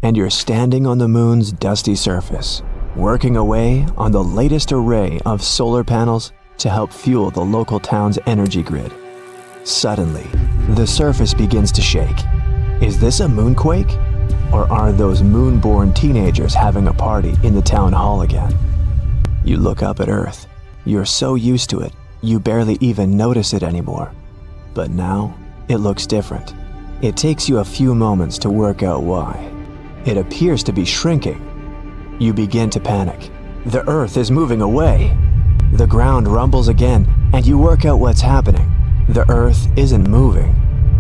and you're standing on the moon's dusty surface, working away on the latest array of solar panels to help fuel the local town's energy grid. Suddenly, the surface begins to shake. Is this a moonquake? Or are those moon-born teenagers having a party in the town hall again? You look up at Earth. You're so used to it, you barely even notice it anymore. But now, it looks different. It takes you a few moments to work out why. It appears to be shrinking. You begin to panic. The Earth is moving away. The ground rumbles again, and you work out what's happening. The Earth isn't moving,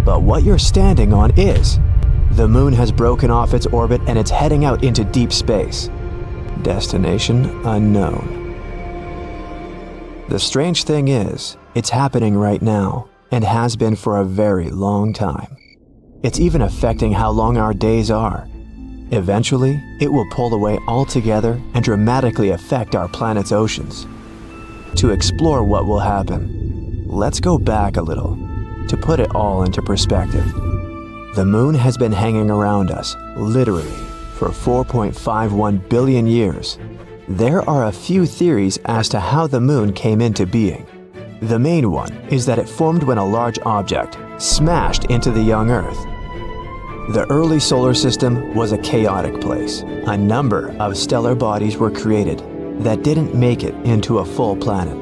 but what you're standing on is. The moon has broken off its orbit and it's heading out into deep space. Destination unknown. The strange thing is, it's happening right now, and has been for a very long time. It's even affecting how long our days are. Eventually, it will pull away altogether and dramatically affect our planet's oceans. To explore what will happen, let's go back a little, to put it all into perspective. The moon has been hanging around us, literally, for 4.51 billion years. There are a few theories as to how the moon came into being. The main one is that it formed when a large object smashed into the young Earth. The early solar system was a chaotic place. A number of stellar bodies were created that didn't make it into a full planet.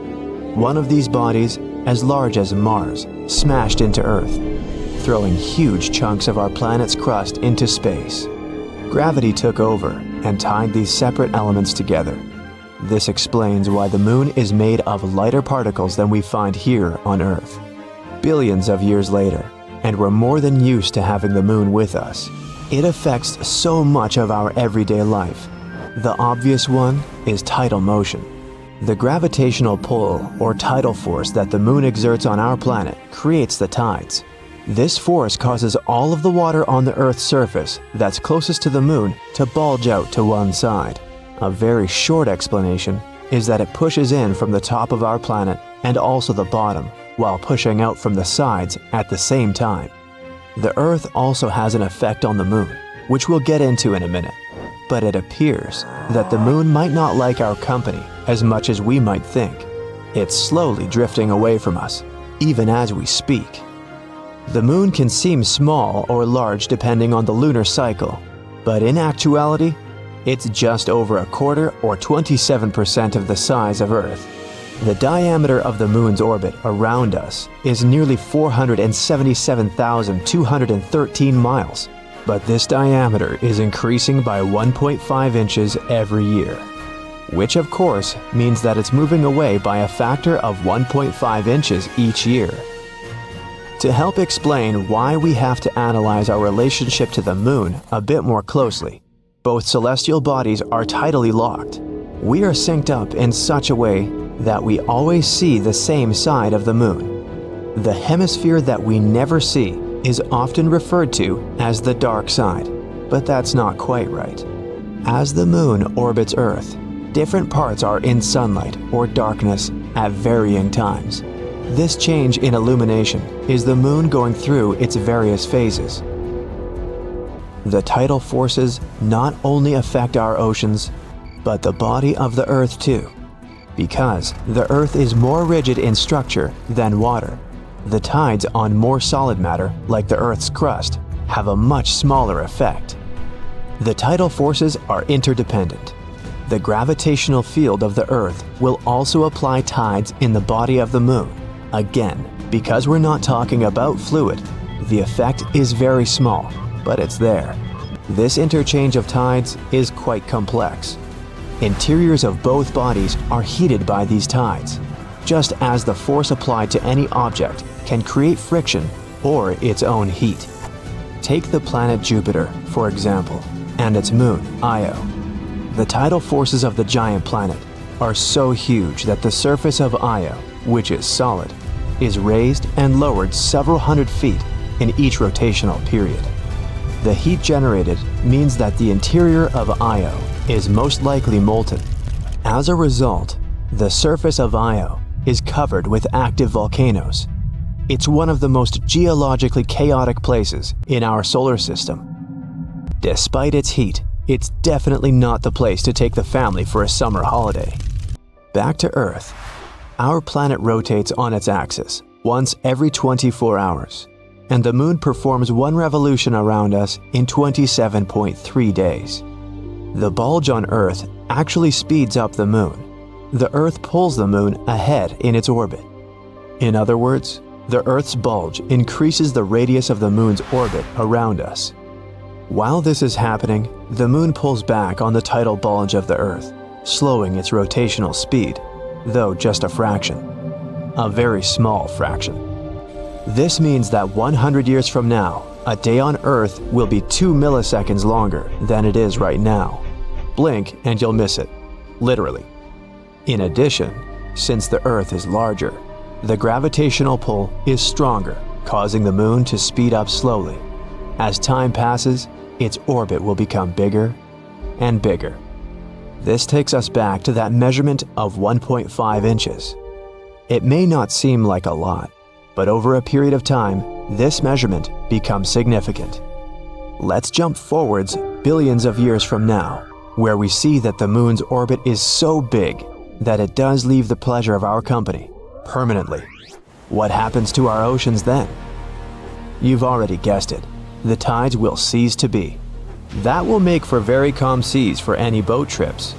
One of these bodies, as large as Mars, smashed into Earth, throwing huge chunks of our planet's crust into space. Gravity took over and tied these separate elements together. This explains why the moon is made of lighter particles than we find here on Earth. Billions of years later, and we're more than used to having the moon with us. It affects so much of our everyday life. The obvious one is tidal motion. The gravitational pull or tidal force that the moon exerts on our planet creates the tides. This force causes all of the water on the Earth's surface that's closest to the moon to bulge out to one side. A very short explanation is that it pushes in from the top of our planet and also the bottom, while pushing out from the sides at the same time. The Earth also has an effect on the moon, which we'll get into in a minute. But it appears that the moon might not like our company as much as we might think. It's slowly drifting away from us, even as we speak. The moon can seem small or large depending on the lunar cycle, but in actuality, it's just over a quarter or 27% of the size of Earth. The diameter of the moon's orbit around us is nearly 477,213 miles, but this diameter is increasing by 1.5 inches every year, which of course means that it's moving away by a factor of 1.5 inches each year. To help explain why we have to analyze our relationship to the moon a bit more closely, both celestial bodies are tidally locked. We are synced up in such a way that we always see the same side of the moon. The hemisphere that we never see is often referred to as the dark side, but that's not quite right. As the moon orbits Earth, different parts are in sunlight or darkness at varying times. This change in illumination is the moon going through its various phases. The tidal forces not only affect our oceans, but the body of the Earth too. Because the Earth is more rigid in structure than water, the tides on more solid matter, like the Earth's crust, have a much smaller effect. The tidal forces are interdependent. The gravitational field of the Earth will also apply tides in the body of the moon. Again, because we're not talking about fluid, the effect is very small, but it's there. This interchange of tides is quite complex. Interiors of both bodies are heated by these tides, just as the force applied to any object can create friction or its own heat. Take the planet Jupiter, for example, and its moon, Io. The tidal forces of the giant planet are so huge that the surface of Io, which is solid, is raised and lowered several hundred feet in each rotational period. The heat generated means that the interior of Io is most likely molten. As a result, the surface of Io is covered with active volcanoes. It's one of the most geologically chaotic places in our solar system. Despite its heat, it's definitely not the place to take the family for a summer holiday. Back to Earth. Our planet rotates on its axis once every 24 hours, and the Moon performs one revolution around us in 27.3 days. The bulge on Earth actually speeds up the Moon. The Earth pulls the Moon ahead in its orbit. In other words, the Earth's bulge increases the radius of the Moon's orbit around us. While this is happening, the Moon pulls back on the tidal bulge of the Earth, slowing its rotational speed, though just a fraction. A very small fraction. This means that 100 years from now, a day on Earth will be 2 milliseconds longer than it is right now. Blink and you'll miss it. Literally. In addition, since the Earth is larger, the gravitational pull is stronger, causing the Moon to speed up slowly. As time passes, its orbit will become bigger and bigger. This takes us back to that measurement of 1.5 inches. It may not seem like a lot, but over a period of time, this measurement becomes significant. Let's jump forwards billions of years from now, where we see that the Moon's orbit is so big that it does leave the pleasure of our company permanently. What happens to our oceans then? You've already guessed it. The tides will cease to be. That will make for very calm seas for any boat trips.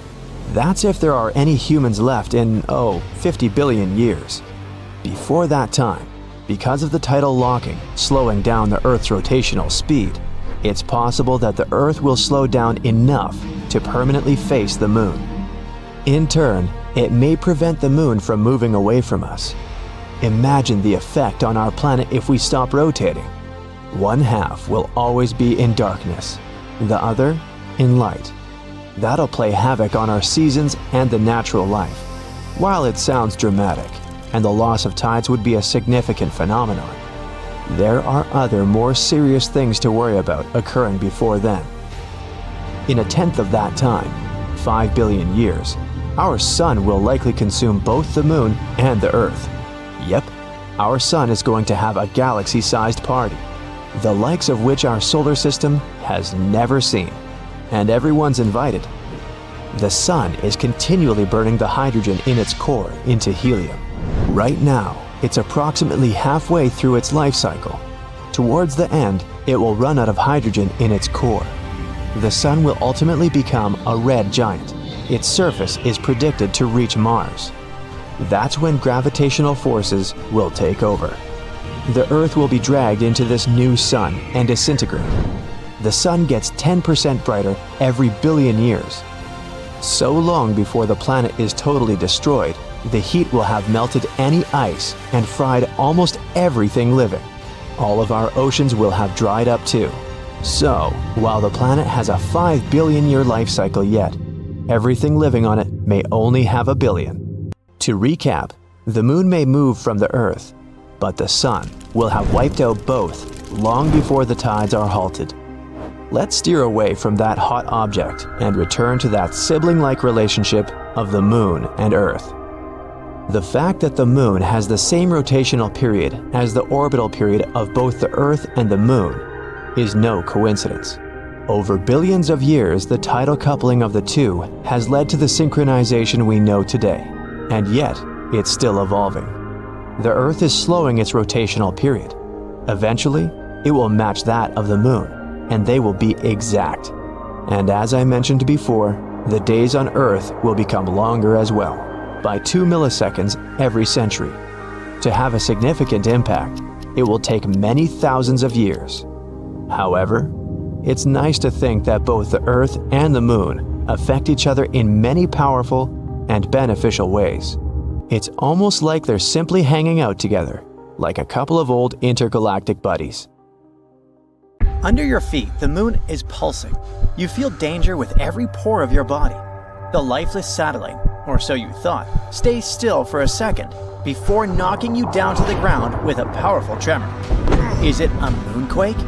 That's if there are any humans left in, 50 billion years. Before that time, because of the tidal locking slowing down the Earth's rotational speed, it's possible that the Earth will slow down enough to permanently face the Moon. In turn, it may prevent the Moon from moving away from us. Imagine the effect on our planet if we stop rotating. One half will always be in darkness, the other in light. That'll play havoc on our seasons and the natural life. While it sounds dramatic, and the loss of tides would be a significant phenomenon, there are other more serious things to worry about occurring before then. In a tenth of that time, 5 billion years, our Sun will likely consume both the Moon and the Earth. Yep, our Sun is going to have a galaxy-sized party, the likes of which our solar system has never seen, and everyone's invited. The Sun is continually burning the hydrogen in its core into helium. Right now, it's approximately halfway through its life cycle. Towards the end, it will run out of hydrogen in its core. The Sun will ultimately become a red giant. Its surface is predicted to reach Mars. That's when gravitational forces will take over. The Earth will be dragged into this new Sun and disintegrate. The Sun gets 10% brighter every billion years. So long before the planet is totally destroyed, the heat will have melted any ice and fried almost everything living. All of our oceans will have dried up too. So, while the planet has a 5 billion year life cycle yet, everything living on it may only have a billion. To recap, the Moon may move from the Earth, but the Sun will have wiped out both long before the tides are halted. Let's steer away from that hot object and return to that sibling-like relationship of the Moon and Earth. The fact that the Moon has the same rotational period as the orbital period of both the Earth and the Moon is no coincidence. Over billions of years, the tidal coupling of the two has led to the synchronization we know today, and yet it's still evolving. The Earth is slowing its rotational period. Eventually, it will match that of the Moon, and they will be exact. And as I mentioned before, the days on Earth will become longer as well, by 2 milliseconds every century. To have a significant impact, it will take many thousands of years. However, it's nice to think that both the Earth and the Moon affect each other in many powerful and beneficial ways. It's almost like they're simply hanging out together, like a couple of old intergalactic buddies. Under your feet, the Moon is pulsing. You feel danger with every pore of your body. The lifeless satellite, or so you thought, stays still for a second before knocking you down to the ground with a powerful tremor. Is it a moonquake?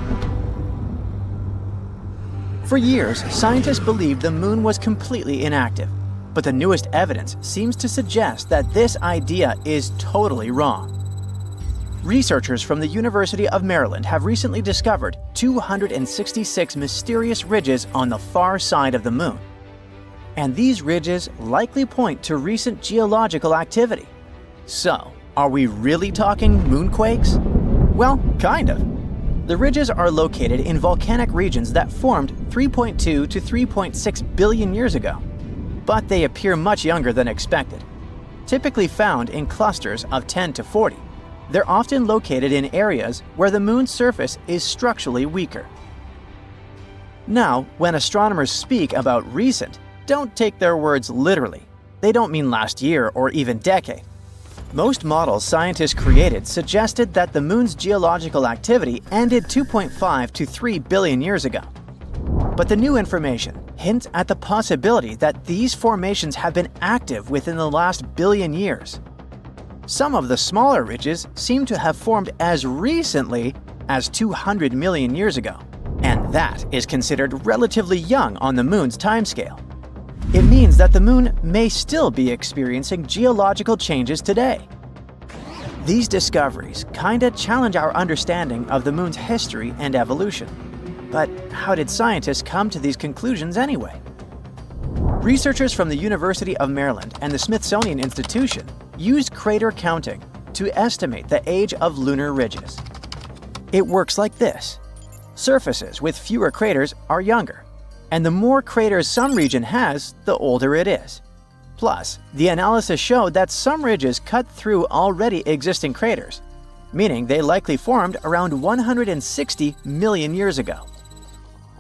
For years, scientists believed the Moon was completely inactive, but the newest evidence seems to suggest that this idea is totally wrong. Researchers from the University of Maryland have recently discovered 266 mysterious ridges on the far side of the moon. And these ridges likely point to recent geological activity. So, are we really talking moonquakes? Well, kind of. The ridges are located in volcanic regions that formed 3.2 to 3.6 billion years ago, but they appear much younger than expected. Typically found in clusters of 10 to 40, they're often located in areas where the moon's surface is structurally weaker. Now, when astronomers speak about recent, don't take their words literally. They don't mean last year or even decade. Most models scientists created suggested that the moon's geological activity ended 2.5 to 3 billion years ago. But the new information hints at the possibility that these formations have been active within the last billion years. Some of the smaller ridges seem to have formed as recently as 200 million years ago, and that is considered relatively young on the moon's timescale. It means that the moon may still be experiencing geological changes today. These discoveries kinda challenge our understanding of the moon's history and evolution. But how did scientists come to these conclusions anyway? Researchers from the University of Maryland and the Smithsonian Institution used crater counting to estimate the age of lunar ridges. It works like this. Surfaces with fewer craters are younger, and the more craters some region has, the older it is. Plus, the analysis showed that some ridges cut through already existing craters, meaning they likely formed around 160 million years ago.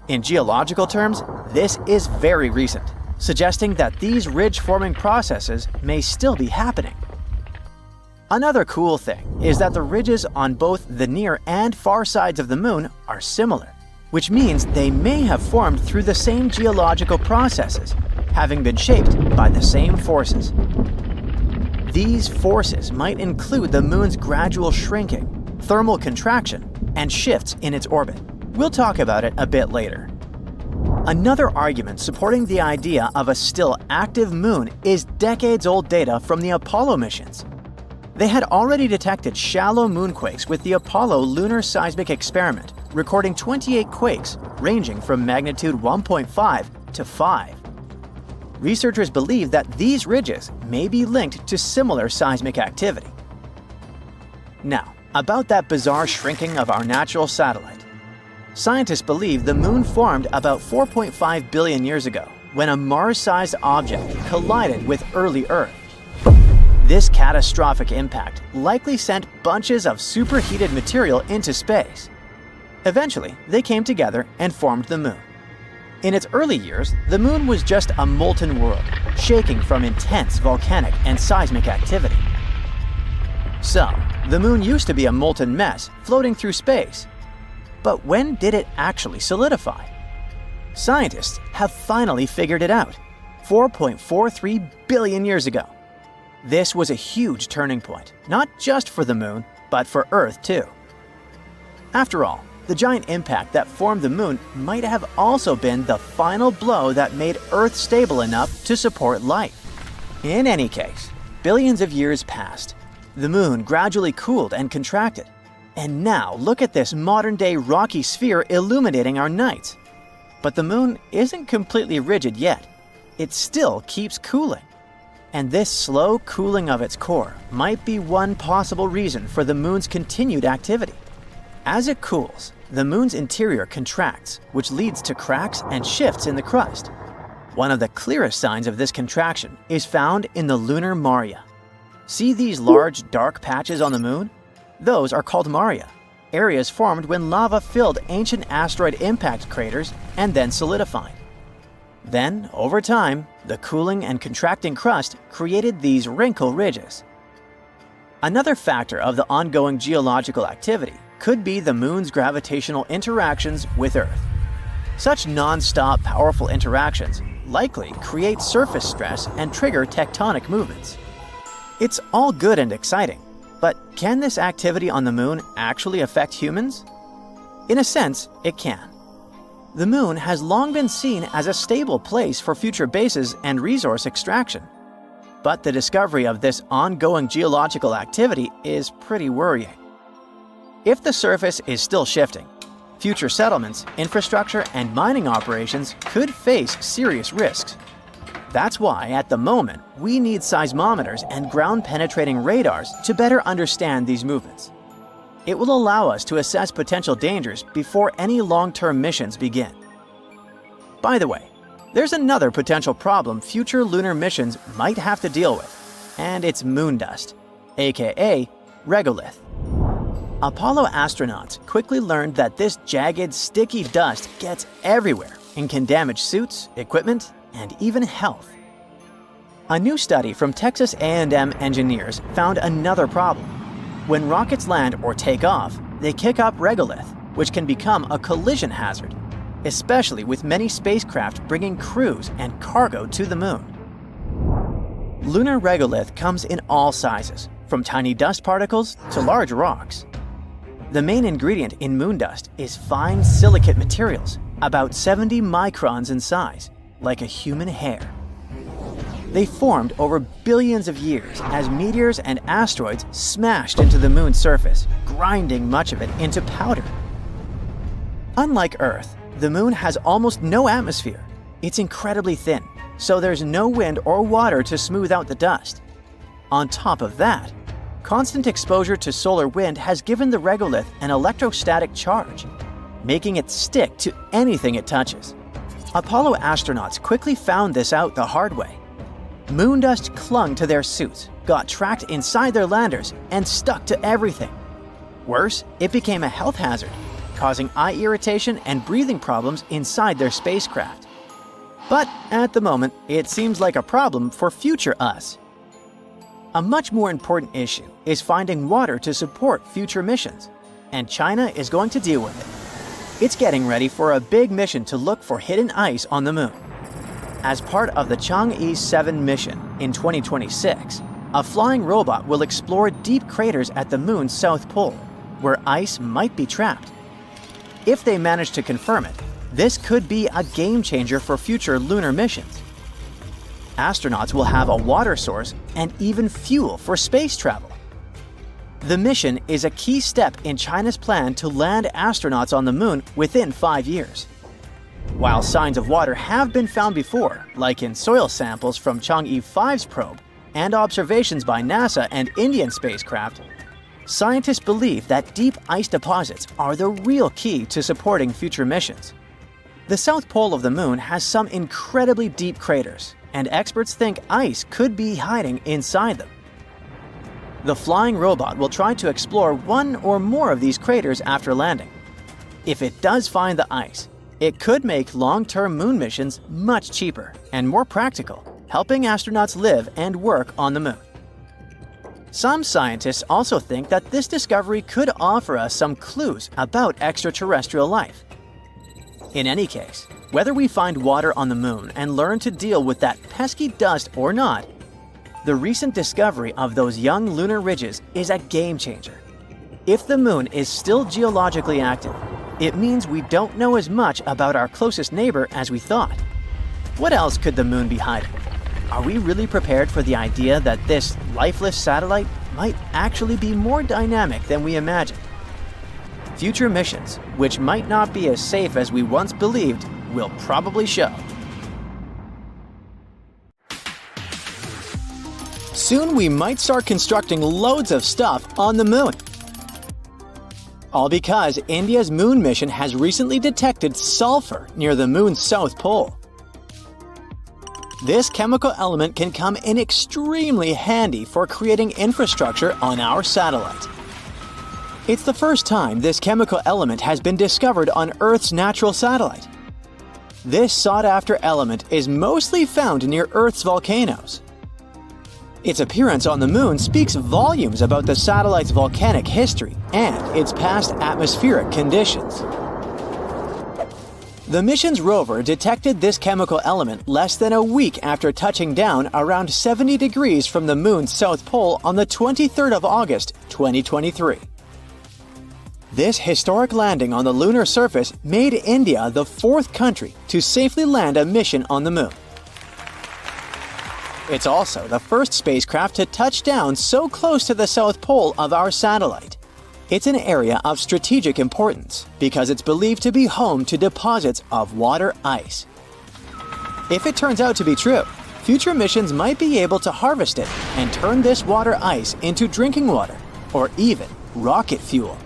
In geological terms, this is very recent, suggesting that these ridge-forming processes may still be happening. Another cool thing is that the ridges on both the near and far sides of the moon are similar, which means they may have formed through the same geological processes, having been shaped by the same forces. These forces might include the moon's gradual shrinking, thermal contraction, and shifts in its orbit. We'll talk about it a bit later. Another argument supporting the idea of a still active moon is decades-old data from the Apollo missions. They had already detected shallow moonquakes with the Apollo Lunar Seismic Experiment, recording 28 quakes ranging from magnitude 1.5 to 5. Researchers believe that these ridges may be linked to similar seismic activity. Now, about that bizarre shrinking of our natural satellite. Scientists believe the moon formed about 4.5 billion years ago when a Mars-sized object collided with early Earth. This catastrophic impact likely sent bunches of superheated material into space. Eventually, they came together and formed the moon. In its early years, the moon was just a molten world, shaking from intense volcanic and seismic activity. So, the moon used to be a molten mess floating through space. But when did it actually solidify? Scientists have finally figured it out, 4.43 billion years ago. This was a huge turning point, not just for the moon, but for Earth too. After all, the giant impact that formed the moon might have also been the final blow that made Earth stable enough to support life. In any case, billions of years passed. The moon gradually cooled and contracted. And now look at this modern-day rocky sphere illuminating our nights. But the moon isn't completely rigid yet. It still keeps cooling. And this slow cooling of its core might be one possible reason for the moon's continued activity. As it cools, the moon's interior contracts, which leads to cracks and shifts in the crust. One of the clearest signs of this contraction is found in the lunar maria. See these large, dark patches on the moon? Those are called maria, areas formed when lava filled ancient asteroid impact craters and then solidified. Then, over time, the cooling and contracting crust created these wrinkle ridges. Another factor of the ongoing geological activity could be the moon's gravitational interactions with Earth. Such non-stop powerful interactions likely create surface stress and trigger tectonic movements. It's all good and exciting, but can this activity on the moon actually affect humans? In a sense, it can. The moon has long been seen as a stable place for future bases and resource extraction. But the discovery of this ongoing geological activity is pretty worrying. If the surface is still shifting, future settlements, infrastructure, and mining operations could face serious risks. That's why, at the moment, we need seismometers and ground-penetrating radars to better understand these movements. It will allow us to assess potential dangers before any long-term missions begin. By the way, there's another potential problem future lunar missions might have to deal with, and it's moon dust, aka regolith. Apollo astronauts quickly learned that this jagged, sticky dust gets everywhere and can damage suits, equipment, and even health. A new study from Texas A&M engineers found another problem. When rockets land or take off, they kick up regolith, which can become a collision hazard, especially with many spacecraft bringing crews and cargo to the moon. Lunar regolith comes in all sizes, from tiny dust particles to large rocks. The main ingredient in moon dust is fine silicate materials, about 70 microns in size, like a human hair. They formed over billions of years as meteors and asteroids smashed into the moon's surface, grinding much of it into powder. Unlike Earth, the moon has almost no atmosphere. It's incredibly thin, so there's no wind or water to smooth out the dust. On top of that, constant exposure to solar wind has given the regolith an electrostatic charge, making it stick to anything it touches. Apollo astronauts quickly found this out the hard way. Moon dust clung to their suits, got trapped inside their landers, and stuck to everything. Worse, it became a health hazard, causing eye irritation and breathing problems inside their spacecraft. But at the moment, it seems like a problem for future us. A much more important issue is finding water to support future missions, and China is going to deal with it. It's getting ready for a big mission to look for hidden ice on the moon. As part of the Chang'e 7 mission in 2026, a flying robot will explore deep craters at the moon's south pole, where ice might be trapped. If they manage to confirm it, this could be a game changer for future lunar missions. Astronauts will have a water source and even fuel for space travel. The mission is a key step in China's plan to land astronauts on the moon within 5 years. While signs of water have been found before, like in soil samples from Chang'e 5's probe and observations by NASA and Indian spacecraft, scientists believe that deep ice deposits are the real key to supporting future missions. The south pole of the moon has some incredibly deep craters, and experts think ice could be hiding inside them. The flying robot will try to explore one or more of these craters after landing. If it does find the ice, it could make long-term moon missions much cheaper and more practical, helping astronauts live and work on the moon. Some scientists also think that this discovery could offer us some clues about extraterrestrial life. In any case, whether we find water on the moon and learn to deal with that pesky dust or not, the recent discovery of those young lunar ridges is a game changer. If the moon is still geologically active, it means we don't know as much about our closest neighbor as we thought. What else could the moon be hiding? Are we really prepared for the idea that this lifeless satellite might actually be more dynamic than we imagined? Future missions, which might not be as safe as we once believed, will probably show. Soon we might start constructing loads of stuff on the moon. All because India's moon mission has recently detected sulfur near the moon's south pole. This chemical element can come in extremely handy for creating infrastructure on our satellite. It's the first time this chemical element has been discovered on Earth's natural satellite. This sought-after element is mostly found near Earth's volcanoes. Its appearance on the moon speaks volumes about the satellite's volcanic history and its past atmospheric conditions. The mission's rover detected this chemical element less than a week after touching down around 70 degrees from the moon's south pole on the 23rd of August, 2023. This historic landing on the lunar surface made India the fourth country to safely land a mission on the moon. It's also the first spacecraft to touch down so close to the south pole of our satellite. It's an area of strategic importance because it's believed to be home to deposits of water ice. If it turns out to be true, future missions might be able to harvest it and turn this water ice into drinking water, or even rocket fuel.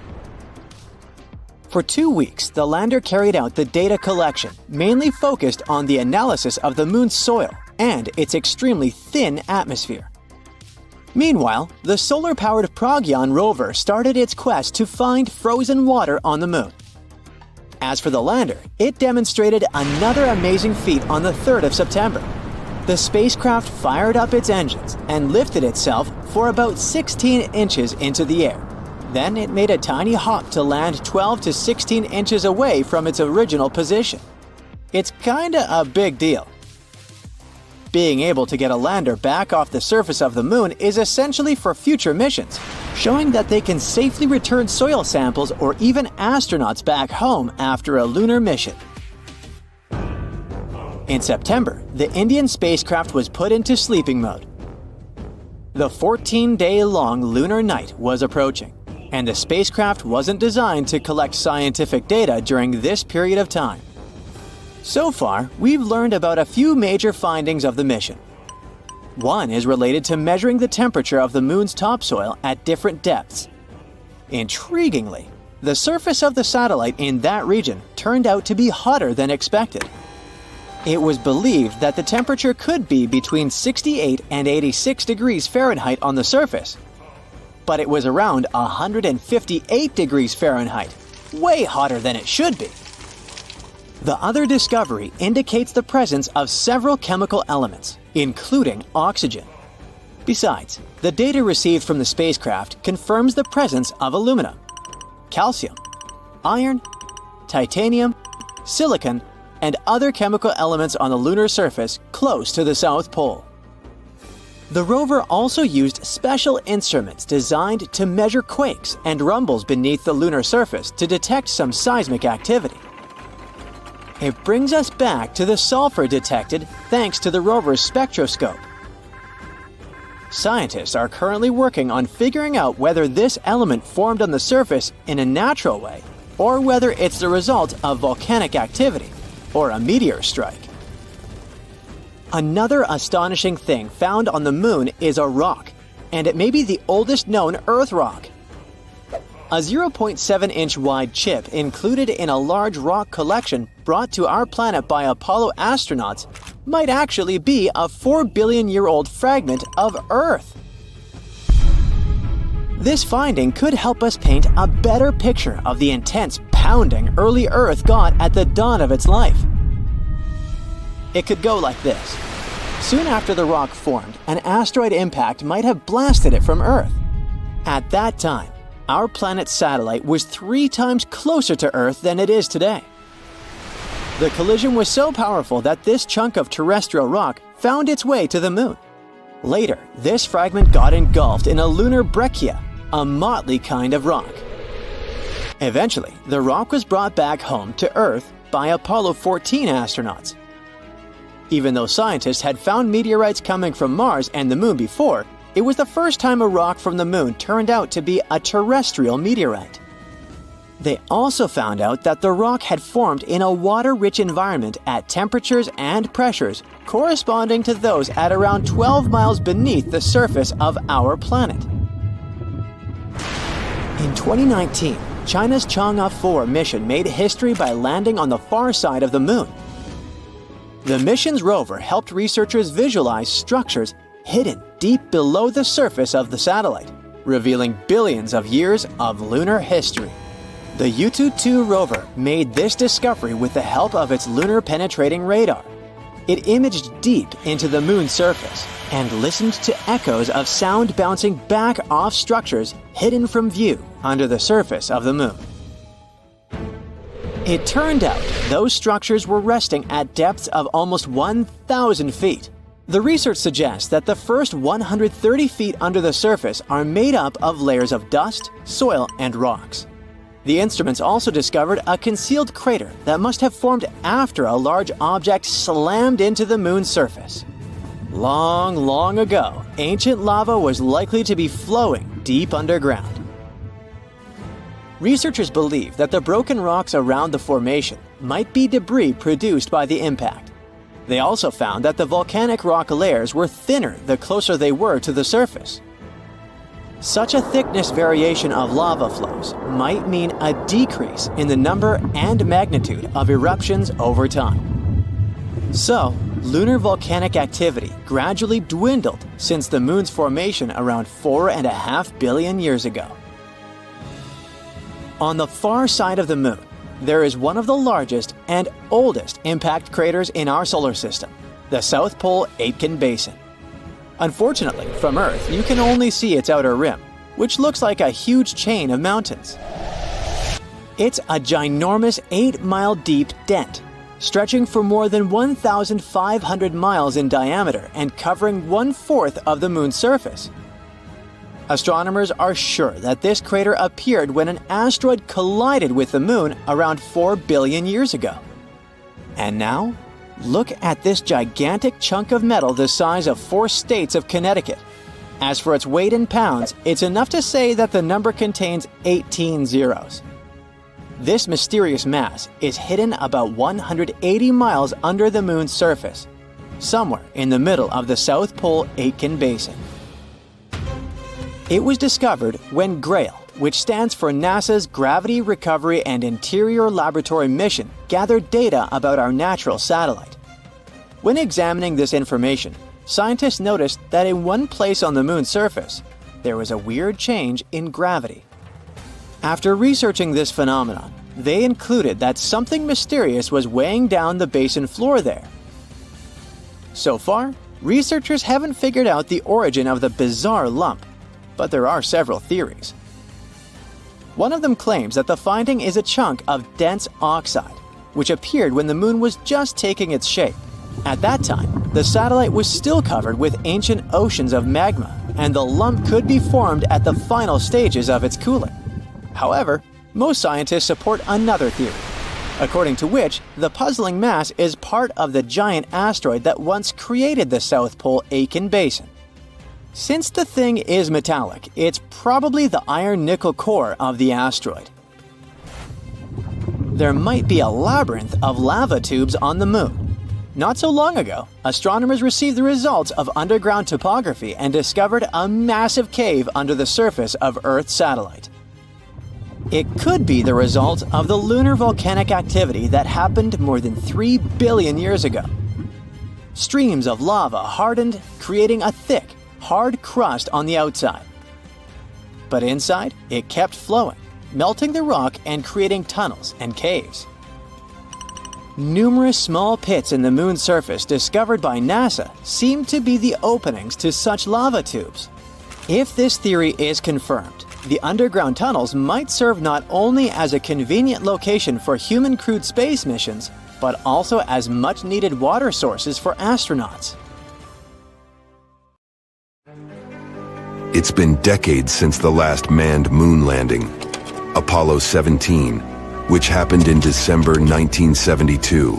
For 2 weeks, the lander carried out the data collection, mainly focused on the analysis of the moon's soil and its extremely thin atmosphere. Meanwhile, the solar-powered Progyon rover started its quest to find frozen water on the moon. As for the lander, it demonstrated another amazing feat on the 3rd of September. The spacecraft fired up its engines and lifted itself for about 16 inches into the air. Then it made a tiny hop to land 12 to 16 inches away from its original position. It's kinda a big deal. Being able to get a lander back off the surface of the moon is essentially for future missions, showing that they can safely return soil samples or even astronauts back home after a lunar mission. In September, the Indian spacecraft was put into sleeping mode. The 14-day-long lunar night was approaching, and the spacecraft wasn't designed to collect scientific data during this period of time. So far, we've learned about a few major findings of the mission. One is related to measuring the temperature of the moon's topsoil at different depths. Intriguingly, the surface of the satellite in that region turned out to be hotter than expected. It was believed that the temperature could be between 68 and 86 degrees Fahrenheit on the surface, but it was around 158 degrees Fahrenheit, way hotter than it should be. The other discovery indicates the presence of several chemical elements, including oxygen. Besides, the data received from the spacecraft confirms the presence of aluminum, calcium, iron, titanium, silicon, and other chemical elements on the lunar surface close to the South Pole. The rover also used special instruments designed to measure quakes and rumbles beneath the lunar surface to detect some seismic activity. It brings us back to the sulfur detected thanks to the rover's spectroscope. Scientists are currently working on figuring out whether this element formed on the surface in a natural way or whether it's the result of volcanic activity or a meteor strike. Another astonishing thing found on the moon is a rock, and it may be the oldest known Earth rock. A 0.7-inch wide chip included in a large rock collection brought to our planet by Apollo astronauts might actually be a 4-billion-year-old fragment of Earth. This finding could help us paint a better picture of the intense pounding early Earth got at the dawn of its life. It could go like this. Soon after the rock formed, an asteroid impact might have blasted it from Earth. At that time, our planet's satellite was 3 times closer to Earth than it is today. The collision was so powerful that this chunk of terrestrial rock found its way to the moon. Later, this fragment got engulfed in a lunar breccia, a motley kind of rock. Eventually, the rock was brought back home to Earth by Apollo 14 astronauts. Even though scientists had found meteorites coming from Mars and the moon before, it was the first time a rock from the moon turned out to be a terrestrial meteorite. They also found out that the rock had formed in a water-rich environment at temperatures and pressures corresponding to those at around 12 miles beneath the surface of our planet. In 2019, China's Chang'e 4 mission made history by landing on the far side of the moon. The mission's rover helped researchers visualize structures hidden deep below the surface of the satellite, revealing billions of years of lunar history. The Yutu-2 rover made this discovery with the help of its lunar penetrating radar. It imaged deep into the moon's surface and listened to echoes of sound bouncing back off structures hidden from view under the surface of the moon. It turned out those structures were resting at depths of almost 1,000 feet. The research suggests that the first 130 feet under the surface are made up of layers of dust, soil, and rocks. The instruments also discovered a concealed crater that must have formed after a large object slammed into the moon's surface. Long, long ago, ancient lava was likely to be flowing deep underground. researchers believe that the broken rocks around the formation might be debris produced by the impact. They also found that the volcanic rock layers were thinner the closer they were to the surface. Such a thickness variation of lava flows might mean a decrease in the number and magnitude of eruptions over time. So, lunar volcanic activity gradually dwindled since the moon's formation around 4.5 billion years ago. On the far side of the moon, there is one of the largest and oldest impact craters in our solar system, the South Pole Aitken Basin. Unfortunately, from Earth, you can only see its outer rim, which looks like a huge chain of mountains. It's a ginormous 8-mile deep dent, stretching for more than 1,500 miles in diameter and covering 1/4 of the moon's surface. Astronomers are sure that this crater appeared when an asteroid collided with the moon around 4 billion years ago. And now, look at this gigantic chunk of metal the size of 4 states of Connecticut. As for its weight in pounds, it's enough to say that the number contains 18 zeros. This mysterious mass is hidden about 180 miles under the moon's surface, somewhere in the middle of the South Pole Aitken Basin. It was discovered when GRAIL, which stands for NASA's Gravity Recovery and Interior Laboratory mission, gathered data about our natural satellite. When examining this information, scientists noticed that in one place on the moon's surface, there was a weird change in gravity. After researching this phenomenon, they concluded that something mysterious was weighing down the basin floor there. So far, researchers haven't figured out the origin of the bizarre lump, but there are several theories. One of them claims that the finding is a chunk of dense oxide, which appeared when the moon was just taking its shape. At that time, the satellite was still covered with ancient oceans of magma, and the lump could be formed at the final stages of its cooling. However, most scientists support another theory, according to which the puzzling mass is part of the giant asteroid that once created the South Pole Aitken Basin. Since the thing is metallic, it's probably the iron-nickel core of the asteroid. There might be a labyrinth of lava tubes on the moon. Not so long ago, astronomers received the results of underground topography and discovered a massive cave under the surface of Earth's satellite. It could be the result of the lunar volcanic activity that happened more than 3 billion years ago. Streams of lava hardened, creating a thick, hard crust on the outside. But inside, it kept flowing, melting the rock and creating tunnels and caves. Numerous small pits in the moon's surface discovered by NASA seem to be the openings to such lava tubes. If this theory is confirmed, the underground tunnels might serve not only as a convenient location for human-crewed space missions, but also as much-needed water sources for astronauts. It's been decades since the last manned moon landing, Apollo 17, which happened in December 1972.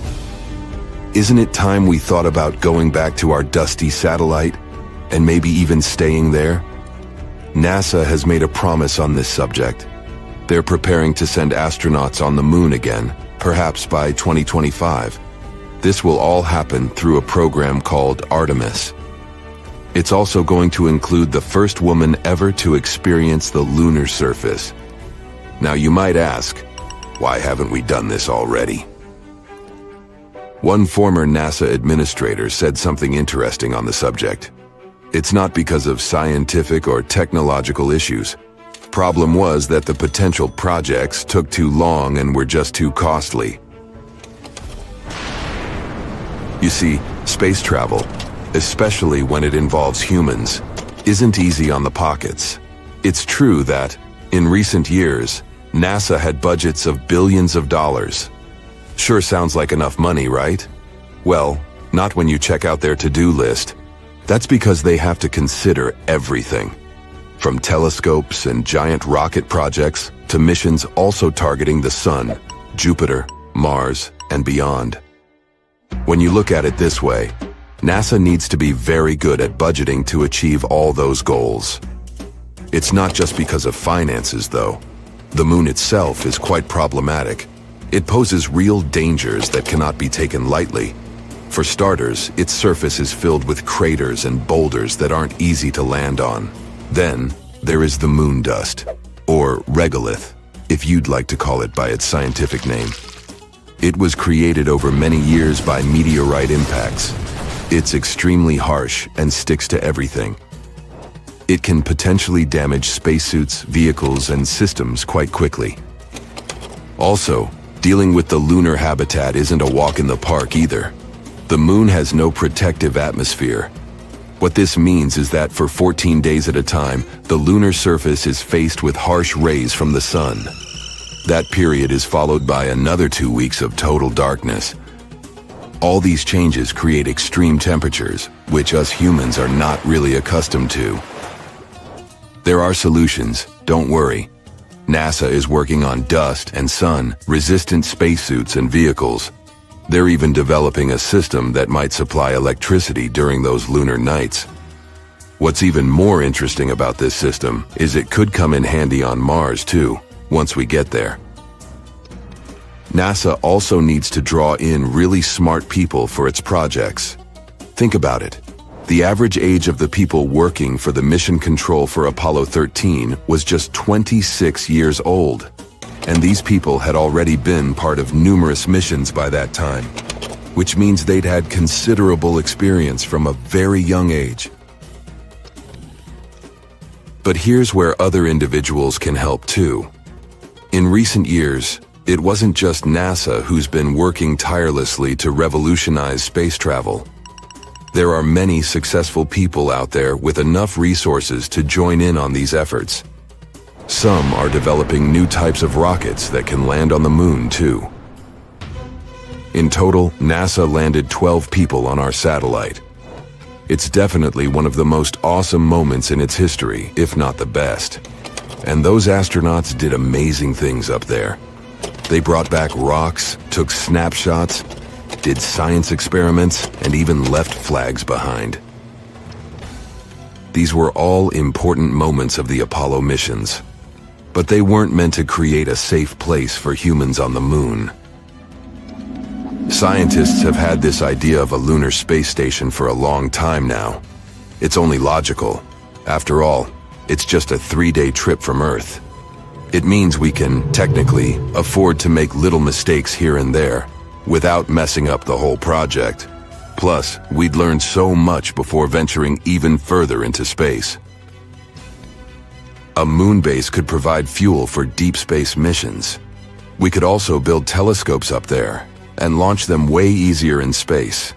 Isn't it time we thought about going back to our dusty satellite, and maybe even staying there? NASA has made a promise on this subject. They're preparing to send astronauts on the moon again, perhaps by 2025. This will all happen through a program called Artemis. It's also going to include the first woman ever to experience the lunar surface. Now you might ask, why haven't we done this already? One former NASA administrator said something interesting on the subject. It's not because of scientific or technological issues. Problem was that the potential projects took too long and were just too costly. You see, space travel, especially when it involves humans, isn't easy on the pockets. It's true that, in recent years, NASA had budgets of billions of dollars. Sure sounds like enough money, right? Well, not when you check out their to-do list. That's because they have to consider everything, from telescopes and giant rocket projects to missions also targeting the Sun, Jupiter, Mars, and beyond. When you look at it this way, NASA needs to be very good at budgeting to achieve all those goals. It's not just because of finances, though. The moon itself is quite problematic. It poses real dangers that cannot be taken lightly. For starters, its surface is filled with craters and boulders that aren't easy to land on. Then, there is the moon dust, or regolith, if you'd like to call it by its scientific name. It was created over many years by meteorite impacts. It's extremely harsh and sticks to everything. It can potentially damage spacesuits, vehicles, and systems quite quickly. Also, dealing with the lunar habitat isn't a walk in the park either. The moon has no protective atmosphere. What this means is that for 14 days at a time, the lunar surface is faced with harsh rays from the sun. That period is followed by another 2 weeks of total darkness. All these changes create extreme temperatures, which us humans are not really accustomed to. There are solutions, don't worry. NASA is working on dust and sun-resistant spacesuits and vehicles. They're even developing a system that might supply electricity during those lunar nights. What's even more interesting about this system is it could come in handy on Mars too, once we get there. NASA also needs to draw in really smart people for its projects. Think about it. The average age of the people working for the mission control for Apollo 13 was just 26 years old. And these people had already been part of numerous missions by that time, which means they'd had considerable experience from a very young age. But here's where other individuals can help too. In recent years, it wasn't just NASA who's been working tirelessly to revolutionize space travel. There are many successful people out there with enough resources to join in on these efforts. Some are developing new types of rockets that can land on the moon too. In total, NASA landed 12 people on our satellite. It's definitely one of the most awesome moments in its history, if not the best. And those astronauts did amazing things up there. They brought back rocks, took snapshots, did science experiments, and even left flags behind. These were all important moments of the Apollo missions. But they weren't meant to create a safe place for humans on the moon. Scientists have had this idea of a lunar space station for a long time now. It's only logical. After all, it's just a 3-day trip from Earth. It means we can, technically, afford to make little mistakes here and there, without messing up the whole project. Plus, we'd learn so much before venturing even further into space. A moon base could provide fuel for deep space missions. We could also build telescopes up there and launch them way easier in space.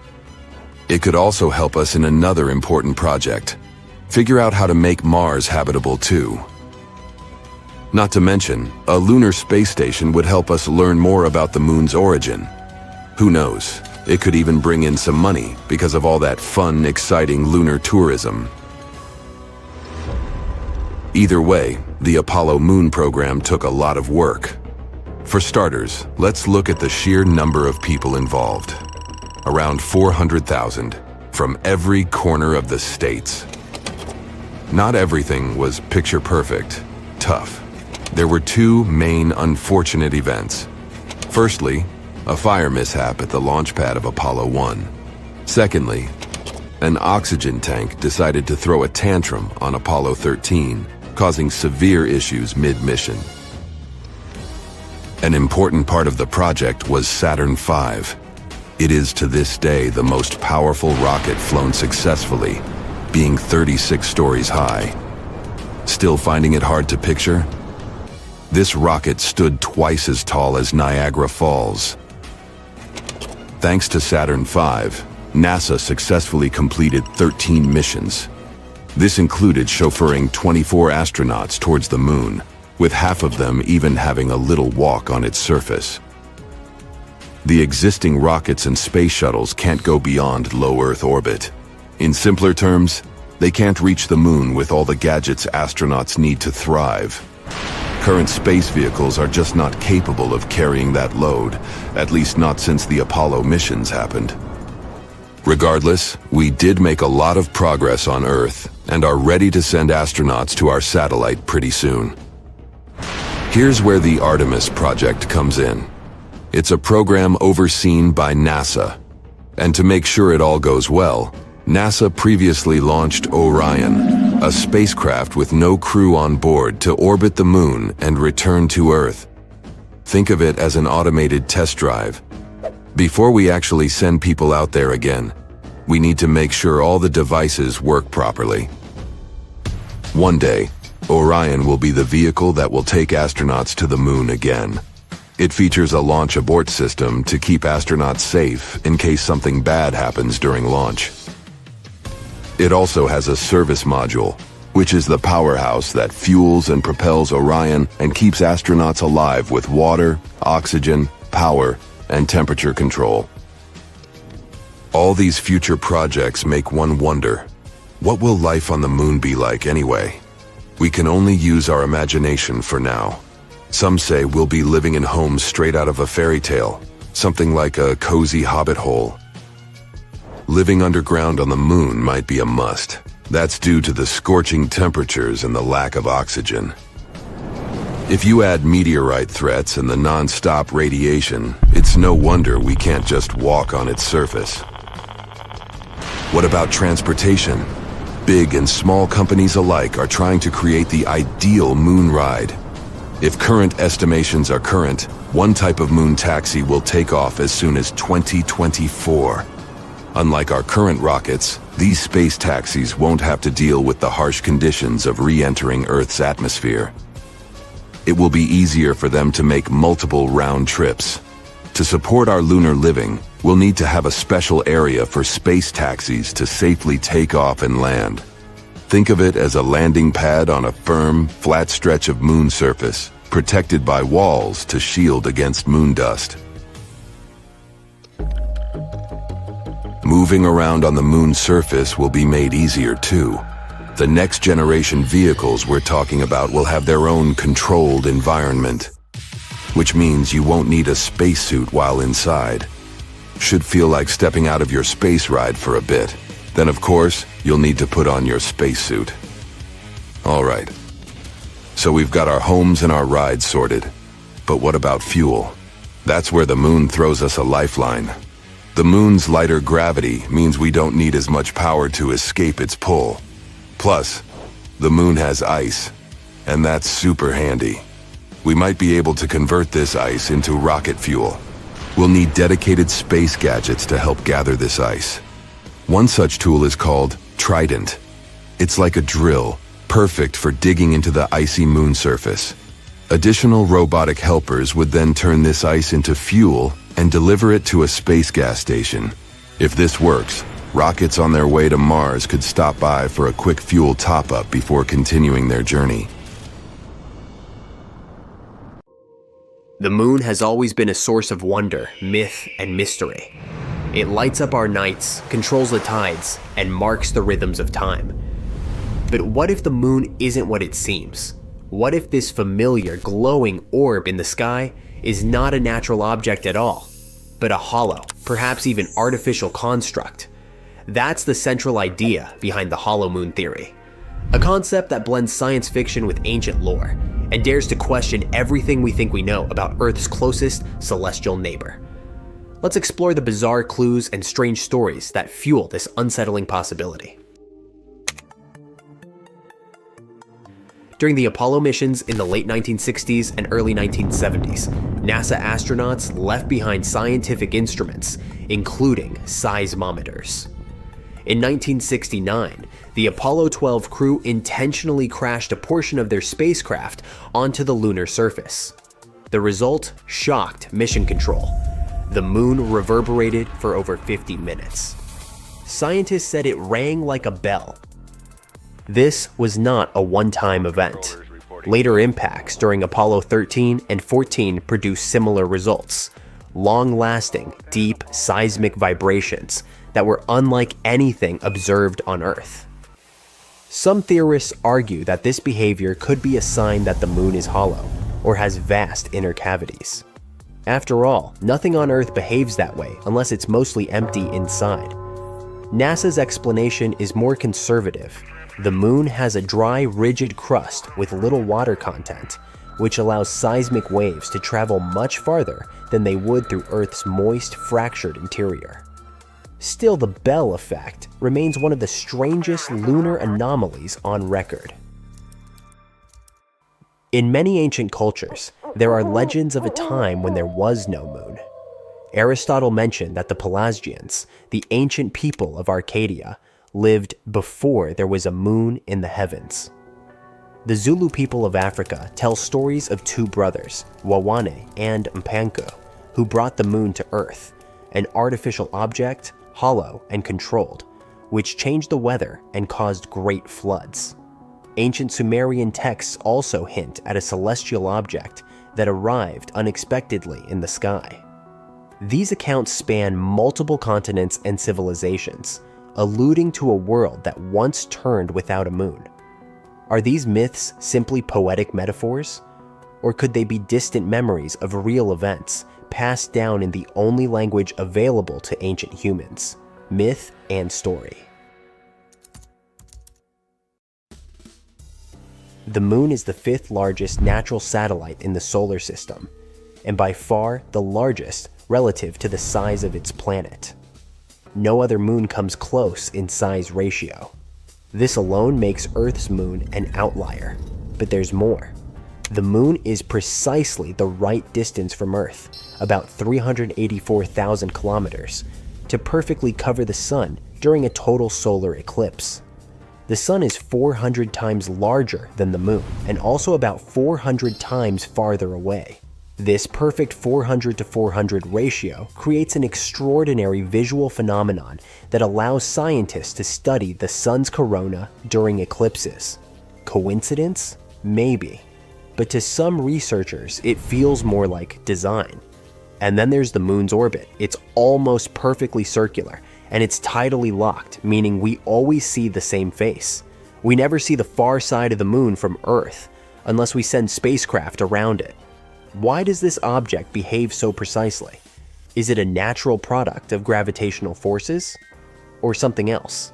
It could also help us in another important project: figure out how to make Mars habitable too. Not to mention, a lunar space station would help us learn more about the moon's origin. Who knows, it could even bring in some money because of all that fun, exciting lunar tourism. Either way, the Apollo moon program took a lot of work. For starters, let's look at the sheer number of people involved. Around 400,000, from every corner of the states. Not everything was picture perfect, tough. There were two main unfortunate events. Firstly, a fire mishap at the launch pad of Apollo 1. Secondly, an oxygen tank decided to throw a tantrum on Apollo 13, causing severe issues mid-mission. An important part of the project was Saturn V. It is to this day the most powerful rocket flown successfully, being 36 stories high. Still finding it hard to picture? This rocket stood twice as tall as Niagara Falls. Thanks to Saturn V, NASA successfully completed 13 missions. This included chauffeuring 24 astronauts towards the moon, with half of them even having a little walk on its surface. The existing rockets and space shuttles can't go beyond low Earth orbit. In simpler terms, they can't reach the moon with all the gadgets astronauts need to thrive. Current space vehicles are just not capable of carrying that load, at least not since the Apollo missions happened. Regardless, we did make a lot of progress on Earth and are ready to send astronauts to our satellite pretty soon. Here's where the Artemis project comes in. It's a program overseen by NASA. And to make sure it all goes well, NASA previously launched Orion, a spacecraft with no crew on board to orbit the moon and return to Earth. Think of it as an automated test drive. Before we actually send people out there again, we need to make sure all the devices work properly. One day, Orion will be the vehicle that will take astronauts to the moon again. It features a launch abort system to keep astronauts safe in case something bad happens during launch. It also has a service module, which is the powerhouse that fuels and propels Orion and keeps astronauts alive with water, oxygen, power, and temperature control. All these future projects make one wonder, what will life on the moon be like anyway? We can only use our imagination for now. Some say we'll be living in homes straight out of a fairy tale, something like a cozy hobbit hole. Living underground on the moon might be a must. That's due to the scorching temperatures and the lack of oxygen. If you add meteorite threats and the non-stop radiation, it's no wonder we can't just walk on its surface. What about transportation? Big and small companies alike are trying to create the ideal moon ride. If current estimations are current, one type of moon taxi will take off as soon as 2024. Unlike our current rockets, these space taxis won't have to deal with the harsh conditions of re-entering Earth's atmosphere. It will be easier for them to make multiple round trips. To support our lunar living, we'll need to have a special area for space taxis to safely take off and land. Think of it as a landing pad on a firm, flat stretch of moon surface, protected by walls to shield against moon dust. Moving around on the moon's surface will be made easier too. The next generation vehicles we're talking about will have their own controlled environment, which means you won't need a spacesuit while inside. Should feel like stepping out of your space ride for a bit. Then of course, you'll need to put on your spacesuit. All right. So we've got our homes and our rides sorted. But what about fuel? That's where the moon throws us a lifeline. The moon's lighter gravity means we don't need as much power to escape its pull. Plus, the moon has ice, and that's super handy. We might be able to convert this ice into rocket fuel. We'll need dedicated space gadgets to help gather this ice. One such tool is called Trident. It's like a drill, perfect for digging into the icy moon surface. Additional robotic helpers would then turn this ice into fuel and deliver it to a space gas station. If this works, rockets on their way to Mars could stop by for a quick fuel top-up before continuing their journey. The moon has always been a source of wonder, myth, and mystery. It lights up our nights, controls the tides, and marks the rhythms of time. But what if the moon isn't what it seems? What if this familiar, glowing orb in the sky is not a natural object at all, but a hollow, perhaps even artificial construct? That's the central idea behind the hollow moon theory. A concept that blends science fiction with ancient lore, and dares to question everything we think we know about Earth's closest celestial neighbor. Let's explore the bizarre clues and strange stories that fuel this unsettling possibility. During the Apollo missions in the late 1960s and early 1970s, NASA astronauts left behind scientific instruments, including seismometers. In 1969, the Apollo 12 crew intentionally crashed a portion of their spacecraft onto the lunar surface. The result shocked mission control. The moon reverberated for over 50 minutes. Scientists said it rang like a bell. This was not a one-time event. Later impacts during Apollo 13 and 14 produced similar results. Long-lasting, deep seismic vibrations that were unlike anything observed on Earth. Some theorists argue that this behavior could be a sign that the moon is hollow or has vast inner cavities. After all, nothing on Earth behaves that way unless it's mostly empty inside. NASA's explanation is more conservative. The moon has a dry, rigid crust with little water content, which allows seismic waves to travel much farther than they would through Earth's moist, fractured interior. Still, the Bell effect remains one of the strangest lunar anomalies on record. In many ancient cultures, there are legends of a time when there was no moon. Aristotle mentioned that the Pelasgians, the ancient people of Arcadia, lived before there was a moon in the heavens. The Zulu people of Africa tell stories of two brothers, Wawane and Mpanku, who brought the moon to Earth, an artificial object, hollow and controlled, which changed the weather and caused great floods. Ancient Sumerian texts also hint at a celestial object that arrived unexpectedly in the sky. These accounts span multiple continents and civilizations, alluding to a world that once turned without a moon. Are these myths simply poetic metaphors? Or could they be distant memories of real events passed down in the only language available to ancient humans, myth and story? The moon is the fifth largest natural satellite in the solar system, and by far the largest relative to the size of its planet. No other moon comes close in size ratio. This alone makes Earth's moon an outlier, but there's more. The moon is precisely the right distance from Earth, about 384,000 kilometers, to perfectly cover the sun during a total solar eclipse. The sun is 400 times larger than the moon, and also about 400 times farther away. This perfect 400 to 400 ratio creates an extraordinary visual phenomenon that allows scientists to study the sun's corona during eclipses. Coincidence? Maybe. But to some researchers, it feels more like design. And then there's the moon's orbit. It's almost perfectly circular, and it's tidally locked, meaning we always see the same face. We never see the far side of the moon from Earth, unless we send spacecraft around it. Why does this object behave so precisely? Is it a natural product of gravitational forces, or something else?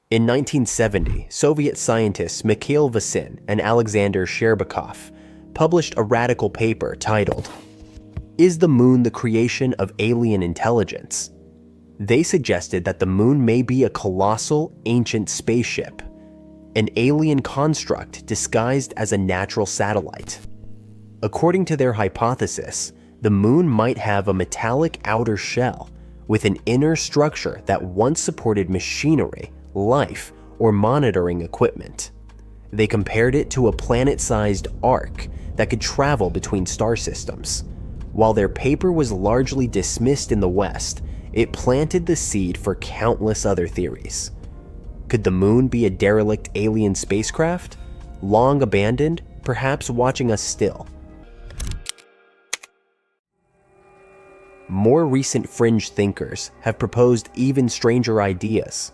In 1970, Soviet scientists Mikhail Vasin and Alexander Sherbakov published a radical paper titled, "Is the Moon the Creation of Alien Intelligence?" They suggested that the moon may be a colossal, ancient spaceship, an alien construct disguised as a natural satellite. According to their hypothesis, the moon might have a metallic outer shell with an inner structure that once supported machinery, life, or monitoring equipment. They compared it to a planet-sized arc that could travel between star systems. While their paper was largely dismissed in the West, it planted the seed for countless other theories. Could the moon be a derelict alien spacecraft? Long abandoned, perhaps watching us still? More recent fringe thinkers have proposed even stranger ideas.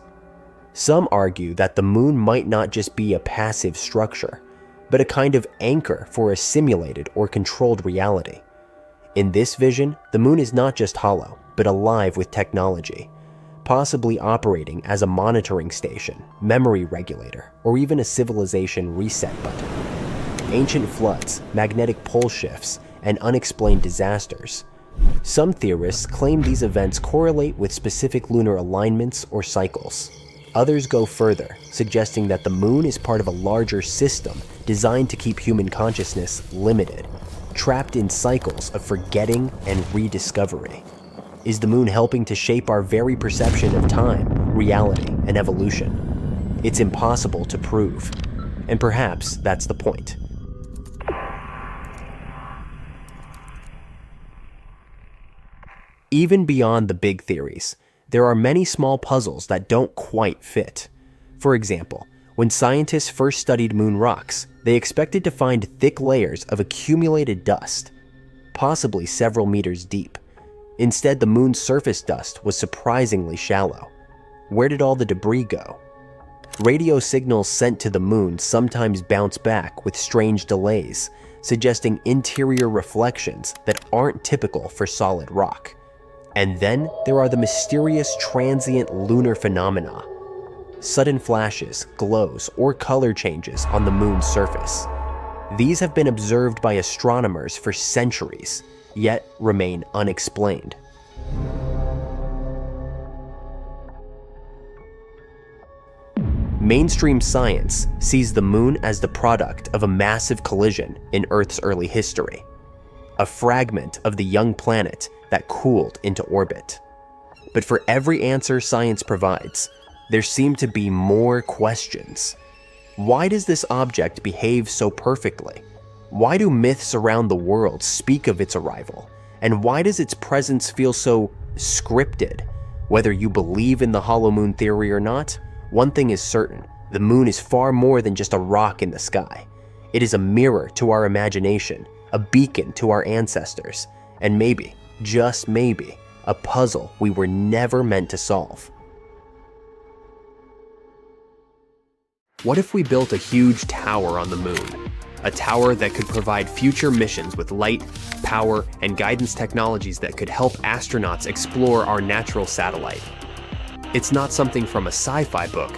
Some argue that the moon might not just be a passive structure, but a kind of anchor for a simulated or controlled reality. In this vision, the moon is not just hollow, but alive with technology, possibly operating as a monitoring station, memory regulator, or even a civilization reset button. Ancient floods, magnetic pole shifts, and unexplained disasters. Some theorists claim these events correlate with specific lunar alignments or cycles. Others go further, suggesting that the moon is part of a larger system designed to keep human consciousness limited, trapped in cycles of forgetting and rediscovery. Is the moon helping to shape our very perception of time, reality, and evolution? It's impossible to prove, and perhaps that's the point. Even beyond the big theories, there are many small puzzles that don't quite fit. For example, when scientists first studied moon rocks, they expected to find thick layers of accumulated dust, possibly several meters deep. Instead, the moon's surface dust was surprisingly shallow. Where did all the debris go? Radio signals sent to the moon sometimes bounce back with strange delays, suggesting interior reflections that aren't typical for solid rock. And then there are the mysterious transient lunar phenomena. sudden flashes, glows, or color changes on the moon's surface. These have been observed by astronomers for centuries, yet remain unexplained. Mainstream science sees the moon as the product of a massive collision in Earth's early history, a fragment of the young planet that cooled into orbit. But for every answer science provides, there seem to be more questions. Why does this object behave so perfectly? Why do myths around the world speak of its arrival? And why does its presence feel so scripted? Whether you believe in the hollow moon theory or not, one thing is certain: the moon is far more than just a rock in the sky. It is a mirror to our imagination, a beacon to our ancestors, and maybe, just maybe, a puzzle we were never meant to solve. What if we built a huge tower on the moon? A tower that could provide future missions with light, power, and guidance technologies that could help astronauts explore our natural satellite. It's not something from a sci-fi book.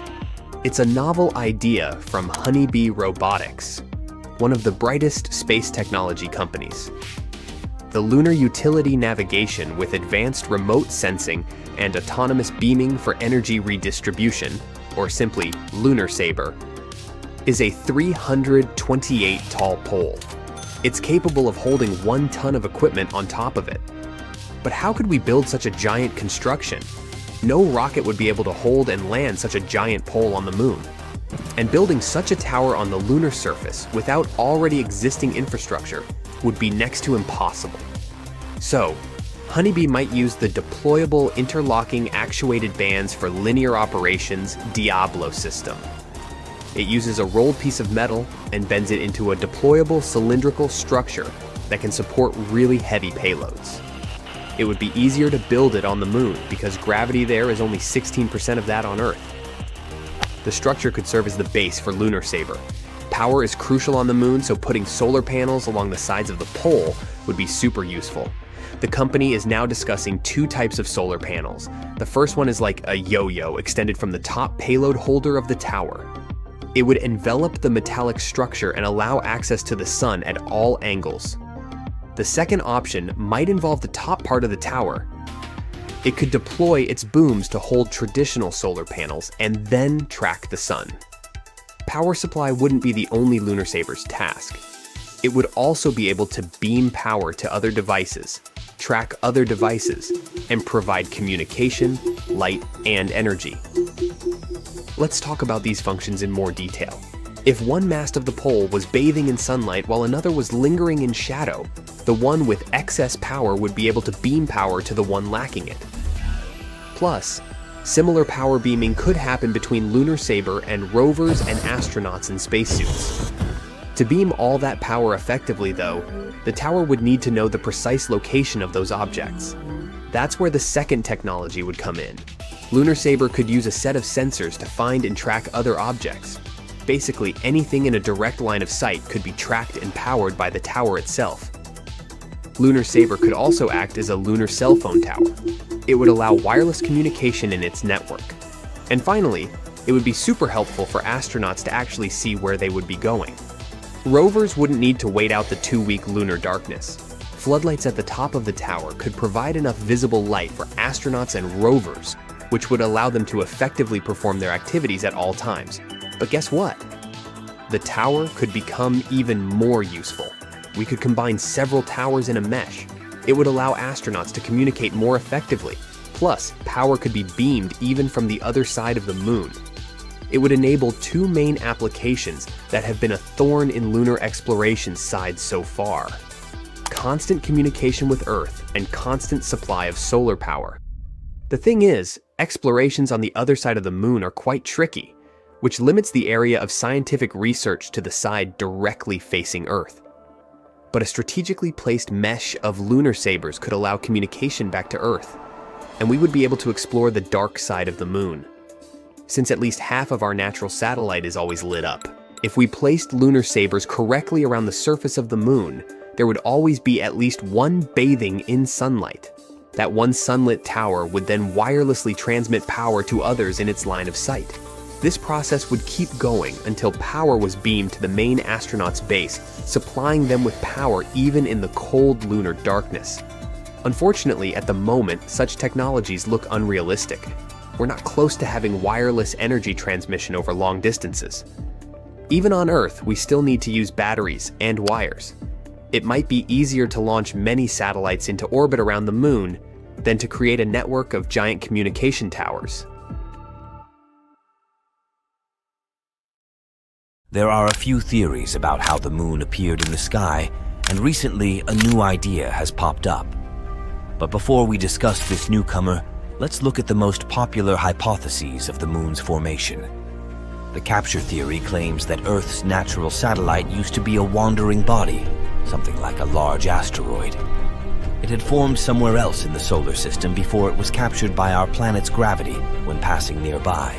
It's a novel idea from Honeybee Robotics, one of the brightest space technology companies. The lunar utility navigation with advanced remote sensing and autonomous beaming for energy redistribution, or simply Lunar Saber, is a 328 tall pole. It's capable of holding 1 ton of equipment on top of it. But how could we build such a giant construction? No rocket would be able to hold and land such a giant pole on the moon. And building such a tower on the lunar surface without already existing infrastructure would be next to impossible. So, Honeybee might use the deployable interlocking actuated bands for linear operations Diablo system. It uses a rolled piece of metal and bends it into a deployable cylindrical structure that can support really heavy payloads. It would be easier to build it on the moon because gravity there is only 16% of that on Earth. The structure could serve as the base for Lunar Saber. Power is crucial on the moon, so putting solar panels along the sides of the pole would be super useful. The company is now discussing 2 types of solar panels. The first one is like a yo-yo extended from the top payload holder of the tower. It would envelop the metallic structure and allow access to the sun at all angles. The second option might involve the top part of the tower. It could deploy its booms to hold traditional solar panels and then track the sun. Power supply wouldn't be the only Lunar Saber's task. It would also be able to beam power to other devices, track other devices, and provide communication, light, and energy. Let's talk about these functions in more detail. If one mast of the pole was bathing in sunlight while another was lingering in shadow, the one with excess power would be able to beam power to the one lacking it. Plus, similar power beaming could happen between Lunar Saber and rovers and astronauts in spacesuits. To beam all that power effectively, though, the tower would need to know the precise location of those objects. That's where the second technology would come in. Lunar Saber could use a set of sensors to find and track other objects. Basically, anything in a direct line of sight could be tracked and powered by the tower itself. Lunar Saber could also act as a lunar cell phone tower. It would allow wireless communication in its network. And finally, it would be super helpful for astronauts to actually see where they would be going. Rovers wouldn't need to wait out the 2-week lunar darkness. Floodlights at the top of the tower could provide enough visible light for astronauts and rovers, which would allow them to effectively perform their activities at all times. But guess what? The tower could become even more useful. We could combine several towers in a mesh. It would allow astronauts to communicate more effectively. Plus, power could be beamed even from the other side of the moon. It would enable 2 main applications that have been a thorn in lunar exploration's side so far: constant communication with Earth and constant supply of solar power. The thing is, explorations on the other side of the moon are quite tricky, which limits the area of scientific research to the side directly facing Earth. But a strategically placed mesh of Lunar Sabers could allow communication back to Earth, and we would be able to explore the dark side of the moon. Since at least half of our natural satellite is always lit up, if we placed Lunar Sabers correctly around the surface of the moon, there would always be at least one bathing in sunlight. That one sunlit tower would then wirelessly transmit power to others in its line of sight. This process would keep going until power was beamed to the main astronauts' base, supplying them with power even in the cold lunar darkness. Unfortunately, at the moment, such technologies look unrealistic. We're not close to having wireless energy transmission over long distances. Even on Earth, we still need to use batteries and wires. It might be easier to launch many satellites into orbit around the moon than to create a network of giant communication towers. There are a few theories about how the moon appeared in the sky, and recently a new idea has popped up. But before we discuss this newcomer, let's look at the most popular hypotheses of the moon's formation. The capture theory claims that Earth's natural satellite used to be a wandering body, something like a large asteroid. It had formed somewhere else in the solar system before it was captured by our planet's gravity when passing nearby.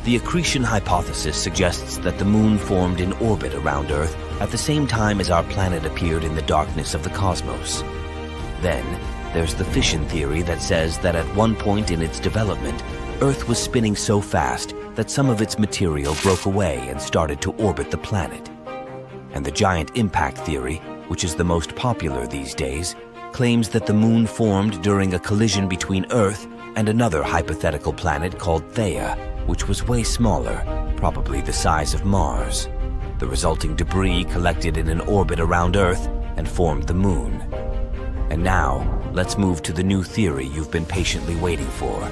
The accretion hypothesis suggests that the moon formed in orbit around Earth at the same time as our planet appeared in the darkness of the cosmos. Then, there's the fission theory that says that at one point in its development, Earth was spinning so fast that some of its material broke away and started to orbit the planet. And the giant impact theory, which is the most popular these days, claims that the moon formed during a collision between Earth and another hypothetical planet called Theia, which was way smaller, probably the size of Mars. The resulting debris collected in an orbit around Earth and formed the moon. And now, let's move to the new theory you've been patiently waiting for.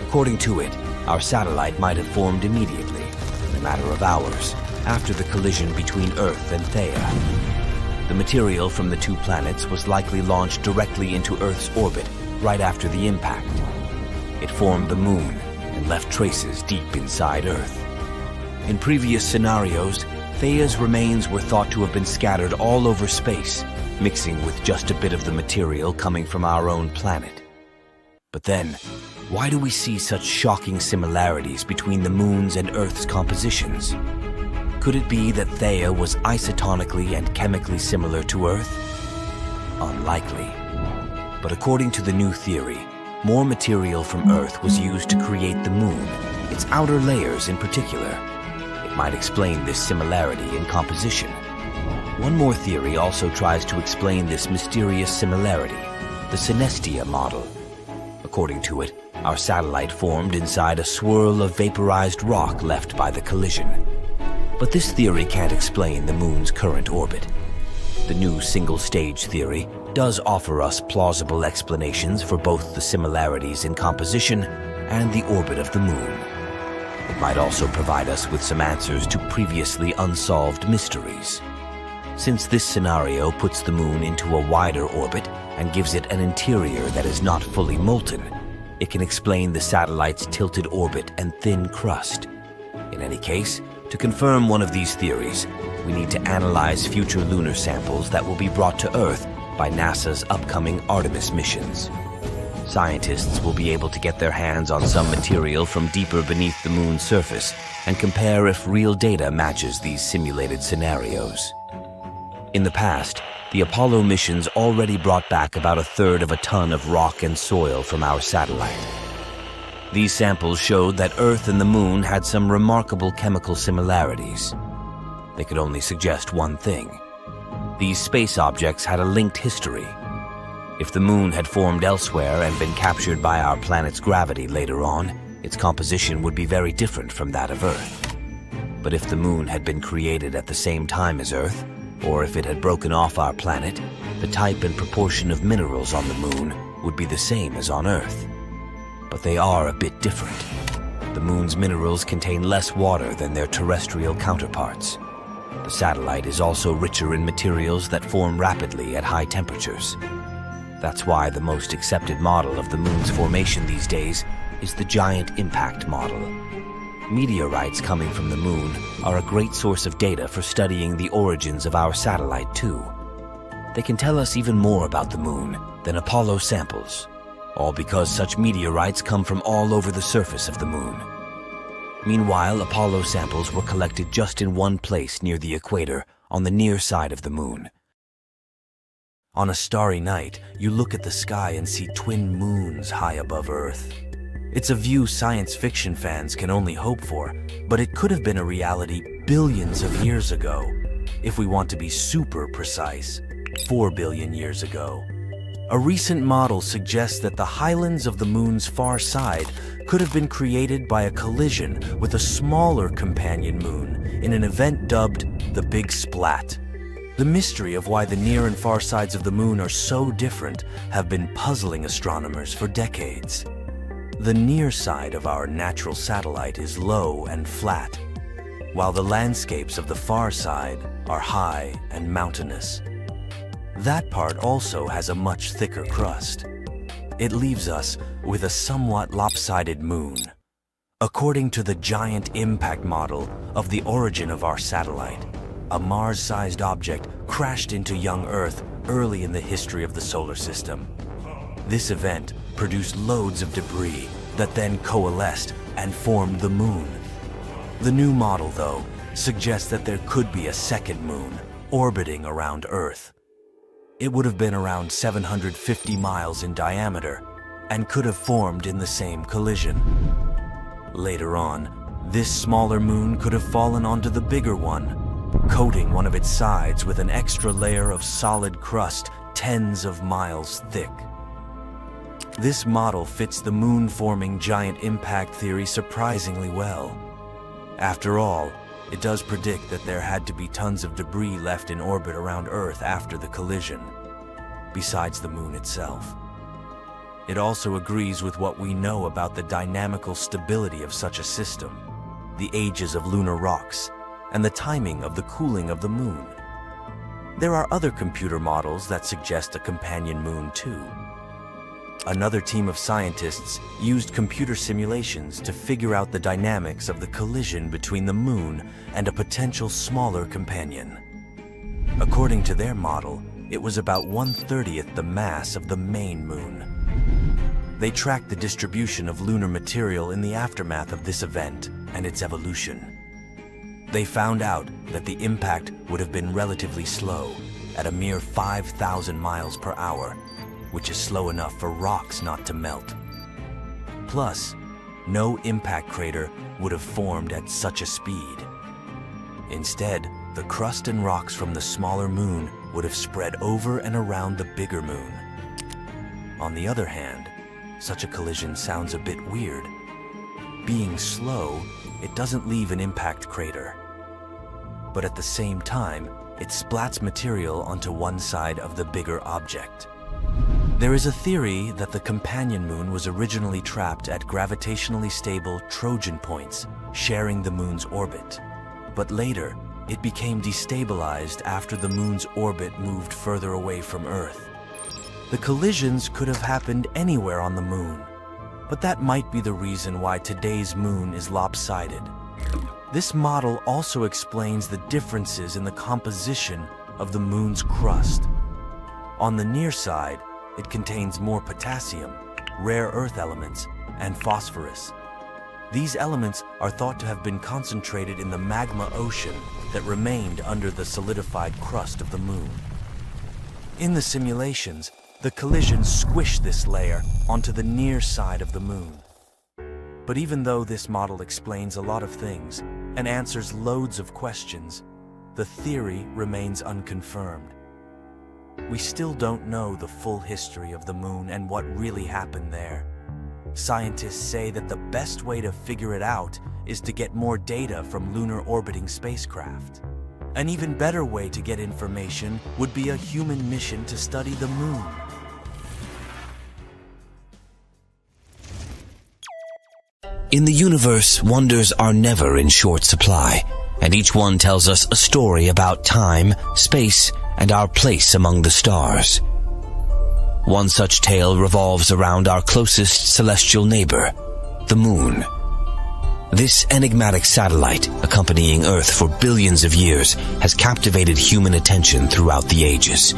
According to it, our satellite might have formed immediately, in a matter of hours, after the collision between Earth and Theia. The material from the two planets was likely launched directly into Earth's orbit right after the impact. It formed the moon and left traces deep inside Earth. In previous scenarios, Theia's remains were thought to have been scattered all over space, mixing with just a bit of the material coming from our own planet. But then, why do we see such shocking similarities between the moon's and Earth's compositions? Could it be that Theia was isotonically and chemically similar to Earth? Unlikely. But according to the new theory, more material from Earth was used to create the moon, its outer layers in particular. It might explain this similarity in composition. One more theory also tries to explain this mysterious similarity, the synestia model. According to it, our satellite formed inside a swirl of vaporized rock left by the collision. But this theory can't explain the moon's current orbit. The new single-stage theory does offer us plausible explanations for both the similarities in composition and the orbit of the moon. It might also provide us with some answers to previously unsolved mysteries. Since this scenario puts the moon into a wider orbit and gives it an interior that is not fully molten, it can explain the satellite's tilted orbit and thin crust. In any case, to confirm one of these theories, we need to analyze future lunar samples that will be brought to Earth by NASA's upcoming Artemis missions. Scientists will be able to get their hands on some material from deeper beneath the moon's surface and compare if real data matches these simulated scenarios. In the past, the Apollo missions already brought back about a third of a ton of rock and soil from our satellite. These samples showed that Earth and the moon had some remarkable chemical similarities. They could only suggest one thing. These space objects had a linked history. If the moon had formed elsewhere and been captured by our planet's gravity later on, its composition would be very different from that of Earth. But if the moon had been created at the same time as Earth, or if it had broken off our planet, the type and proportion of minerals on the moon would be the same as on Earth. But they are a bit different. The moon's minerals contain less water than their terrestrial counterparts. The satellite is also richer in materials that form rapidly at high temperatures. That's why the most accepted model of the moon's formation these days is the giant impact model. Meteorites coming from the moon are a great source of data for studying the origins of our satellite too. They can tell us even more about the moon than Apollo samples, all because such meteorites come from all over the surface of the moon. Meanwhile, Apollo samples were collected just in one place near the equator, on the near side of the moon. On a starry night, you look at the sky and see twin moons high above Earth. It's a view science fiction fans can only hope for, but it could have been a reality billions of years ago. If we want to be super precise, 4 billion years ago. A recent model suggests that the highlands of the moon's far side could have been created by a collision with a smaller companion moon in an event dubbed the Big Splat. The mystery of why the near and far sides of the moon are so different have been puzzling astronomers for decades. The near side of our natural satellite is low and flat, while the landscapes of the far side are high and mountainous. That part also has a much thicker crust. It leaves us with a somewhat lopsided moon. According to the giant impact model of the origin of our satellite, a Mars-sized object crashed into young Earth early in the history of the solar system. This event produced loads of debris that then coalesced and formed the moon. The new model, though, suggests that there could be a second moon orbiting around Earth. It would have been around 750 miles in diameter and could have formed in the same collision. Later on, this smaller moon could have fallen onto the bigger one, coating one of its sides with an extra layer of solid crust tens of miles thick. This model fits the moon-forming giant impact theory surprisingly well. After all, it does predict that there had to be tons of debris left in orbit around Earth after the collision, besides the moon itself. It also agrees with what we know about the dynamical stability of such a system, the ages of lunar rocks, and the timing of the cooling of the moon. There are other computer models that suggest a companion moon too. Another team of scientists used computer simulations to figure out the dynamics of the collision between the moon and a potential smaller companion. According to their model, it was about 1/30th the mass of the main moon. They tracked the distribution of lunar material in the aftermath of this event and its evolution. They found out that the impact would have been relatively slow, at a mere 5,000 miles per hour, which is slow enough for rocks not to melt. Plus, no impact crater would have formed at such a speed. Instead, the crust and rocks from the smaller moon would have spread over and around the bigger moon. On the other hand, such a collision sounds a bit weird. Being slow, it doesn't leave an impact crater. But at the same time, it splats material onto one side of the bigger object. There is a theory that the companion moon was originally trapped at gravitationally stable Trojan points, sharing the moon's orbit. But later, it became destabilized after the moon's orbit moved further away from Earth. The collisions could have happened anywhere on the moon, but that might be the reason why today's moon is lopsided. This model also explains the differences in the composition of the moon's crust. On the near side, it contains more potassium, rare earth elements, and phosphorus. These elements are thought to have been concentrated in the magma ocean that remained under the solidified crust of the moon. In the simulations, the collision squished this layer onto the near side of the moon. But even though this model explains a lot of things and answers loads of questions, the theory remains unconfirmed. We still don't know the full history of the moon and what really happened there. Scientists say that the best way to figure it out is to get more data from lunar orbiting spacecraft. An even better way to get information would be a human mission to study the moon. In the universe, wonders are never in short supply, and each one tells us a story about time, space, and our place among the stars. One such tale revolves around our closest celestial neighbor, the Moon. This enigmatic satellite, accompanying Earth for billions of years, has captivated human attention throughout the ages.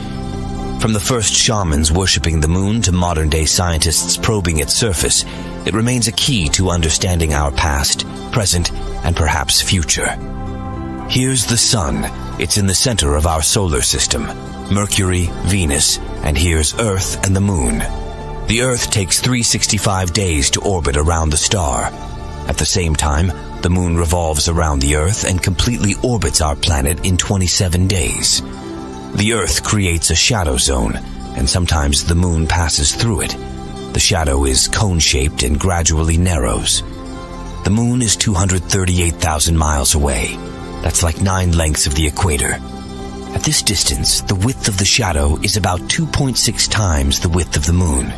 From the first shamans worshipping the Moon to modern-day scientists probing its surface, it remains a key to understanding our past, present, and perhaps future. Here's the Sun. It's in the center of our solar system. Mercury, Venus, and here's Earth and the Moon. The Earth takes 365 days to orbit around the star. At the same time, the Moon revolves around the Earth and completely orbits our planet in 27 days. The Earth creates a shadow zone, and sometimes the Moon passes through it. The shadow is cone-shaped and gradually narrows. The Moon is 238,000 miles away. That's like 9 lengths of the equator. At this distance, the width of the shadow is about 2.6 times the width of the Moon.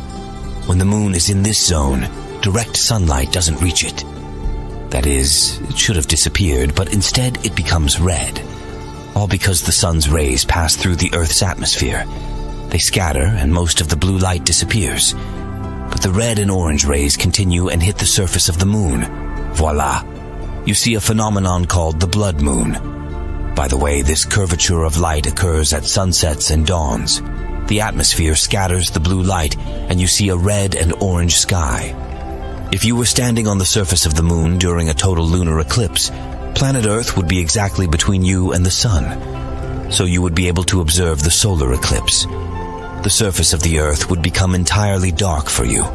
When the Moon is in this zone, direct sunlight doesn't reach it. That is, it should have disappeared, but instead it becomes red. All because the sun's rays pass through the Earth's atmosphere. They scatter and most of the blue light disappears. But the red and orange rays continue and hit the surface of the Moon. Voila! You see a phenomenon called the blood moon. By the way, this curvature of light occurs at sunsets and dawns. The atmosphere scatters the blue light, and you see a red and orange sky. If you were standing on the surface of the Moon during a total lunar eclipse, planet Earth would be exactly between you and the Sun, so you would be able to observe the solar eclipse. The surface of the Earth would become entirely dark for you.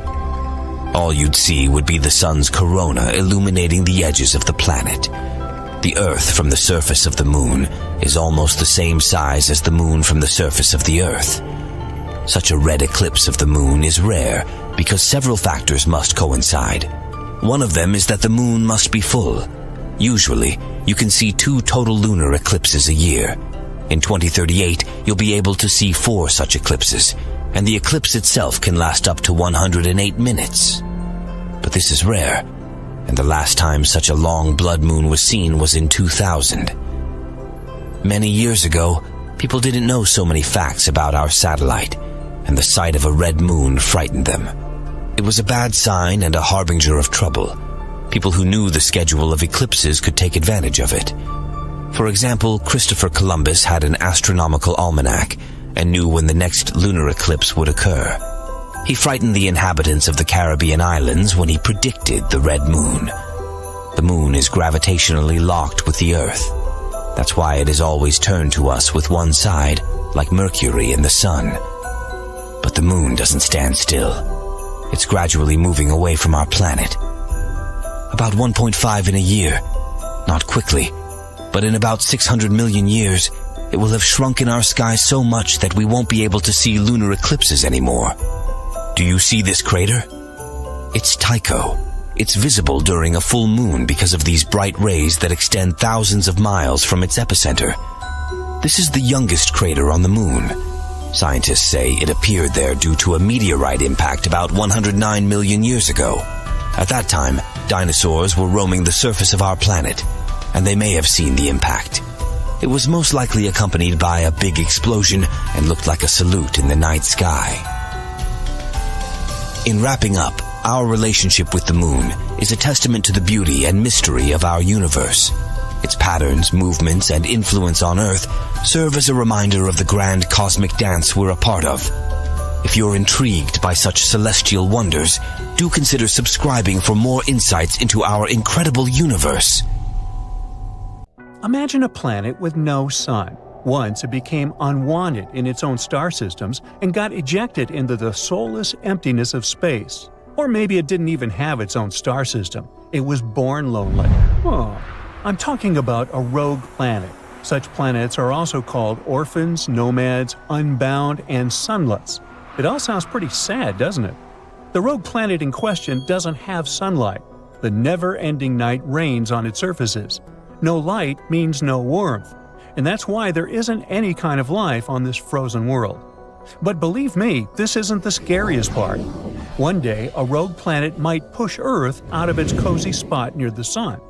All you'd see would be the Sun's corona illuminating the edges of the planet. The Earth from the surface of the Moon is almost the same size as the Moon from the surface of the Earth. Such a red eclipse of the Moon is rare because several factors must coincide. One of them is that the Moon must be full. Usually, you can see 2 total lunar eclipses a year. In 2038, you'll be able to see 4 such eclipses, and the eclipse itself can last up to 108 minutes. But this is rare, and the last time such a long blood moon was seen was in 2000. Many years ago, people didn't know so many facts about our satellite, and the sight of a red moon frightened them. It was a bad sign and a harbinger of trouble. People who knew the schedule of eclipses could take advantage of it. For example, Christopher Columbus had an astronomical almanac and knew when the next lunar eclipse would occur. He frightened the inhabitants of the Caribbean islands when he predicted the red moon. The moon is gravitationally locked with the Earth. That's why it is always turned to us with one side, like Mercury and the Sun. But the moon doesn't stand still. It's gradually moving away from our planet. About 1.5 in a year. Not quickly, but in about 600 million years, it will have shrunk in our sky so much that we won't be able to see lunar eclipses anymore. Do you see this crater? It's Tycho. It's visible during a full moon because of these bright rays that extend thousands of miles from its epicenter. This is the youngest crater on the moon. Scientists say it appeared there due to a meteorite impact about 109 million years ago. At that time, dinosaurs were roaming the surface of our planet, and they may have seen the impact. It was most likely accompanied by a big explosion and looked like a salute in the night sky. In wrapping up, our relationship with the moon is a testament to the beauty and mystery of our universe. Its patterns, movements, and influence on Earth serve as a reminder of the grand cosmic dance we're a part of. If you're intrigued by such celestial wonders, do consider subscribing for more insights into our incredible universe. Imagine a planet with no sun. Once it became unwanted in its own star systems and got ejected into the soulless emptiness of space. Or maybe it didn't even have its own star system. It was born lonely. I'm talking about a rogue planet. Such planets are also called orphans, nomads, unbound, and sunless. It all sounds pretty sad, doesn't it? The rogue planet in question doesn't have sunlight. The never-ending night reigns on its surfaces. No light means no warmth, and that's why there isn't any kind of life on this frozen world. But believe me, this isn't the scariest part. One day, a rogue planet might push Earth out of its cozy spot near the Sun.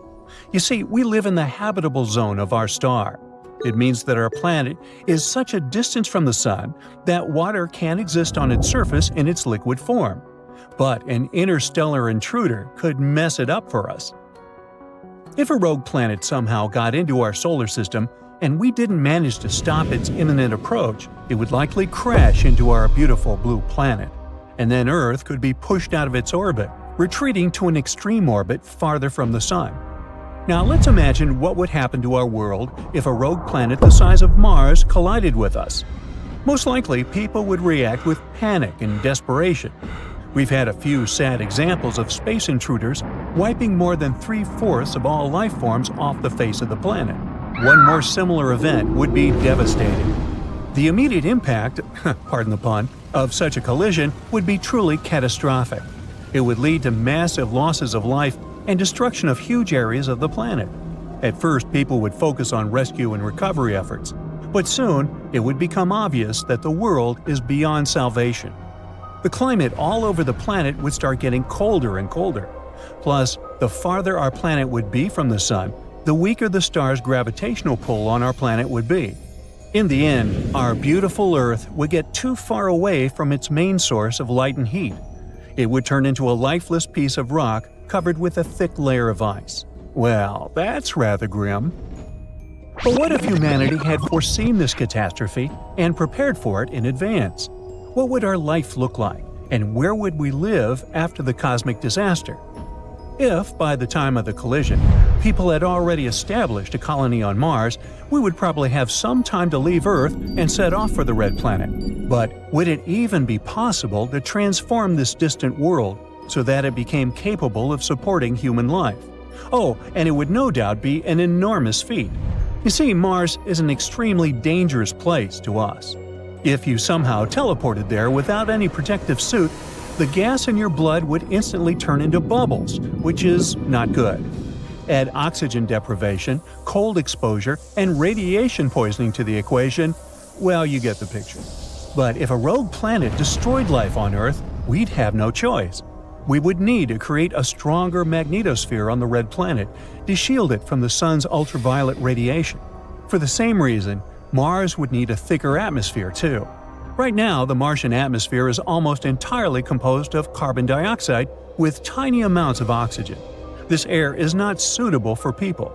You see, we live in the habitable zone of our star. It means that our planet is such a distance from the Sun that water can't exist on its surface in its liquid form. But an interstellar intruder could mess it up for us. If a rogue planet somehow got into our solar system and we didn't manage to stop its imminent approach, it would likely crash into our beautiful blue planet. And then Earth could be pushed out of its orbit, retreating to an extreme orbit farther from the Sun. Now let's imagine what would happen to our world if a rogue planet the size of Mars collided with us. Most likely, people would react with panic and desperation. We've had a few sad examples of space intruders wiping more than 3/4 of all life forms off the face of the planet. One more similar event would be devastating. The immediate impact, pardon the pun, of such a collision would be truly catastrophic. It would lead to massive losses of life and destruction of huge areas of the planet. At first, people would focus on rescue and recovery efforts, but soon it would become obvious that the world is beyond salvation. The climate all over the planet would start getting colder and colder. Plus, the farther our planet would be from the Sun, the weaker the star's gravitational pull on our planet would be. In the end, our beautiful Earth would get too far away from its main source of light and heat. It would turn into a lifeless piece of rock covered with a thick layer of ice. Well, that's rather grim. But what if humanity had foreseen this catastrophe and prepared for it in advance? What would our life look like, and where would we live after the cosmic disaster? If, by the time of the collision, people had already established a colony on Mars, we would probably have some time to leave Earth and set off for the Red Planet. But would it even be possible to transform this distant world so that it became capable of supporting human life? Oh, and it would no doubt be an enormous feat. You see, Mars is an extremely dangerous place to us. If you somehow teleported there without any protective suit, the gas in your blood would instantly turn into bubbles, which is not good. Add oxygen deprivation, cold exposure, and radiation poisoning to the equation, well, you get the picture. But if a rogue planet destroyed life on Earth, we'd have no choice. We would need to create a stronger magnetosphere on the Red Planet to shield it from the Sun's ultraviolet radiation. For the same reason, Mars would need a thicker atmosphere too. Right now, the Martian atmosphere is almost entirely composed of carbon dioxide with tiny amounts of oxygen. This air is not suitable for people.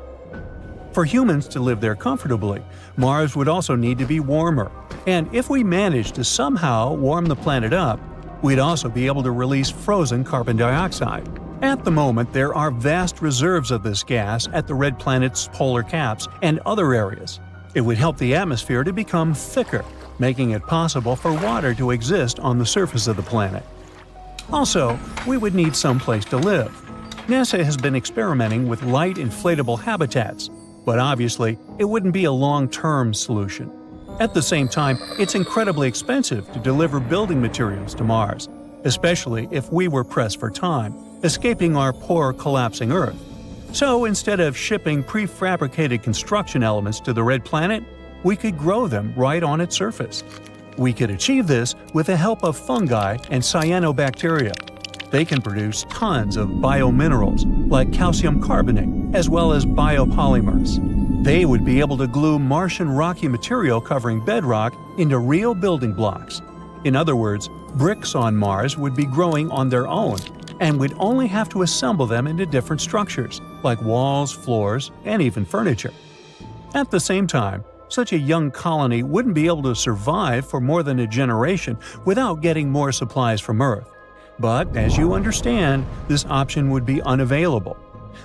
For humans to live there comfortably, Mars would also need to be warmer. And if we managed to somehow warm the planet up, we'd also be able to release frozen carbon dioxide. At the moment, there are vast reserves of this gas at the Red Planet's polar caps and other areas. It would help the atmosphere to become thicker, making it possible for water to exist on the surface of the planet. Also, we would need some place to live. NASA has been experimenting with light inflatable habitats, but obviously, it wouldn't be a long-term solution. At the same time, it's incredibly expensive to deliver building materials to Mars, especially if we were pressed for time, escaping our poor, collapsing Earth. So instead of shipping prefabricated construction elements to the Red Planet, we could grow them right on its surface. We could achieve this with the help of fungi and cyanobacteria. They can produce tons of biominerals like calcium carbonate, as well as biopolymers. They would be able to glue Martian rocky material covering bedrock into real building blocks. In other words, bricks on Mars would be growing on their own, and we'd only have to assemble them into different structures, like walls, floors, and even furniture. At the same time, such a young colony wouldn't be able to survive for more than a generation without getting more supplies from Earth. But, as you understand, this option would be unavailable.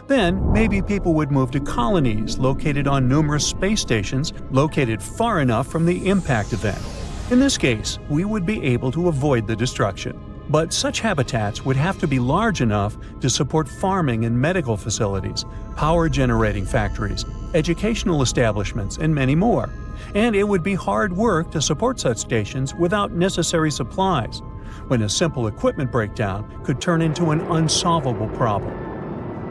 Then, maybe people would move to colonies located on numerous space stations located far enough from the impact event. In this case, we would be able to avoid the destruction. But such habitats would have to be large enough to support farming and medical facilities, power-generating factories, educational establishments, and many more. And it would be hard work to support such stations without necessary supplies, when a simple equipment breakdown could turn into an unsolvable problem.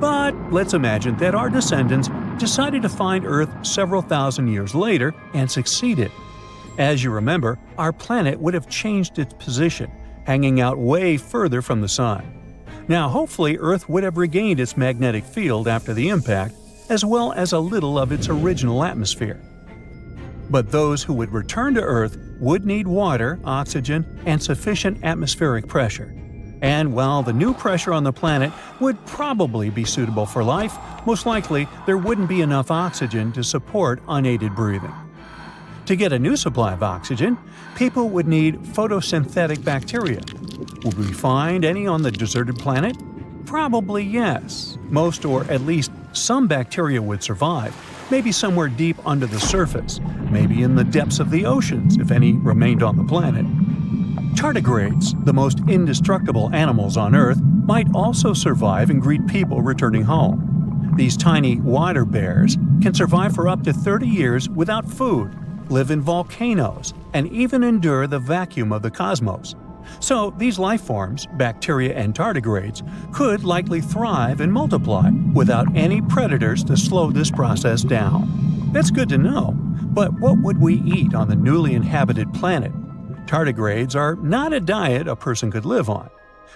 But let's imagine that our descendants decided to find Earth several thousand years later and succeeded. As you remember, our planet would have changed its position, hanging out way further from the Sun. Now, hopefully, Earth would have regained its magnetic field after the impact, as well as a little of its original atmosphere. But those who would return to Earth would need water, oxygen, and sufficient atmospheric pressure. And while the new pressure on the planet would probably be suitable for life, most likely there wouldn't be enough oxygen to support unaided breathing. To get a new supply of oxygen, people would need photosynthetic bacteria. Would we find any on the deserted planet? Probably yes. Most, or at least some bacteria would survive, maybe somewhere deep under the surface, maybe in the depths of the oceans if any remained on the planet. Tardigrades, the most indestructible animals on Earth, might also survive and greet people returning home. These tiny water bears can survive for up to 30 years without food, live in volcanoes, and even endure the vacuum of the cosmos. So these life forms, bacteria and tardigrades, could likely thrive and multiply without any predators to slow this process down. That's good to know, but what would we eat on the newly inhabited planet? Tardigrades are not a diet a person could live on.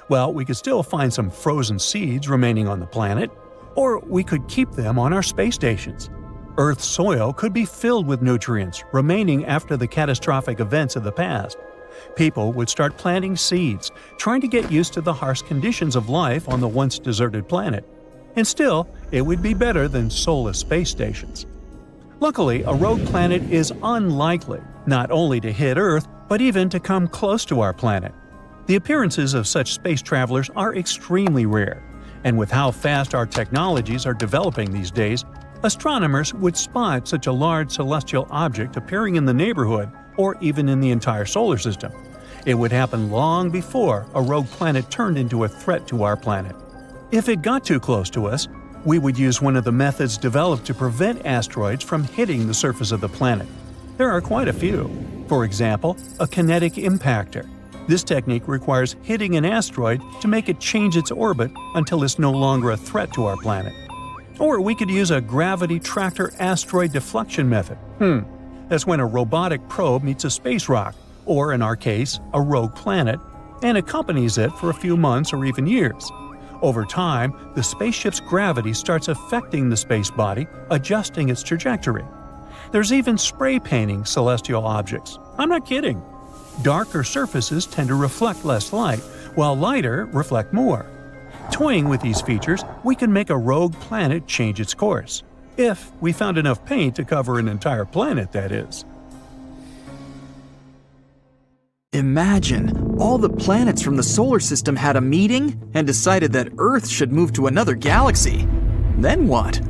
Well, we could still find some frozen seeds remaining on the planet, or we could keep them on our space stations. Earth's soil could be filled with nutrients remaining after the catastrophic events of the past. People would start planting seeds, trying to get used to the harsh conditions of life on the once deserted planet. And still, it would be better than soulless space stations. Luckily, a rogue planet is unlikely, not only to hit Earth, but even to come close to our planet. The appearances of such space travelers are extremely rare, and with how fast our technologies are developing these days, astronomers would spot such a large celestial object appearing in the neighborhood or even in the entire solar system. It would happen long before a rogue planet turned into a threat to our planet. If it got too close to us, we would use one of the methods developed to prevent asteroids from hitting the surface of the planet. There are quite a few. For example, a kinetic impactor. This technique requires hitting an asteroid to make it change its orbit until it's no longer a threat to our planet. Or we could use a gravity tractor asteroid deflection method. That's when a robotic probe meets a space rock, or in our case, a rogue planet, and accompanies it for a few months or even years. Over time, the spaceship's gravity starts affecting the space body, adjusting its trajectory. There's even spray painting celestial objects. I'm not kidding. Darker surfaces tend to reflect less light, while lighter reflect more. Toying with these features, we can make a rogue planet change its course. If we found enough paint to cover an entire planet, that is. Imagine all the planets from the solar system had a meeting and decided that Earth should move to another galaxy. Then what?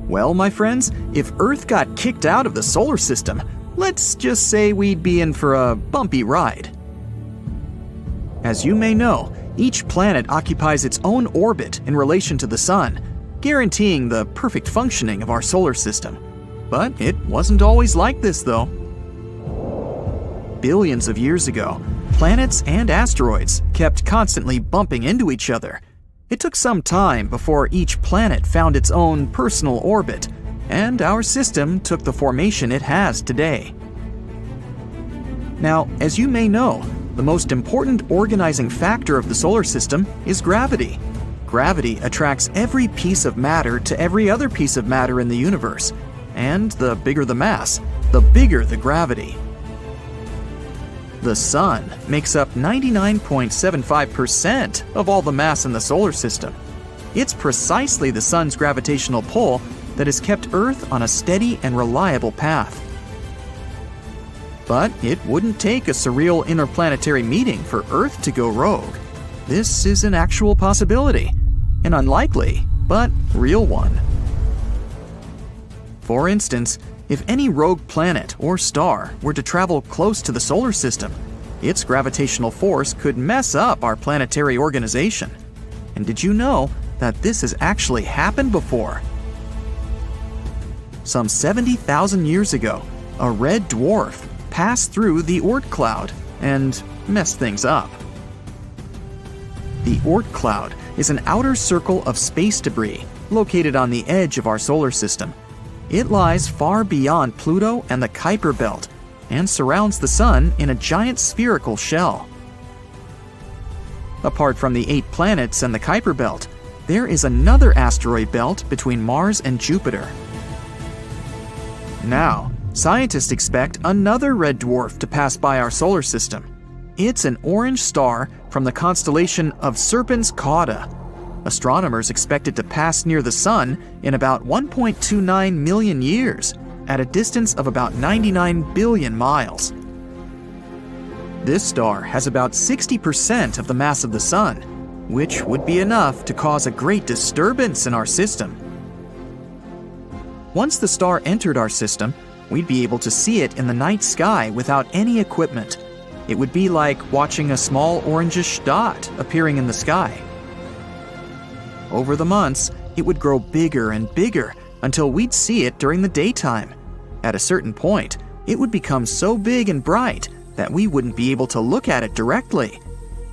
Well, my friends, if Earth got kicked out of the solar system, let's just say we'd be in for a bumpy ride. As you may know, each planet occupies its own orbit in relation to the Sun, guaranteeing the perfect functioning of our solar system. But it wasn't always like this, though. Billions of years ago, planets and asteroids kept constantly bumping into each other. It took some time before each planet found its own personal orbit, and our system took the formation it has today. Now, as you may know, the most important organizing factor of the solar system is gravity. Gravity attracts every piece of matter to every other piece of matter in the universe, and the bigger the mass, the bigger the gravity. The Sun makes up 99.75% of all the mass in the solar system. It's precisely the Sun's gravitational pull that has kept Earth on a steady and reliable path. But it wouldn't take a surreal interplanetary meeting for Earth to go rogue. This is an actual possibility, an unlikely, but real one. For instance, if any rogue planet or star were to travel close to the solar system, its gravitational force could mess up our planetary organization. And did you know that this has actually happened before? Some 70,000 years ago, a red dwarf passed through the Oort cloud and messed things up. The Oort cloud is an outer circle of space debris located on the edge of our solar system. It lies far beyond Pluto and the Kuiper belt and surrounds the Sun in a giant spherical shell. Apart from the 8 planets and the Kuiper belt, there is another asteroid belt between Mars and Jupiter. Now, scientists expect another red dwarf to pass by our solar system. It's an orange star from the constellation of Serpens Cauda. Astronomers expect it to pass near the Sun in about 1.29 million years, at a distance of about 99 billion miles. This star has about 60% of the mass of the Sun, which would be enough to cause a great disturbance in our system. Once the star entered our system, we'd be able to see it in the night sky without any equipment. It would be like watching a small orangish dot appearing in the sky. Over the months, it would grow bigger and bigger until we'd see it during the daytime. At a certain point, it would become so big and bright that we wouldn't be able to look at it directly.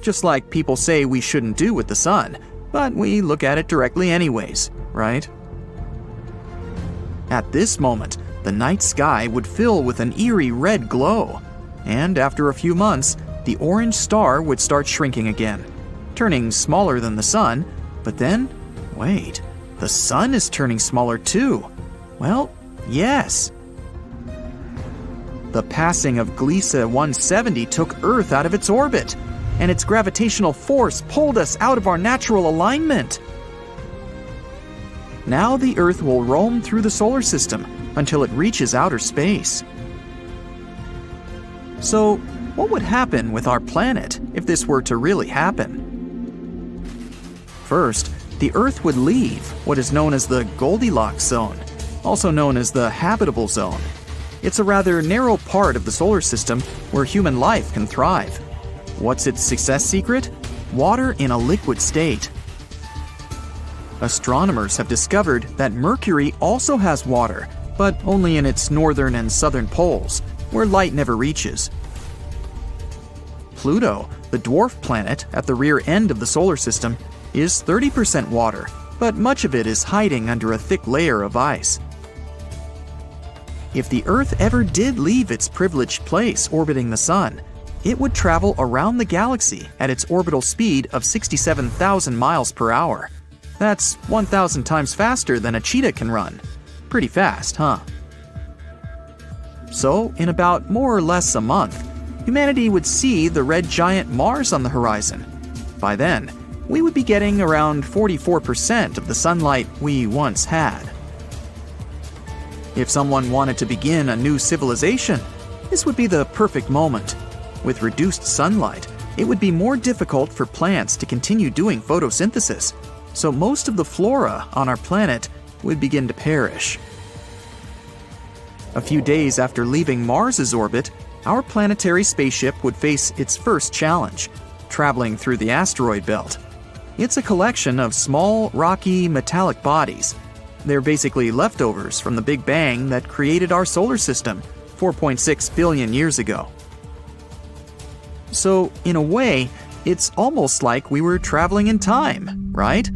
Just like people say we shouldn't do with the sun, but we look at it directly anyways, right? At this moment, the night sky would fill with an eerie red glow, and after a few months, the orange star would start shrinking again, turning smaller than the sun, but then, wait, the sun is turning smaller too. Well, yes. The passing of Gliese 170 took Earth out of its orbit, and its gravitational force pulled us out of our natural alignment. Now the Earth will roam through the solar system until it reaches outer space. So, what would happen with our planet if this were to really happen? First, the Earth would leave what is known as the Goldilocks zone, also known as the habitable zone. It's a rather narrow part of the solar system where human life can thrive. What's its success secret? Water in a liquid state. Astronomers have discovered that Mercury also has water, but only in its northern and southern poles, where light never reaches. Pluto, the dwarf planet at the rear end of the solar system, is 30% water, but much of it is hiding under a thick layer of ice. If the Earth ever did leave its privileged place orbiting the Sun, it would travel around the galaxy at its orbital speed of 67,000 miles per hour. That's 1,000 times faster than a cheetah can run. Pretty fast, huh? So, in about more or less a month, humanity would see the red giant Mars on the horizon. By then, we would be getting around 44% of the sunlight we once had. If someone wanted to begin a new civilization, this would be the perfect moment. With reduced sunlight, it would be more difficult for plants to continue doing photosynthesis, so most of the flora on our planet would begin to perish. A few days after leaving Mars's orbit, our planetary spaceship would face its first challenge, traveling through the asteroid belt. It's a collection of small, rocky, metallic bodies. They're basically leftovers from the Big Bang that created our solar system 4.6 billion years ago. So, in a way, it's almost like we were traveling in time, right?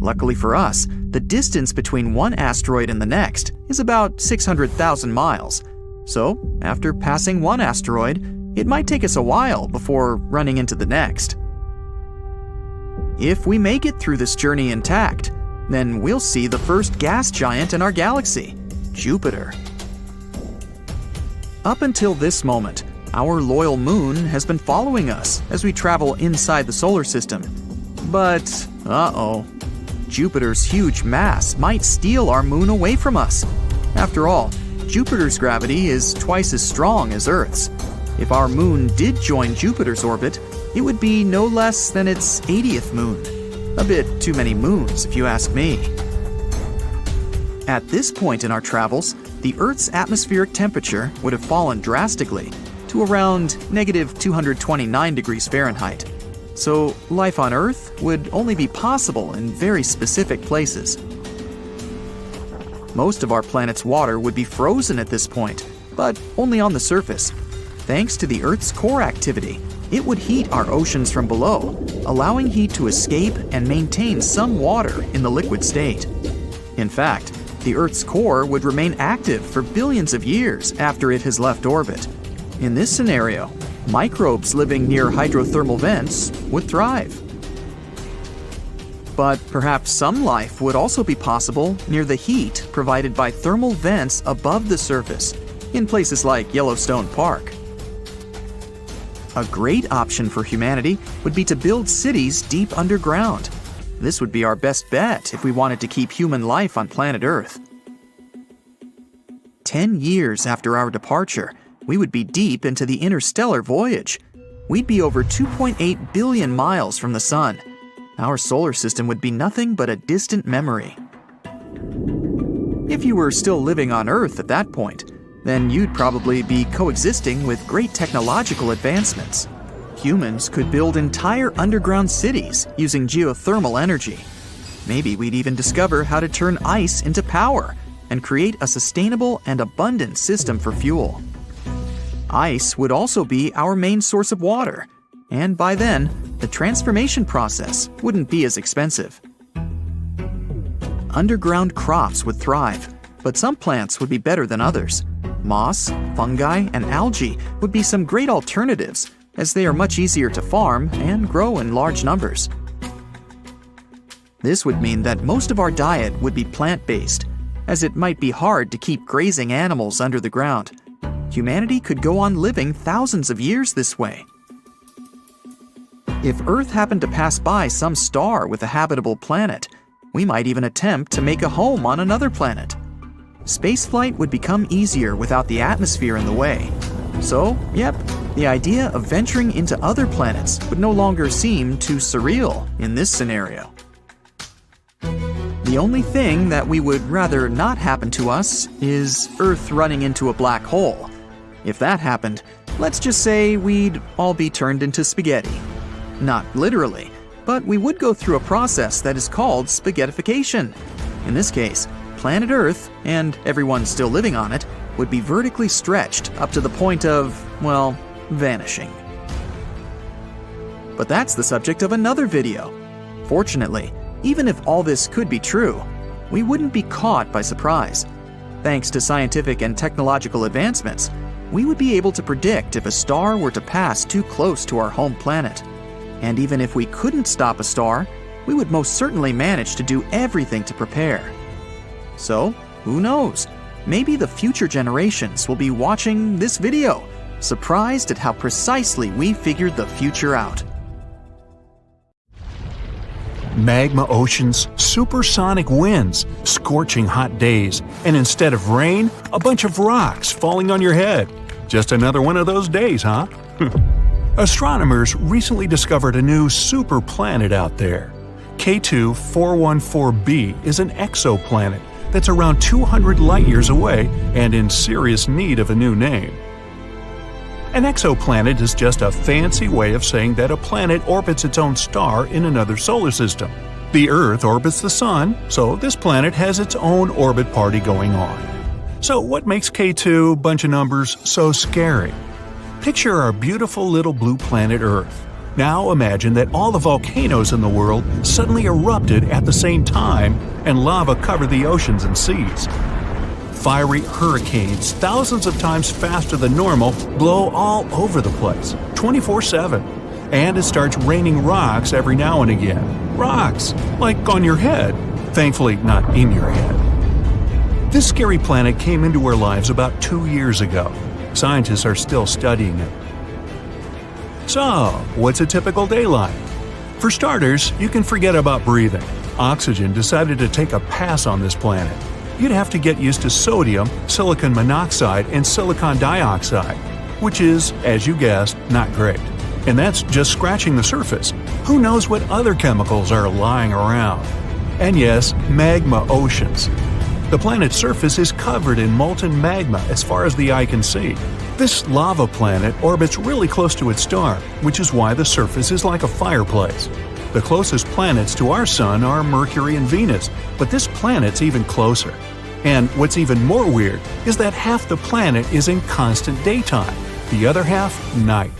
Luckily for us, the distance between one asteroid and the next is about 600,000 miles. So, after passing one asteroid, it might take us a while before running into the next. If we make it through this journey intact, then we'll see the first gas giant in our galaxy, Jupiter. Up until this moment, our loyal moon has been following us as we travel inside the solar system. But, Jupiter's huge mass might steal our moon away from us. After all, Jupiter's gravity is twice as strong as Earth's. If our moon did join Jupiter's orbit, it would be no less than its 80th moon. A bit too many moons, if you ask me. At this point in our travels, the Earth's atmospheric temperature would have fallen drastically to around negative 229 degrees Fahrenheit. So life on Earth would only be possible in very specific places. Most of our planet's water would be frozen at this point, but only on the surface. Thanks to the Earth's core activity, it would heat our oceans from below, allowing heat to escape and maintain some water in the liquid state. In fact, the Earth's core would remain active for billions of years after it has left orbit. In this scenario, microbes living near hydrothermal vents would thrive. But perhaps some life would also be possible near the heat provided by thermal vents above the surface, in places like Yellowstone Park. A great option for humanity would be to build cities deep underground. This would be our best bet if we wanted to keep human life on planet Earth. 10 years after our departure, we would be deep into the interstellar voyage. We'd be over 2.8 billion miles from the Sun. Our solar system would be nothing but a distant memory. If you were still living on Earth at that point, then you'd probably be coexisting with great technological advancements. Humans could build entire underground cities using geothermal energy. Maybe we'd even discover how to turn ice into power and create a sustainable and abundant system for fuel. Ice would also be our main source of water, and by then, the transformation process wouldn't be as expensive. Underground crops would thrive, but some plants would be better than others. Moss, fungi, and algae would be some great alternatives, as they are much easier to farm and grow in large numbers. This would mean that most of our diet would be plant-based, as it might be hard to keep grazing animals under the ground. Humanity could go on living thousands of years this way. If Earth happened to pass by some star with a habitable planet, we might even attempt to make a home on another planet. Spaceflight would become easier without the atmosphere in the way. So, yep, the idea of venturing into other planets would no longer seem too surreal in this scenario. The only thing that we would rather not happen to us is Earth running into a black hole. If that happened, let's just say we'd all be turned into spaghetti. Not literally, but we would go through a process that is called spaghettification. In this case, planet Earth, and everyone still living on it, would be vertically stretched up to the point of, well, vanishing. But that's the subject of another video. Fortunately, even if all this could be true, we wouldn't be caught by surprise. Thanks to scientific and technological advancements, we would be able to predict if a star were to pass too close to our home planet. And even if we couldn't stop a star, we would most certainly manage to do everything to prepare. So, who knows? Maybe the future generations will be watching this video, surprised at how precisely we figured the future out. Magma oceans, supersonic winds, scorching hot days, and instead of rain, a bunch of rocks falling on your head. Just another one of those days, huh? Astronomers recently discovered a new superplanet out there. K2 414b is an exoplanet that's around 200 light-years away and in serious need of a new name. An exoplanet is just a fancy way of saying that a planet orbits its own star in another solar system. The Earth orbits the Sun, so this planet has its own orbit party going on. So what makes K2, bunch of numbers, so scary? Picture our beautiful little blue planet Earth. Now imagine that all the volcanoes in the world suddenly erupted at the same time and lava covered the oceans and seas. Fiery hurricanes, thousands of times faster than normal, blow all over the place, 24/7. And it starts raining rocks every now and again. Rocks, like on your head. Thankfully, not in your head. This scary planet came into our lives about 2 years ago. Scientists are still studying it. So, what's a typical day like? For starters, you can forget about breathing. Oxygen decided to take a pass on this planet. You'd have to get used to sodium, silicon monoxide, and silicon dioxide, which is, as you guessed, not great. And that's just scratching the surface. Who knows what other chemicals are lying around? And yes, magma oceans. The planet's surface is covered in molten magma as far as the eye can see. This lava planet orbits really close to its star, which is why the surface is like a fireplace. The closest planets to our Sun are Mercury and Venus, but this planet's even closer. And what's even more weird is that half the planet is in constant daytime, the other half night.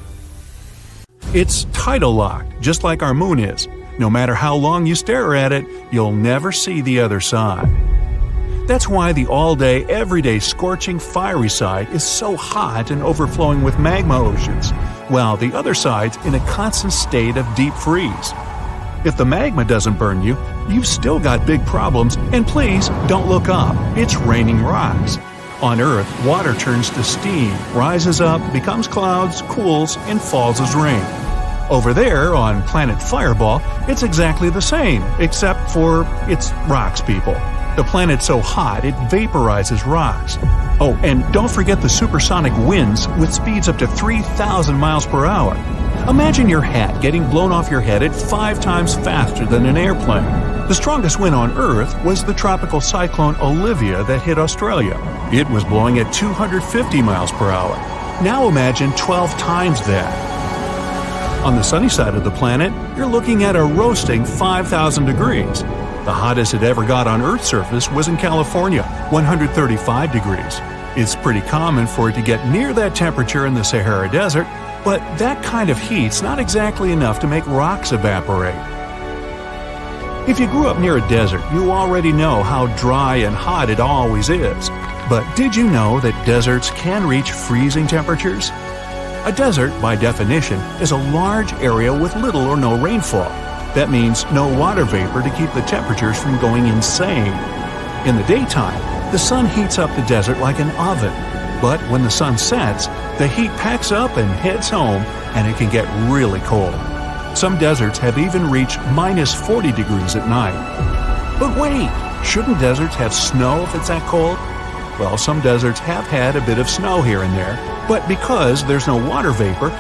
It's tidal locked, just like our moon is. No matter how long you stare at it, you'll never see the other side. That's why the all-day, everyday scorching fiery side is so hot and overflowing with magma oceans, while the other side's in a constant state of deep freeze. If the magma doesn't burn you, you've still got big problems, and please don't look up. It's raining rocks. On Earth, water turns to steam, rises up, becomes clouds, cools, and falls as rain. Over there, on planet Fireball, it's exactly the same, except for it's rocks, people. The planet's so hot, it vaporizes rocks. Oh, and don't forget the supersonic winds with speeds up to 3,000 miles per hour. Imagine your hat getting blown off your head at 5 times faster than an airplane. The strongest wind on Earth was the tropical cyclone Olivia that hit Australia. It was blowing at 250 miles per hour. Now imagine 12 times that. On the sunny side of the planet, you're looking at a roasting 5,000 degrees. The hottest it ever got on Earth's surface was in California, 135 degrees. It's pretty common for it to get near that temperature in the Sahara Desert, but that kind of heat's not exactly enough to make rocks evaporate. If you grew up near a desert, you already know how dry and hot it always is. But did you know that deserts can reach freezing temperatures? A desert, by definition, is a large area with little or no rainfall. That means no water vapor to keep the temperatures from going insane. In the daytime, the sun heats up the desert like an oven. But when the sun sets, the heat packs up and heads home, and it can get really cold. Some deserts have even reached minus 40 degrees at night. But wait, shouldn't deserts have snow if it's that cold? Well, some deserts have had a bit of snow here and there, but because there's no water vapor,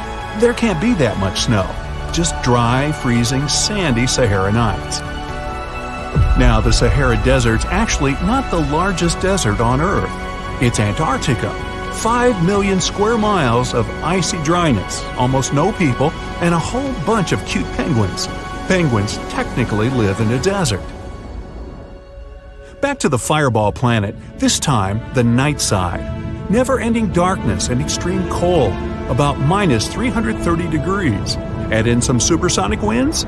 there can't be that much snow. Just dry, freezing, sandy Sahara nights. Now, the Sahara Desert's actually not the largest desert on Earth. It's Antarctica. 5 million square miles of icy dryness, almost no people, and a whole bunch of cute penguins. Penguins technically live in a desert. Back to the Fireball planet, this time the night side. Never-ending darkness and extreme cold, about minus 330 degrees. Add in some supersonic winds?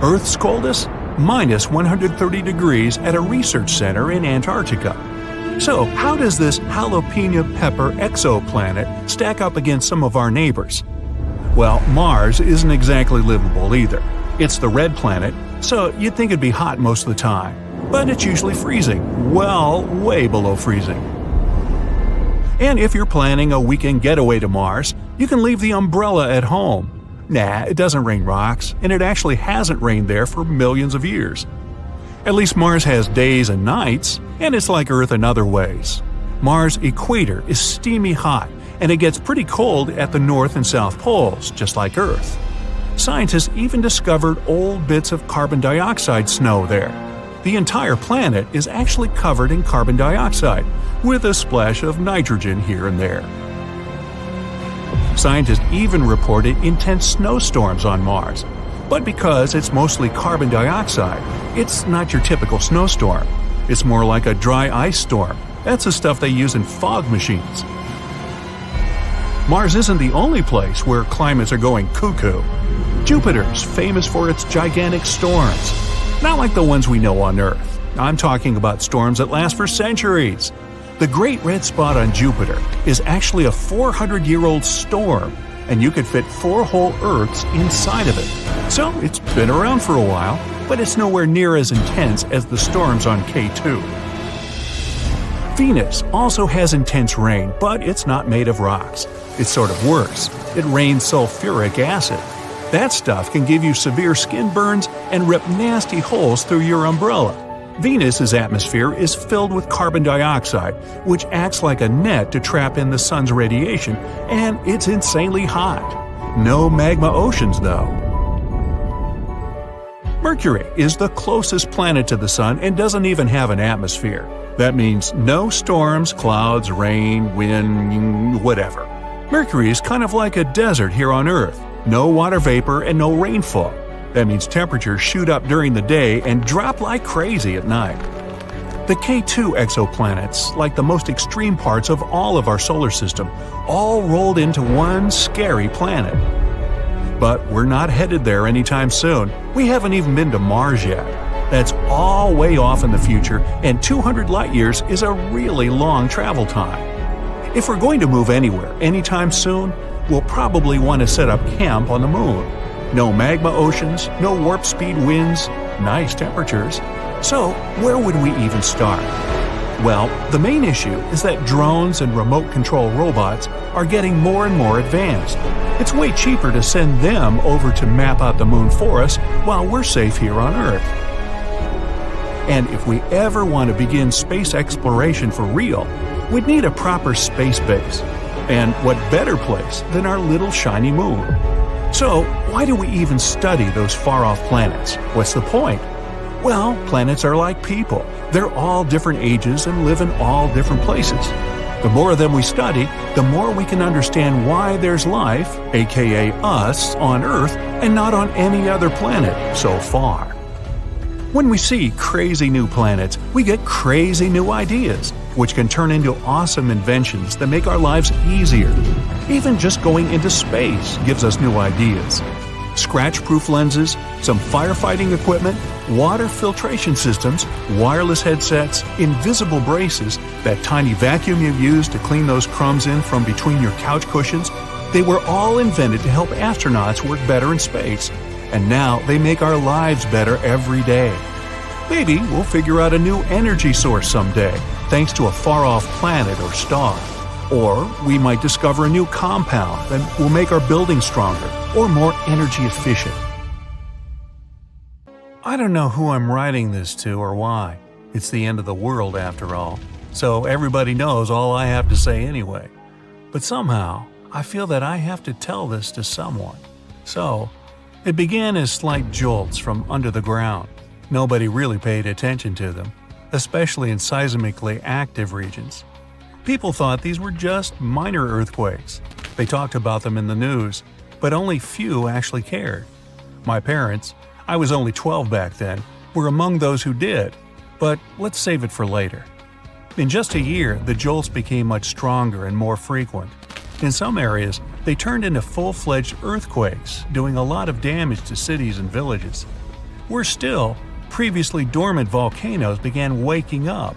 Earth's coldest? Minus 130 degrees at a research center in Antarctica. So, how does this jalapeno pepper exoplanet stack up against some of our neighbors? Well, Mars isn't exactly livable either. It's the red planet, so you'd think it'd be hot most of the time. But it's usually freezing, well, way below freezing. And if you're planning a weekend getaway to Mars, you can leave the umbrella at home. Nah, it doesn't rain rocks, and it actually hasn't rained there for millions of years. At least Mars has days and nights, and it's like Earth in other ways. Mars' equator is steamy hot, and it gets pretty cold at the north and south poles, just like Earth. Scientists even discovered old bits of carbon dioxide snow there. The entire planet is actually covered in carbon dioxide, with a splash of nitrogen here and there. Scientists even reported intense snowstorms on Mars. But because it's mostly carbon dioxide, it's not your typical snowstorm. It's more like a dry ice storm. That's the stuff they use in fog machines. Mars isn't the only place where climates are going cuckoo. Jupiter's famous for its gigantic storms. Not like the ones we know on Earth. I'm talking about storms that last for centuries. The Great Red Spot on Jupiter is actually a 400-year-old storm, and you could fit 4 whole Earths inside of it. So it's been around for a while, but it's nowhere near as intense as the storms on K2. Venus also has intense rain, but it's not made of rocks. It's sort of worse. It rains sulfuric acid. That stuff can give you severe skin burns and rip nasty holes through your umbrella. Venus's atmosphere is filled with carbon dioxide, which acts like a net to trap in the sun's radiation, and it's insanely hot. No magma oceans, though. Mercury is the closest planet to the sun and doesn't even have an atmosphere. That means no storms, clouds, rain, wind, whatever. Mercury is kind of like a desert here on Earth. No water vapor and no rainfall. That means temperatures shoot up during the day and drop like crazy at night. The K2 exoplanets, like the most extreme parts of all of our solar system, all rolled into one scary planet. But we're not headed there anytime soon. We haven't even been to Mars yet. That's all way off in the future, and 200 light years is a really long travel time. If we're going to move anywhere anytime soon, we'll probably want to set up camp on the moon. No magma oceans, no warp speed winds, nice temperatures. So, where would we even start? Well, the main issue is that drones and remote control robots are getting more and more advanced. It's way cheaper to send them over to map out the moon for us while we're safe here on Earth. And if we ever want to begin space exploration for real, we'd need a proper space base. And what better place than our little shiny moon? So, why do we even study those far-off planets? What's the point? Well, planets are like people. They're all different ages and live in all different places. The more of them we study, the more we can understand why there's life, aka us, on Earth and not on any other planet so far. When we see crazy new planets, we get crazy new ideas, which can turn into awesome inventions that make our lives easier. Even just going into space gives us new ideas. Scratch-proof lenses, some firefighting equipment, water filtration systems, wireless headsets, invisible braces, that tiny vacuum you use to clean those crumbs in from between your couch cushions, they were all invented to help astronauts work better in space. And now they make our lives better every day. Maybe we'll figure out a new energy source someday, thanks to a far-off planet or star. Or we might discover a new compound that will make our buildings stronger or more energy efficient. I don't know who I'm writing this to or why. It's the end of the world after all, so everybody knows all I have to say anyway. But somehow, I feel that I have to tell this to someone. So, it began as slight jolts from under the ground. Nobody really paid attention to them, especially in seismically active regions. People thought these were just minor earthquakes. They talked about them in the news, but only few actually cared. My parents, I was only 12 back then, were among those who did, but let's save it for later. In just a year, the jolts became much stronger and more frequent. In some areas, they turned into full-fledged earthquakes, doing a lot of damage to cities and villages. Worse still, previously dormant volcanoes began waking up.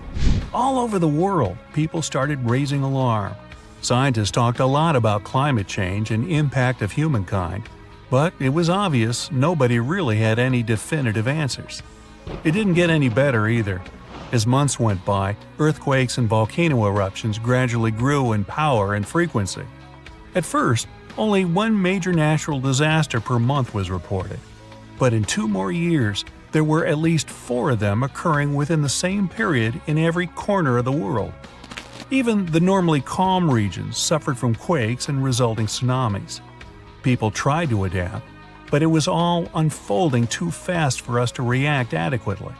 All over the world, people started raising alarm. Scientists talked a lot about climate change and impact of humankind, but it was obvious nobody really had any definitive answers. It didn't get any better either. As months went by, earthquakes and volcano eruptions gradually grew in power and frequency. At first, only one major natural disaster per month was reported. But in 2 more years, there were at least 4 of them occurring within the same period in every corner of the world. Even the normally calm regions suffered from quakes and resulting tsunamis. People tried to adapt, but it was all unfolding too fast for us to react adequately.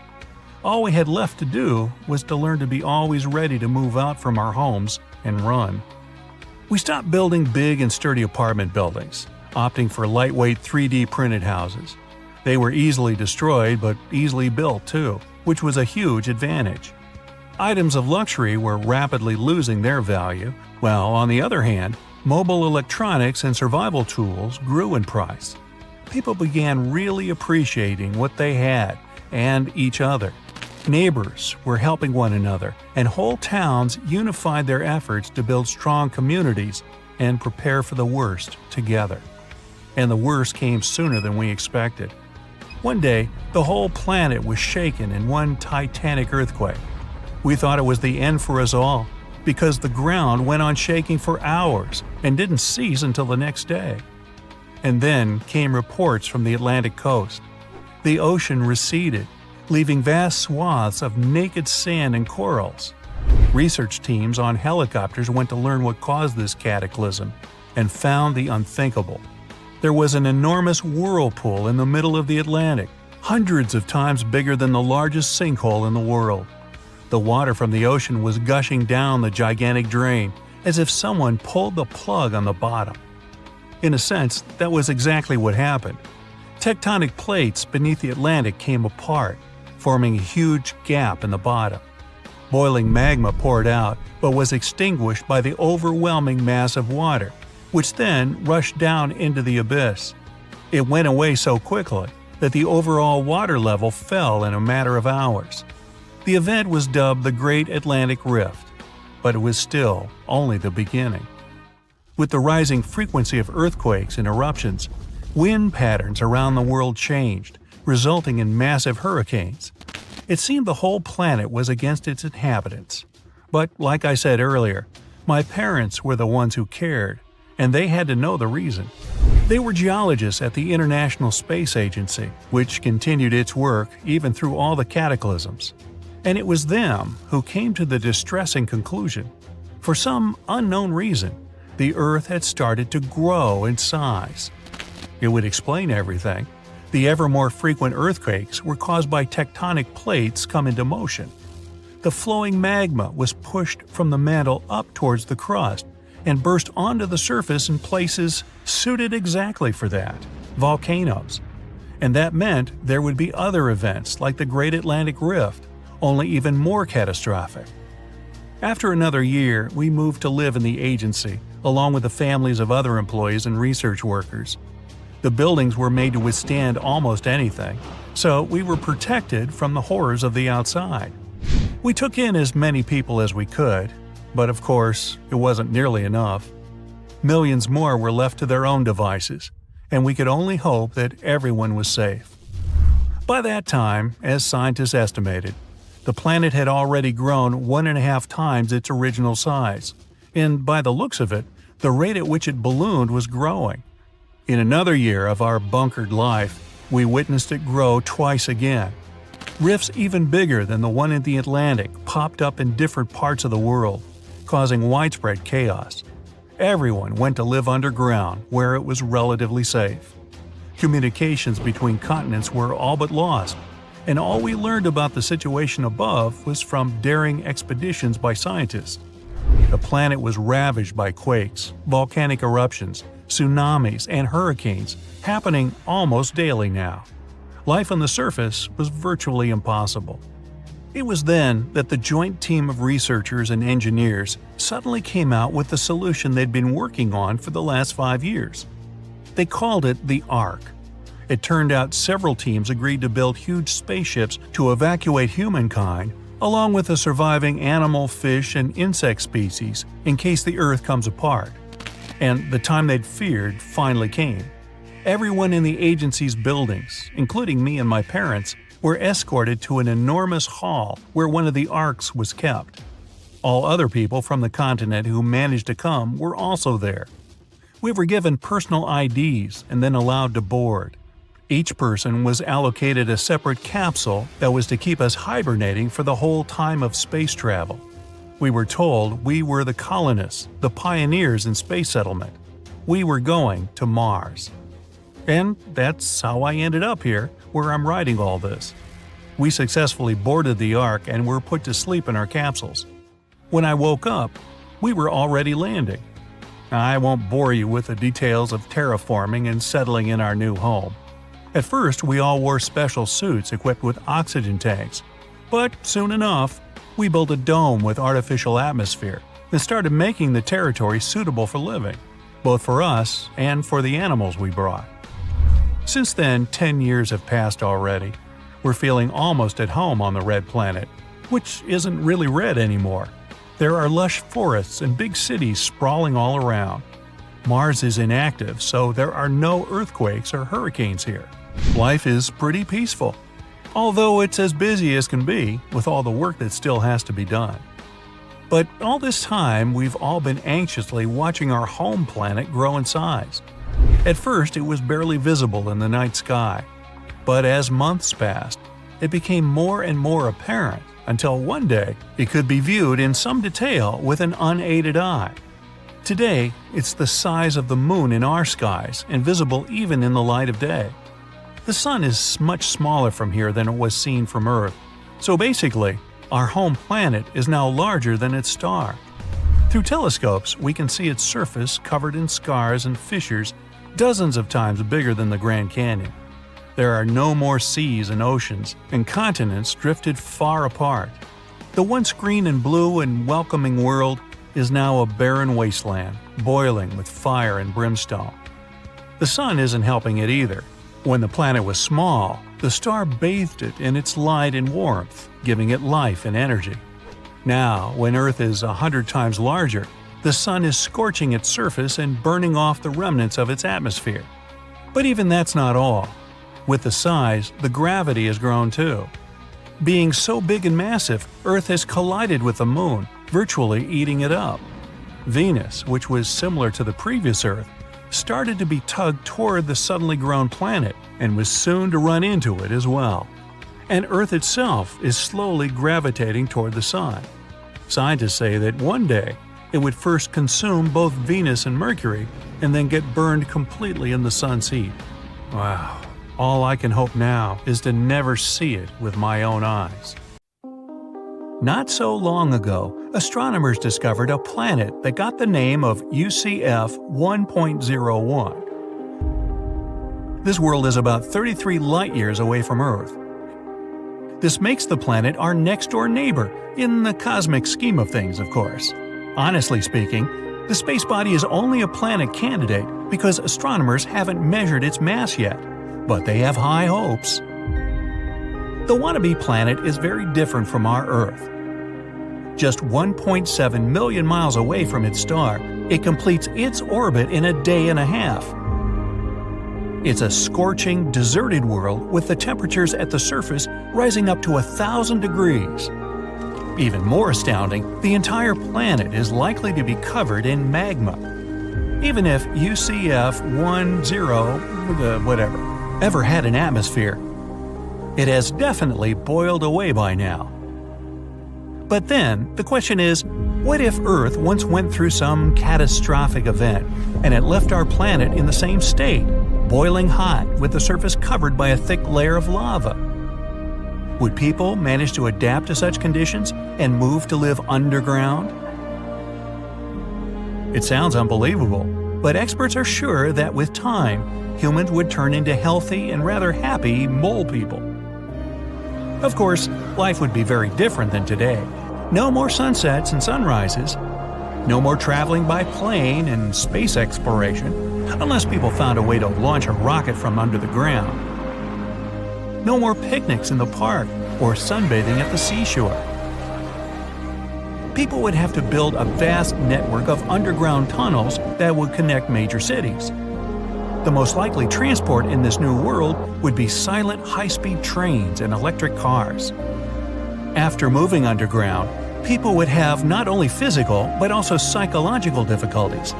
All we had left to do was to learn to be always ready to move out from our homes and run. We stopped building big and sturdy apartment buildings, opting for lightweight 3D printed houses. They were easily destroyed but easily built too, which was a huge advantage. Items of luxury were rapidly losing their value, while on the other hand, mobile electronics and survival tools grew in price. People began really appreciating what they had and each other. Neighbors were helping one another, and whole towns unified their efforts to build strong communities and prepare for the worst together. And the worst came sooner than we expected. One day, the whole planet was shaken in one titanic earthquake. We thought it was the end for us all, because the ground went on shaking for hours and didn't cease until the next day. And then came reports from the Atlantic coast. The ocean receded, leaving vast swaths of naked sand and corals. Research teams on helicopters went to learn what caused this cataclysm and found the unthinkable. There was an enormous whirlpool in the middle of the Atlantic, hundreds of times bigger than the largest sinkhole in the world. The water from the ocean was gushing down the gigantic drain, as if someone pulled the plug on the bottom. In a sense, that was exactly what happened. Tectonic plates beneath the Atlantic came apart, forming a huge gap in the bottom. Boiling magma poured out, but was extinguished by the overwhelming mass of water, which then rushed down into the abyss. It went away so quickly that the overall water level fell in a matter of hours. The event was dubbed the Great Atlantic Rift, but it was still only the beginning. With the rising frequency of earthquakes and eruptions, wind patterns around the world changed, resulting in massive hurricanes. It seemed the whole planet was against its inhabitants. But like I said earlier, my parents were the ones who cared, and they had to know the reason. They were geologists at the International Space Agency, which continued its work even through all the cataclysms. And it was them who came to the distressing conclusion. For some unknown reason, the Earth had started to grow in size. It would explain everything. The ever more frequent earthquakes were caused by tectonic plates come into motion. The flowing magma was pushed from the mantle up towards the crust and burst onto the surface in places suited exactly for that – volcanoes. And that meant there would be other events like the Great Atlantic Rift, only even more catastrophic. After another year, we moved to live in the agency, along with the families of other employees and research workers. The buildings were made to withstand almost anything, so we were protected from the horrors of the outside. We took in as many people as we could, but of course, it wasn't nearly enough. Millions more were left to their own devices, and we could only hope that everyone was safe. By that time, as scientists estimated, the planet had already grown 1.5 times its original size, and by the looks of it, the rate at which it ballooned was growing. In another year of our bunkered life, we witnessed it grow twice again. Rifts even bigger than the one in the Atlantic popped up in different parts of the world, causing widespread chaos. Everyone went to live underground where it was relatively safe. Communications between continents were all but lost, and all we learned about the situation above was from daring expeditions by scientists. The planet was ravaged by quakes, volcanic eruptions, tsunamis, and hurricanes, happening almost daily now. Life on the surface was virtually impossible. It was then that the joint team of researchers and engineers suddenly came out with the solution they'd been working on for the last 5 years. They called it the Ark. It turned out several teams agreed to build huge spaceships to evacuate humankind, along with the surviving animal, fish, and insect species in case the Earth comes apart. And the time they'd feared finally came. Everyone in the agency's buildings, including me and my parents, were escorted to an enormous hall where one of the arks was kept. All other people from the continent who managed to come were also there. We were given personal IDs and then allowed to board. Each person was allocated a separate capsule that was to keep us hibernating for the whole time of space travel. We were told we were the colonists, the pioneers in space settlement. We were going to Mars. And that's how I ended up here, where I'm writing all this. We successfully boarded the Ark and were put to sleep in our capsules. When I woke up, we were already landing. I won't bore you with the details of terraforming and settling in our new home. At first, we all wore special suits equipped with oxygen tanks. But soon enough, we built a dome with artificial atmosphere and started making the territory suitable for living, both for us and for the animals we brought. Since then, 10 years have passed already. We're feeling almost at home on the red planet, which isn't really red anymore. There are lush forests and big cities sprawling all around. Mars is inactive, so there are no earthquakes or hurricanes here. Life is pretty peaceful, although it's as busy as can be with all the work that still has to be done. But all this time, we've all been anxiously watching our home planet grow in size. At first, it was barely visible in the night sky, but as months passed, it became more and more apparent until one day it could be viewed in some detail with an unaided eye. Today, it's the size of the moon in our skies and visible even in the light of day. The sun is much smaller from here than it was seen from Earth, so basically, our home planet is now larger than its star. Through telescopes, we can see its surface covered in scars and fissures dozens of times bigger than the Grand Canyon. There are no more seas and oceans, and continents drifted far apart. The once green and blue and welcoming world is now a barren wasteland, boiling with fire and brimstone. The sun isn't helping it either. When the planet was small, the star bathed it in its light and warmth, giving it life and energy. Now, when Earth is 100 times larger, the sun is scorching its surface and burning off the remnants of its atmosphere. But even that's not all. With the size, the gravity has grown too. Being so big and massive, Earth has collided with the moon, virtually eating it up. Venus, which was similar to the previous Earth, started to be tugged toward the suddenly grown planet and was soon to run into it as well. And Earth itself is slowly gravitating toward the Sun. Scientists say that one day it would first consume both Venus and Mercury and then get burned completely in the Sun's heat. Wow. All I can hope now is to never see it with my own eyes. Not so long ago, astronomers discovered a planet that got the name of UCF 1.01. This world is about 33 light-years away from Earth. This makes the planet our next-door neighbor, in the cosmic scheme of things, of course. Honestly speaking, the space body is only a planet candidate because astronomers haven't measured its mass yet, but they have high hopes. The wannabe planet is very different from our Earth. Just 1.7 million miles away from its star, it completes its orbit in a day and a half. It's a scorching, deserted world with the temperatures at the surface rising up to 1,000 degrees. Even more astounding, the entire planet is likely to be covered in magma. Even if UCF 10 ever had an atmosphere, it has definitely boiled away by now. But then, the question is, what if Earth once went through some catastrophic event and it left our planet in the same state, boiling hot with the surface covered by a thick layer of lava? Would people manage to adapt to such conditions and move to live underground? It sounds unbelievable, but experts are sure that with time, humans would turn into healthy and rather happy mole people. Of course, life would be very different than today. No more sunsets and sunrises. No more traveling by plane and space exploration, unless people found a way to launch a rocket from under the ground. No more picnics in the park or sunbathing at the seashore. People would have to build a vast network of underground tunnels that would connect major cities. The most likely transport in this new world would be silent high-speed trains and electric cars. After moving underground, people would have not only physical but also psychological difficulties.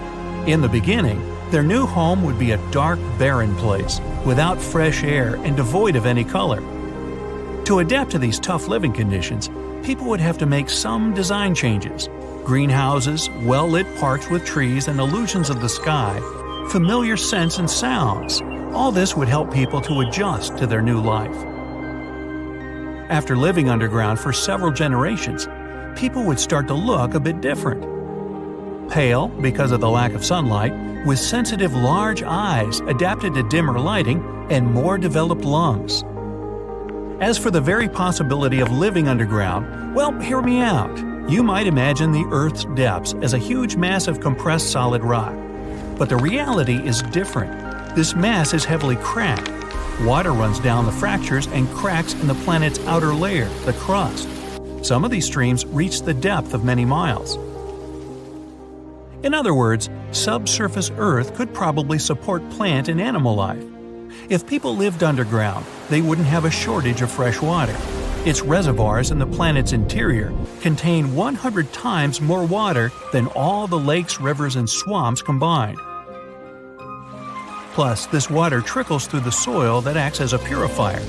In the beginning, their new home would be a dark, barren place, without fresh air and devoid of any color. To adapt to these tough living conditions, people would have to make some design changes. Greenhouses, well-lit parks with trees and illusions of the sky, familiar scents and sounds. All this would help people to adjust to their new life. After living underground for several generations, people would start to look a bit different. Pale because of the lack of sunlight, with sensitive large eyes adapted to dimmer lighting and more developed lungs. As for the very possibility of living underground, well, hear me out. You might imagine the Earth's depths as a huge mass of compressed solid rock. But the reality is different. This mass is heavily cracked. Water runs down the fractures and cracks in the planet's outer layer, the crust. Some of these streams reach the depth of many miles. In other words, subsurface Earth could probably support plant and animal life. If people lived underground, they wouldn't have a shortage of fresh water. Its reservoirs in the planet's interior contain 100 times more water than all the lakes, rivers, and swamps combined. Plus, this water trickles through the soil that acts as a purifier.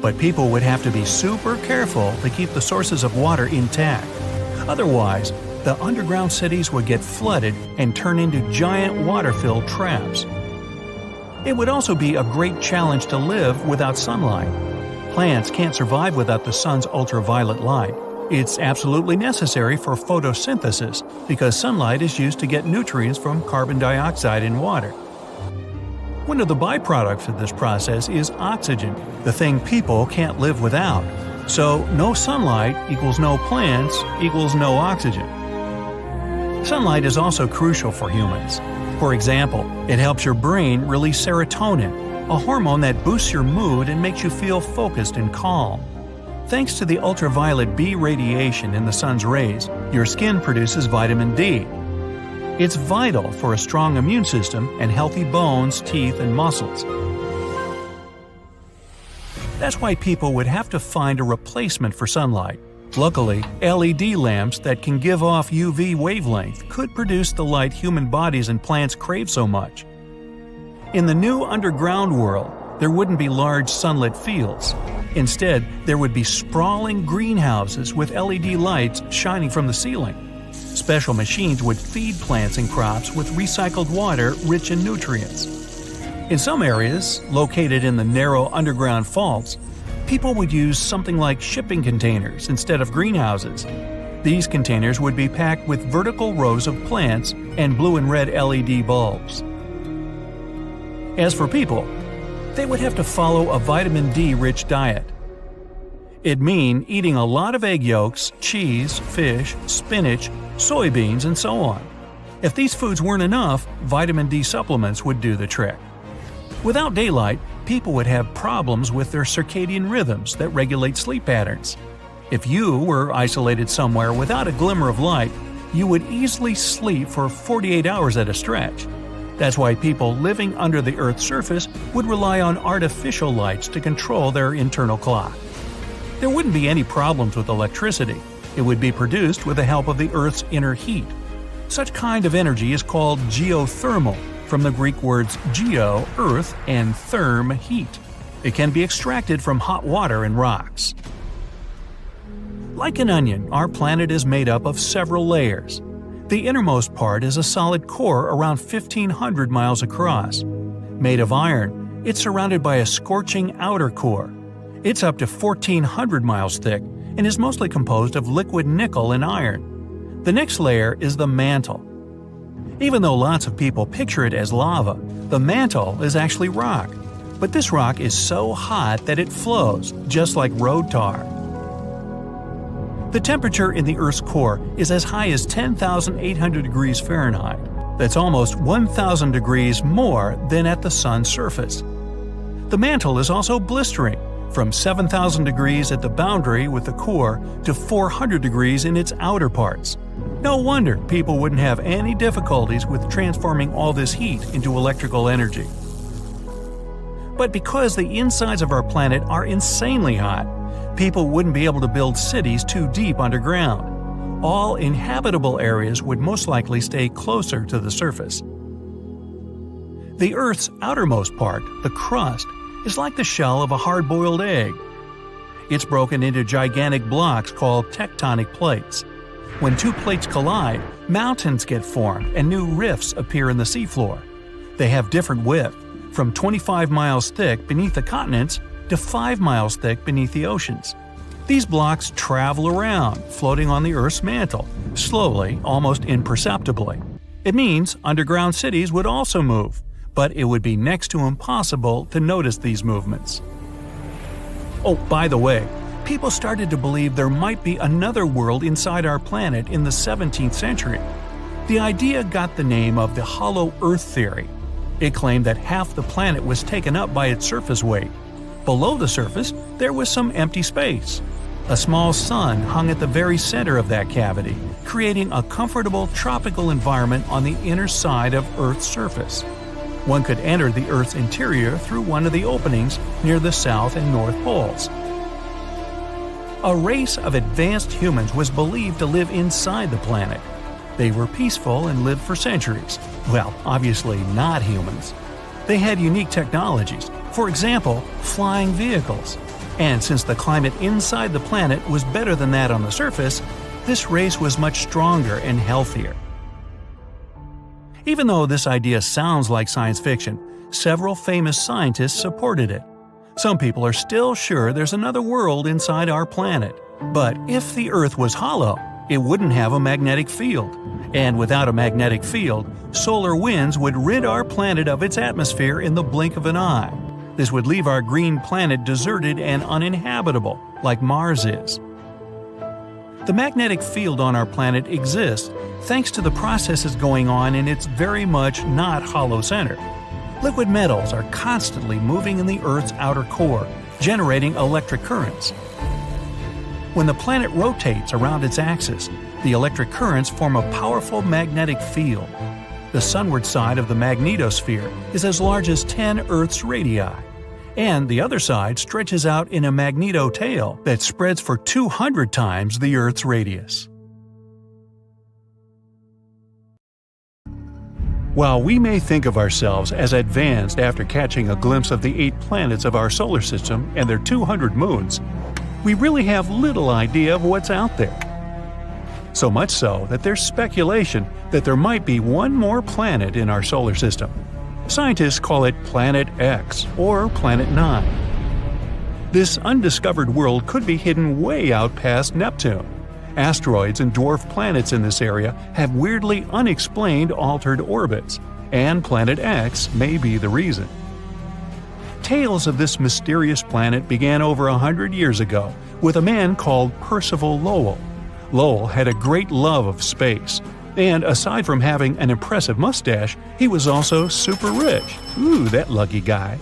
But people would have to be super careful to keep the sources of water intact. Otherwise, the underground cities would get flooded and turn into giant water-filled traps. It would also be a great challenge to live without sunlight. Plants can't survive without the sun's ultraviolet light. It's absolutely necessary for photosynthesis because sunlight is used to get nutrients from carbon dioxide in water. One of the byproducts of this process is oxygen, the thing people can't live without. So no sunlight equals no plants equals no oxygen. Sunlight is also crucial for humans. For example, it helps your brain release serotonin, a hormone that boosts your mood and makes you feel focused and calm. Thanks to the ultraviolet B radiation in the sun's rays, your skin produces vitamin D. It's vital for a strong immune system and healthy bones, teeth, and muscles. That's why people would have to find a replacement for sunlight. Luckily, LED lamps that can give off UV wavelength could produce the light human bodies and plants crave so much. In the new underground world, there wouldn't be large sunlit fields. Instead, there would be sprawling greenhouses with LED lights shining from the ceiling. Special machines would feed plants and crops with recycled water rich in nutrients. In some areas, located in the narrow underground faults, people would use something like shipping containers instead of greenhouses. These containers would be packed with vertical rows of plants and blue and red LED bulbs. As for people, they would have to follow a vitamin D-rich diet. It'd mean eating a lot of egg yolks, cheese, fish, spinach, soybeans, and so on. If these foods weren't enough, vitamin D supplements would do the trick. Without daylight, people would have problems with their circadian rhythms that regulate sleep patterns. If you were isolated somewhere without a glimmer of light, you would easily sleep for 48 hours at a stretch. That's why people living under the Earth's surface would rely on artificial lights to control their internal clock. There wouldn't be any problems with electricity. It would be produced with the help of the Earth's inner heat. Such kind of energy is called geothermal, from the Greek words geo, earth, and therm, heat. It can be extracted from hot water and rocks. Like an onion, our planet is made up of several layers. The innermost part is a solid core around 1,500 miles across. Made of iron, it's surrounded by a scorching outer core. It's up to 1,400 miles thick and is mostly composed of liquid nickel and iron. The next layer is the mantle. Even though lots of people picture it as lava, the mantle is actually rock. But this rock is so hot that it flows, just like road tar. The temperature in the Earth's core is as high as 10,800 degrees Fahrenheit. That's almost 1,000 degrees more than at the Sun's surface. The mantle is also blistering, from 7,000 degrees at the boundary with the core to 400 degrees in its outer parts. No wonder people wouldn't have any difficulties with transforming all this heat into electrical energy. But because the insides of our planet are insanely hot, people wouldn't be able to build cities too deep underground. All inhabitable areas would most likely stay closer to the surface. The Earth's outermost part, the crust, is like the shell of a hard-boiled egg. It's broken into gigantic blocks called tectonic plates. When two plates collide, mountains get formed and new rifts appear in the seafloor. They have different width, from 25 miles thick beneath the continents to 5 miles thick beneath the oceans. These blocks travel around, floating on the Earth's mantle, slowly, almost imperceptibly. It means underground cities would also move, but it would be next to impossible to notice these movements. Oh, by the way, people started to believe there might be another world inside our planet in the 17th century. The idea got the name of the hollow Earth theory. It claimed that half the planet was taken up by its surface weight. Below the surface, there was some empty space. A small sun hung at the very center of that cavity, creating a comfortable tropical environment on the inner side of Earth's surface. One could enter the Earth's interior through one of the openings near the south and north poles. A race of advanced humans was believed to live inside the planet. They were peaceful and lived for centuries. Well, obviously not humans. They had unique technologies, for example, flying vehicles. And since the climate inside the planet was better than that on the surface, this race was much stronger and healthier. Even though this idea sounds like science fiction, several famous scientists supported it. Some people are still sure there's another world inside our planet. But if the Earth was hollow, it wouldn't have a magnetic field. And without a magnetic field, solar winds would rid our planet of its atmosphere in the blink of an eye. This would leave our green planet deserted and uninhabitable, like Mars is. The magnetic field on our planet exists thanks to the processes going on in its very much not hollow center. Liquid metals are constantly moving in the Earth's outer core, generating electric currents. When the planet rotates around its axis, the electric currents form a powerful magnetic field. The sunward side of the magnetosphere is as large as 10 Earth's radii, and the other side stretches out in a magnetotail that spreads for 200 times the Earth's radius. While we may think of ourselves as advanced after catching a glimpse of the 8 planets of our solar system and their 200 moons, we really have little idea of what's out there. So much so that there's speculation that there might be one more planet in our solar system. Scientists call it Planet X or Planet 9. This undiscovered world could be hidden way out past Neptune. Asteroids and dwarf planets in this area have weirdly unexplained altered orbits, and Planet X may be the reason. Tales of this mysterious planet began over 100 years ago with a man called Percival Lowell. Lowell had a great love of space, and aside from having an impressive mustache, he was also super rich. Ooh, that lucky guy.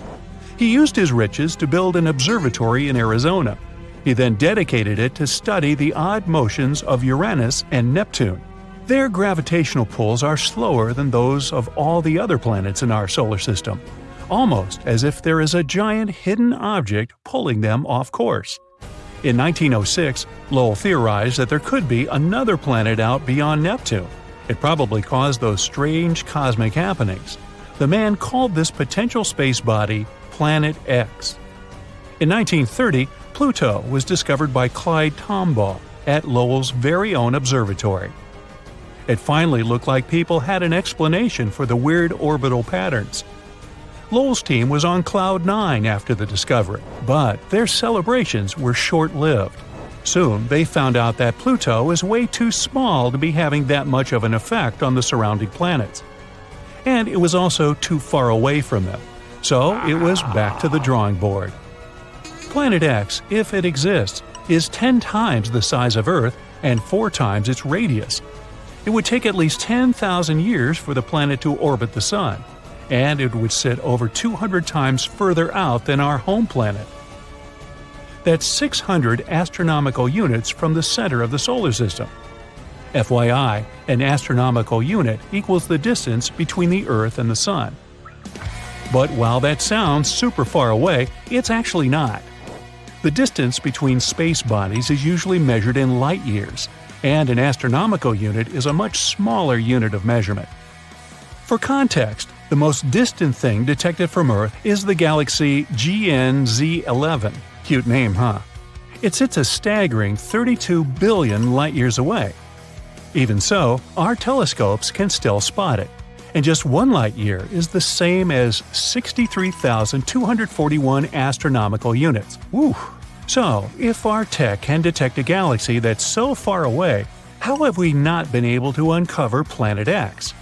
He used his riches to build an observatory in Arizona. He then dedicated it to study the odd motions of Uranus and Neptune. Their gravitational pulls are slower than those of all the other planets in our solar system, almost as if there is a giant hidden object pulling them off course. In 1906, Lowell theorized that there could be another planet out beyond Neptune. It probably caused those strange cosmic happenings. The man called this potential space body Planet X. In 1930, Pluto was discovered by Clyde Tombaugh at Lowell's very own observatory. It finally looked like people had an explanation for the weird orbital patterns. Lowell's team was on cloud 9 after the discovery, but their celebrations were short-lived. Soon, they found out that Pluto is way too small to be having that much of an effect on the surrounding planets. And it was also too far away from them, so it was back to the drawing board. Planet X, if it exists, is 10 times the size of Earth and 4 times its radius. It would take at least 10,000 years for the planet to orbit the Sun, and it would sit over 200 times further out than our home planet. That's 600 astronomical units from the center of the solar system. FYI, an astronomical unit equals the distance between the Earth and the Sun. But while that sounds super far away, it's actually not. The distance between space bodies is usually measured in light years, and an astronomical unit is a much smaller unit of measurement. For context, the most distant thing detected from Earth is the galaxy GNZ11. Cute name, huh? It sits a staggering 32 billion light-years away. Even so, our telescopes can still spot it, and just 1 light-year is the same as 63,241 astronomical units. Woo! So, if our tech can detect a galaxy that's so far away, how have we not been able to uncover Planet X?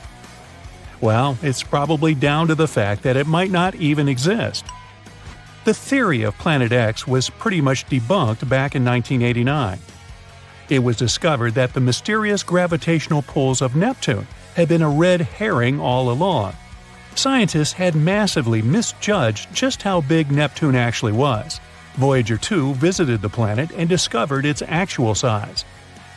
Well, it's probably down to the fact that it might not even exist. The theory of Planet X was pretty much debunked back in 1989. It was discovered that the mysterious gravitational pulls of Neptune had been a red herring all along. Scientists had massively misjudged just how big Neptune actually was. Voyager 2 visited the planet and discovered its actual size.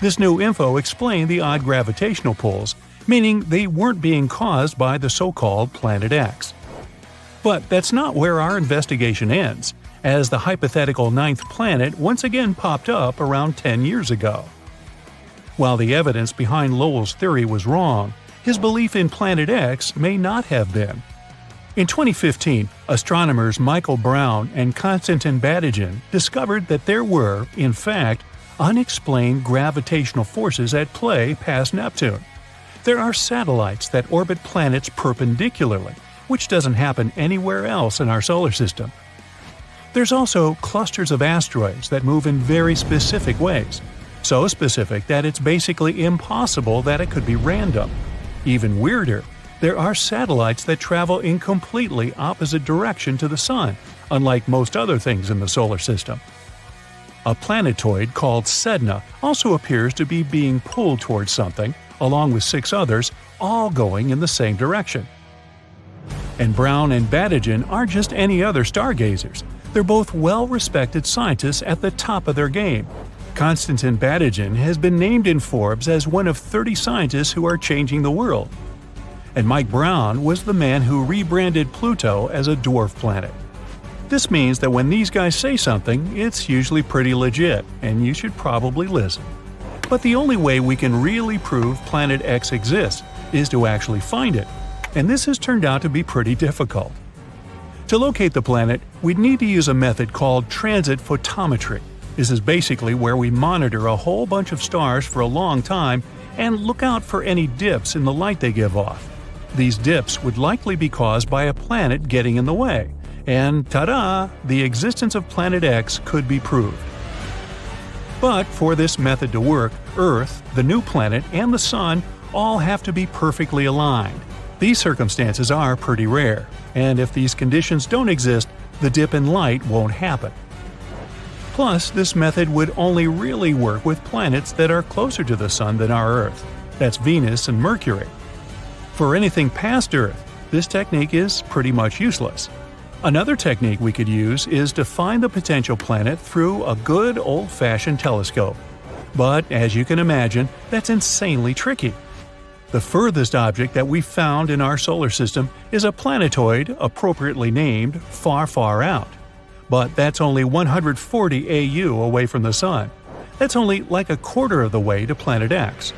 This new info explained the odd gravitational pulls, meaning they weren't being caused by the so-called Planet X. But that's not where our investigation ends, as the hypothetical 9th planet once again popped up around 10 years ago. While the evidence behind Lowell's theory was wrong, his belief in Planet X may not have been. In 2015, astronomers Michael Brown and Konstantin Batygin discovered that there were, in fact, unexplained gravitational forces at play past Neptune. There are satellites that orbit planets perpendicularly, which doesn't happen anywhere else in our solar system. There's also clusters of asteroids that move in very specific ways, so specific that it's basically impossible that it could be random. Even weirder, there are satellites that travel in completely opposite direction to the Sun, unlike most other things in the solar system. A planetoid called Sedna also appears to be being pulled towards something, along with 6 others, all going in the same direction. And Brown and Batygin aren't just any other stargazers. They're both well-respected scientists at the top of their game. Konstantin Batygin has been named in Forbes as one of 30 scientists who are changing the world. And Mike Brown was the man who rebranded Pluto as a dwarf planet. This means that when these guys say something, it's usually pretty legit, and you should probably listen. But the only way we can really prove Planet X exists is to actually find it, and this has turned out to be pretty difficult. To locate the planet, we'd need to use a method called transit photometry. This is basically where we monitor a whole bunch of stars for a long time and look out for any dips in the light they give off. These dips would likely be caused by a planet getting in the way, And ta-da! The existence of Planet X could be proved. But for this method to work, Earth, the new planet, and the Sun all have to be perfectly aligned. These circumstances are pretty rare, and if these conditions don't exist, the dip in light won't happen. Plus, this method would only really work with planets that are closer to the Sun than our Earth. That's Venus and Mercury. For anything past Earth, this technique is pretty much useless. Another technique we could use is to find the potential planet through a good old-fashioned telescope. But as you can imagine, that's insanely tricky. The furthest object that we've found in our solar system is a planetoid appropriately named Far, Far Out. But that's only 140 AU away from the Sun. That's only like a quarter of the way to Planet X.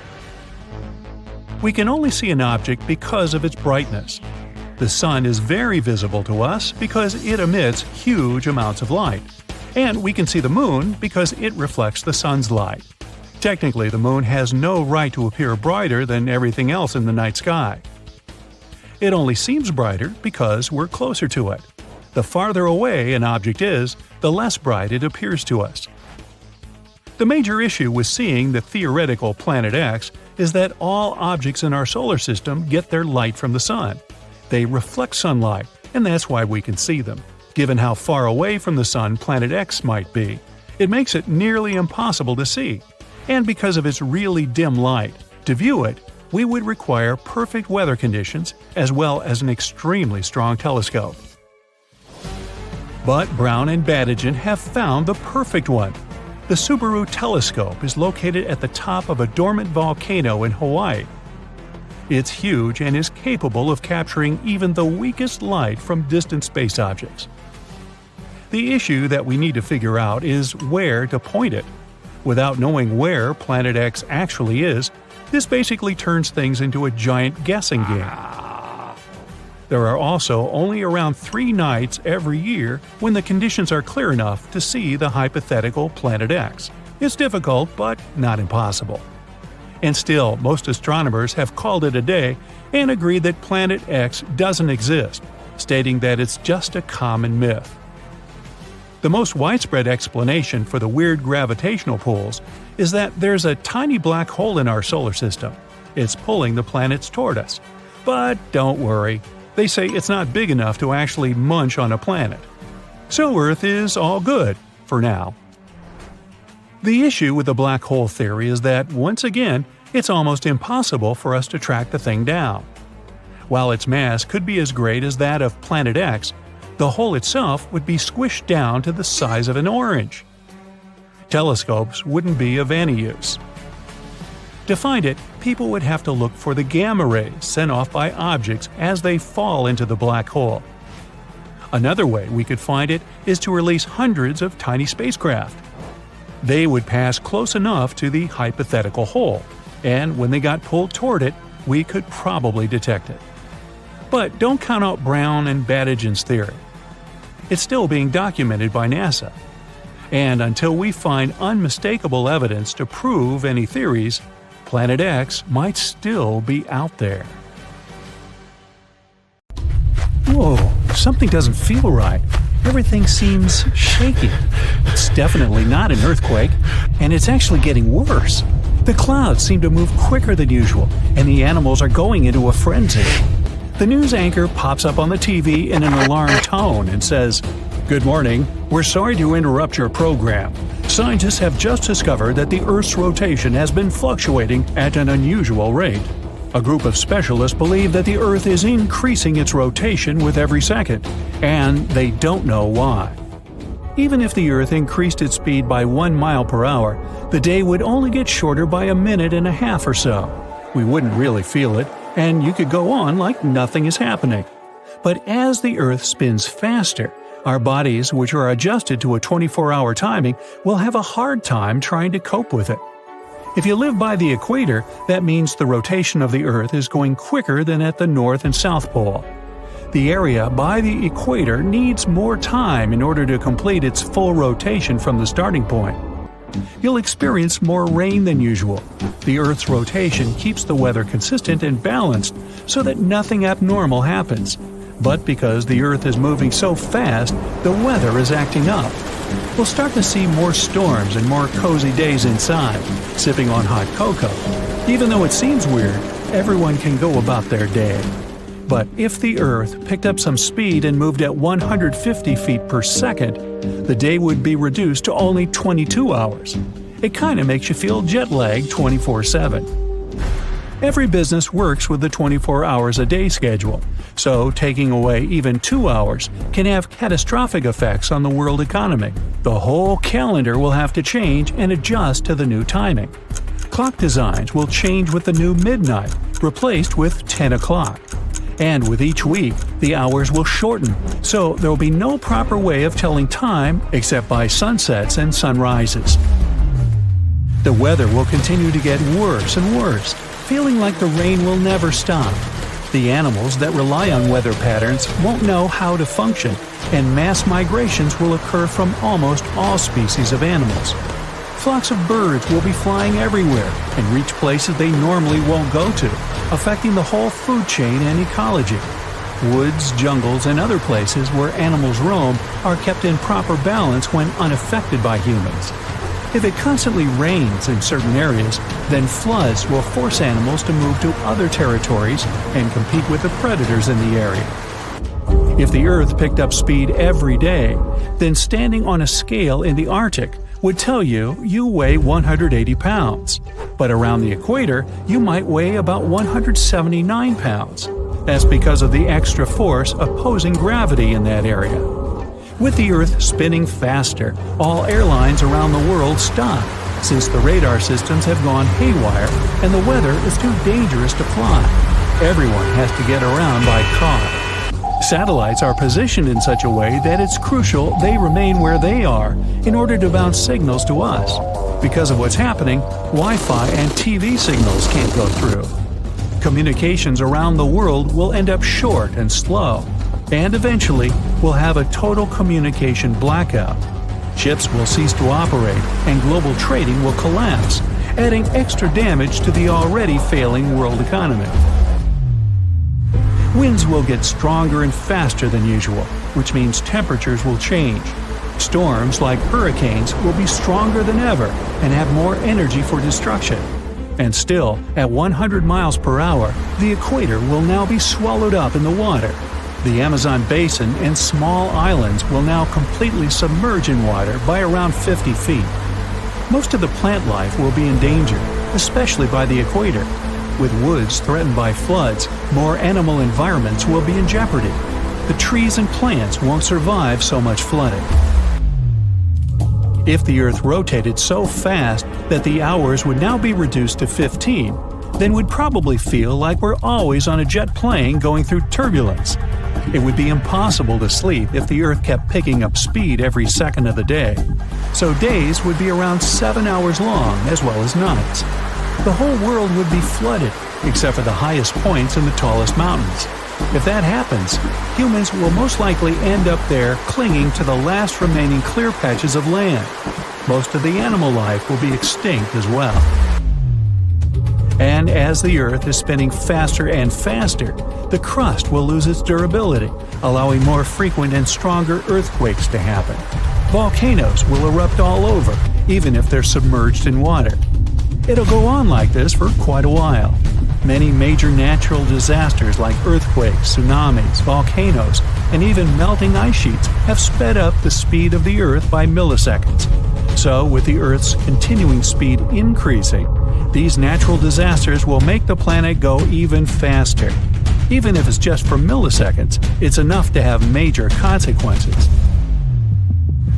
We can only see an object because of its brightness. The Sun is very visible to us because it emits huge amounts of light. And we can see the Moon because it reflects the Sun's light. Technically, the Moon has no right to appear brighter than everything else in the night sky. It only seems brighter because we're closer to it. The farther away an object is, the less bright it appears to us. The major issue with seeing the theoretical Planet X is that all objects in our solar system get their light from the Sun. They reflect sunlight, and that's why we can see them. Given how far away from the Sun Planet X might be, it makes it nearly impossible to see. And because of its really dim light, to view it, we would require perfect weather conditions as well as an extremely strong telescope. But Brown and Badigeon have found the perfect one. The Subaru telescope is located at the top of a dormant volcano in Hawaii. It's huge and is capable of capturing even the weakest light from distant space objects. The issue that we need to figure out is where to point it. Without knowing where Planet X actually is, this basically turns things into a giant guessing game. There are also only around 3 nights every year when the conditions are clear enough to see the hypothetical Planet X. It's difficult, but not impossible. And still, most astronomers have called it a day and agreed that Planet X doesn't exist, stating that it's just a common myth. The most widespread explanation for the weird gravitational pulls is that there's a tiny black hole in our solar system. It's pulling the planets toward us. But don't worry, they say it's not big enough to actually munch on a planet. So Earth is all good, for now. The issue with the black hole theory is that, once again, it's almost impossible for us to track the thing down. While its mass could be as great as that of Planet X, the hole itself would be squished down to the size of an orange. Telescopes wouldn't be of any use. To find it, people would have to look for the gamma rays sent off by objects as they fall into the black hole. Another way we could find it is to release hundreds of tiny spacecraft. They would pass close enough to the hypothetical hole, and when they got pulled toward it, we could probably detect it. But don't count out Brown and Badigeon's theory. It's still being documented by NASA. And until we find unmistakable evidence to prove any theories, Planet X might still be out there. Whoa, something doesn't feel right. Everything seems shaky. It's definitely not an earthquake, and it's actually getting worse. The clouds seem to move quicker than usual, and the animals are going into a frenzy. The news anchor pops up on the TV in an alarmed tone and says, "Good morning. We're sorry to interrupt your program. Scientists have just discovered that the Earth's rotation has been fluctuating at an unusual rate. A group of specialists believe that the Earth is increasing its rotation with every second, and they don't know why." Even if the Earth increased its speed by 1 mile per hour, the day would only get shorter by a minute and a half or so. We wouldn't really feel it, and you could go on like nothing is happening. But as the Earth spins faster, our bodies, which are adjusted to a 24-hour timing, will have a hard time trying to cope with it. If you live by the equator, that means the rotation of the Earth is going quicker than at the North and South Pole. The area by the equator needs more time in order to complete its full rotation from the starting point. You'll experience more rain than usual. The Earth's rotation keeps the weather consistent and balanced so that nothing abnormal happens. But because the Earth is moving so fast, the weather is acting up. We'll start to see more storms and more cozy days inside, sipping on hot cocoa. Even though it seems weird, everyone can go about their day. But if the Earth picked up some speed and moved at 150 feet per second, the day would be reduced to only 22 hours. It kind of makes you feel jet-lagged 24/7. Every business works with the 24 hours a day schedule, so taking away even 2 hours can have catastrophic effects on the world economy. The whole calendar will have to change and adjust to the new timing. Clock designs will change with the new midnight, replaced with 10 o'clock. And with each week, the hours will shorten, so there will be no proper way of telling time except by sunsets and sunrises. The weather will continue to get worse and worse, feeling like the rain will never stop. The animals that rely on weather patterns won't know how to function, and mass migrations will occur from almost all species of animals. Flocks of birds will be flying everywhere and reach places they normally won't go to, affecting the whole food chain and ecology. Woods, jungles, and other places where animals roam are kept in proper balance when unaffected by humans. If it constantly rains in certain areas, then floods will force animals to move to other territories and compete with the predators in the area. If the Earth picked up speed every day, then standing on a scale in the Arctic would tell you weigh 180 pounds. But around the equator, you might weigh about 179 pounds. That's because of the extra force opposing gravity in that area. With the Earth spinning faster, all airlines around the world stop, since the radar systems have gone haywire and the weather is too dangerous to fly. Everyone has to get around by car. Satellites are positioned in such a way that it's crucial they remain where they are in order to bounce signals to us. Because of what's happening, Wi-Fi and TV signals can't go through. Communications around the world will end up short and slow, and eventually we'll have a total communication blackout. Ships will cease to operate and global trading will collapse, adding extra damage to the already failing world economy. Winds will get stronger and faster than usual, which means temperatures will change. Storms like hurricanes will be stronger than ever and have more energy for destruction. And still, at 100 miles per hour, the equator will now be swallowed up in the water. The Amazon basin and small islands will now completely submerge in water by around 50 feet. Most of the plant life will be in danger, especially by the equator. With woods threatened by floods, more animal environments will be in jeopardy. The trees and plants won't survive so much flooding. If the Earth rotated so fast that the hours would now be reduced to 15, then we'd probably feel like we're always on a jet plane going through turbulence. It would be impossible to sleep if the Earth kept picking up speed every second of the day. So days would be around 7 hours long as well as nights. The whole world would be flooded, except for the highest points and the tallest mountains. If that happens, humans will most likely end up there clinging to the last remaining clear patches of land. Most of the animal life will be extinct as well. And as the Earth is spinning faster and faster, the crust will lose its durability, allowing more frequent and stronger earthquakes to happen. Volcanoes will erupt all over, even if they're submerged in water. It'll go on like this for quite a while. Many major natural disasters like earthquakes, tsunamis, volcanoes, and even melting ice sheets have sped up the speed of the Earth by milliseconds. So, with the Earth's continuing speed increasing, these natural disasters will make the planet go even faster. Even if it's just for milliseconds, it's enough to have major consequences.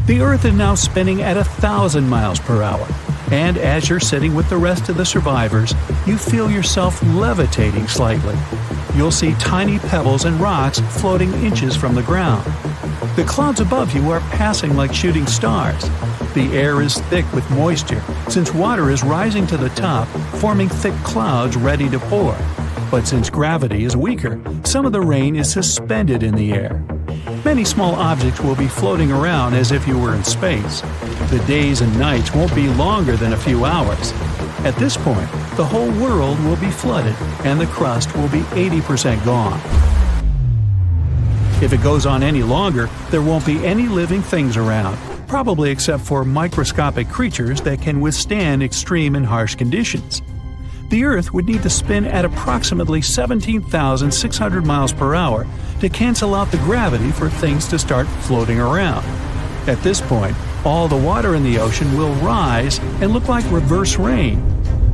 The Earth is now spinning at 1,000 miles per hour. And as you're sitting with the rest of the survivors, you feel yourself levitating slightly. You'll see tiny pebbles and rocks floating inches from the ground. The clouds above you are passing like shooting stars. The air is thick with moisture, since water is rising to the top, forming thick clouds ready to pour. But since gravity is weaker, some of the rain is suspended in the air. Many small objects will be floating around as if you were in space. The days and nights won't be longer than a few hours. At this point, the whole world will be flooded and the crust will be 80% gone. If it goes on any longer, there won't be any living things around, probably except for microscopic creatures that can withstand extreme and harsh conditions. The Earth would need to spin at approximately 17,600 miles per hour to cancel out the gravity for things to start floating around. At this point, all the water in the ocean will rise and look like reverse rain.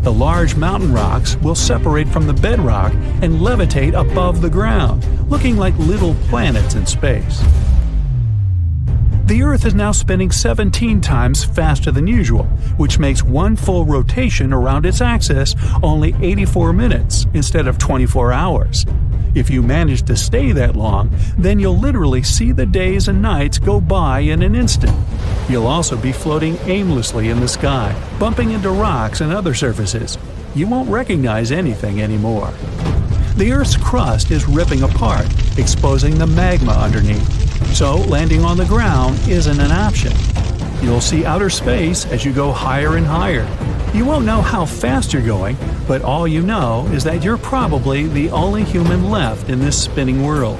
The large mountain rocks will separate from the bedrock and levitate above the ground, looking like little planets in space. The Earth is now spinning 17 times faster than usual, which makes one full rotation around its axis only 84 minutes instead of 24 hours. If you manage to stay that long, then you'll literally see the days and nights go by in an instant. You'll also be floating aimlessly in the sky, bumping into rocks and other surfaces. You won't recognize anything anymore. The Earth's crust is ripping apart, exposing the magma underneath. So landing on the ground isn't an option. You'll see outer space as you go higher and higher. You won't know how fast you're going, but all you know is that you're probably the only human left in this spinning world.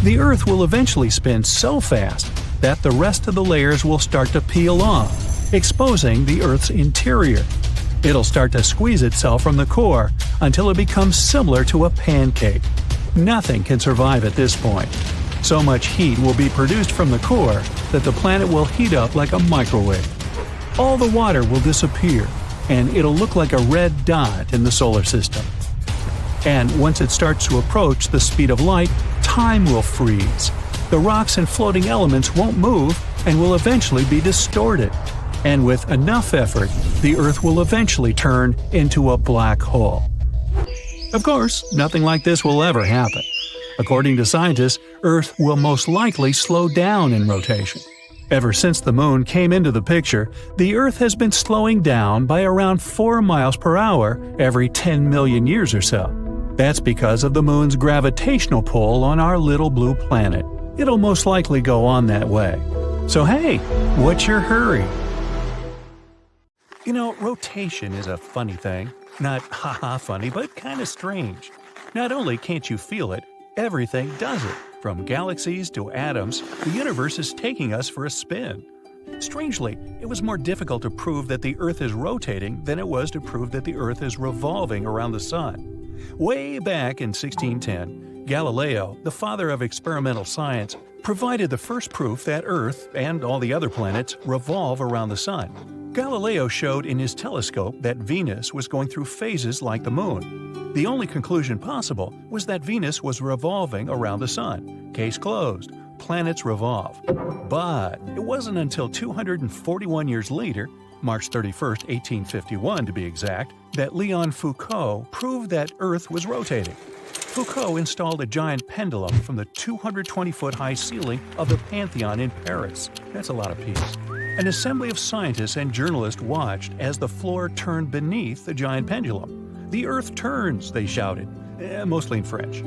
The Earth will eventually spin so fast that the rest of the layers will start to peel off, exposing the Earth's interior. It'll start to squeeze itself from the core until it becomes similar to a pancake. Nothing can survive at this point. So much heat will be produced from the core that the planet will heat up like a microwave. All the water will disappear, and it'll look like a red dot in the solar system. And once it starts to approach the speed of light, time will freeze. The rocks and floating elements won't move and will eventually be distorted. And with enough effort, the Earth will eventually turn into a black hole. Of course, nothing like this will ever happen. According to scientists, Earth will most likely slow down in rotation. Ever since the Moon came into the picture, the Earth has been slowing down by around 4 miles per hour every 10 million years or so. That's because of the Moon's gravitational pull on our little blue planet. It'll most likely go on that way. So hey, what's your hurry? You know, rotation is a funny thing. Not haha funny, but kind of strange. Not only can't you feel it, everything does it. From galaxies to atoms, the universe is taking us for a spin. Strangely, it was more difficult to prove that the Earth is rotating than it was to prove that the Earth is revolving around the Sun. Way back in 1610, Galileo, the father of experimental science, provided the first proof that Earth, and all the other planets, revolve around the Sun. Galileo showed in his telescope that Venus was going through phases like the Moon. The only conclusion possible was that Venus was revolving around the Sun. Case closed. Planets revolve. But it wasn't until 241 years later, March 31, 1851 to be exact, that Leon Foucault proved that Earth was rotating. Foucault installed a giant pendulum from the 220-foot-high ceiling of the Pantheon in Paris. That's a lot of peace. An assembly of scientists and journalists watched as the floor turned beneath the giant pendulum. "The Earth turns," they shouted, mostly in French.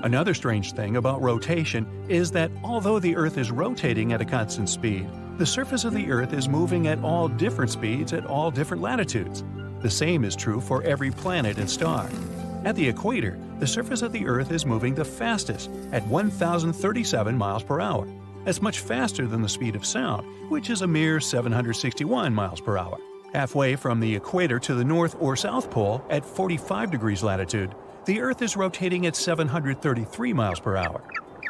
Another strange thing about rotation is that although the Earth is rotating at a constant speed, the surface of the Earth is moving at all different speeds at all different latitudes. The same is true for every planet and star. At the equator, the surface of the Earth is moving the fastest at 1,037 miles per hour. That's much faster than the speed of sound, which is a mere 761 miles per hour. Halfway from the equator to the North or South Pole at 45 degrees latitude, the Earth is rotating at 733 miles per hour.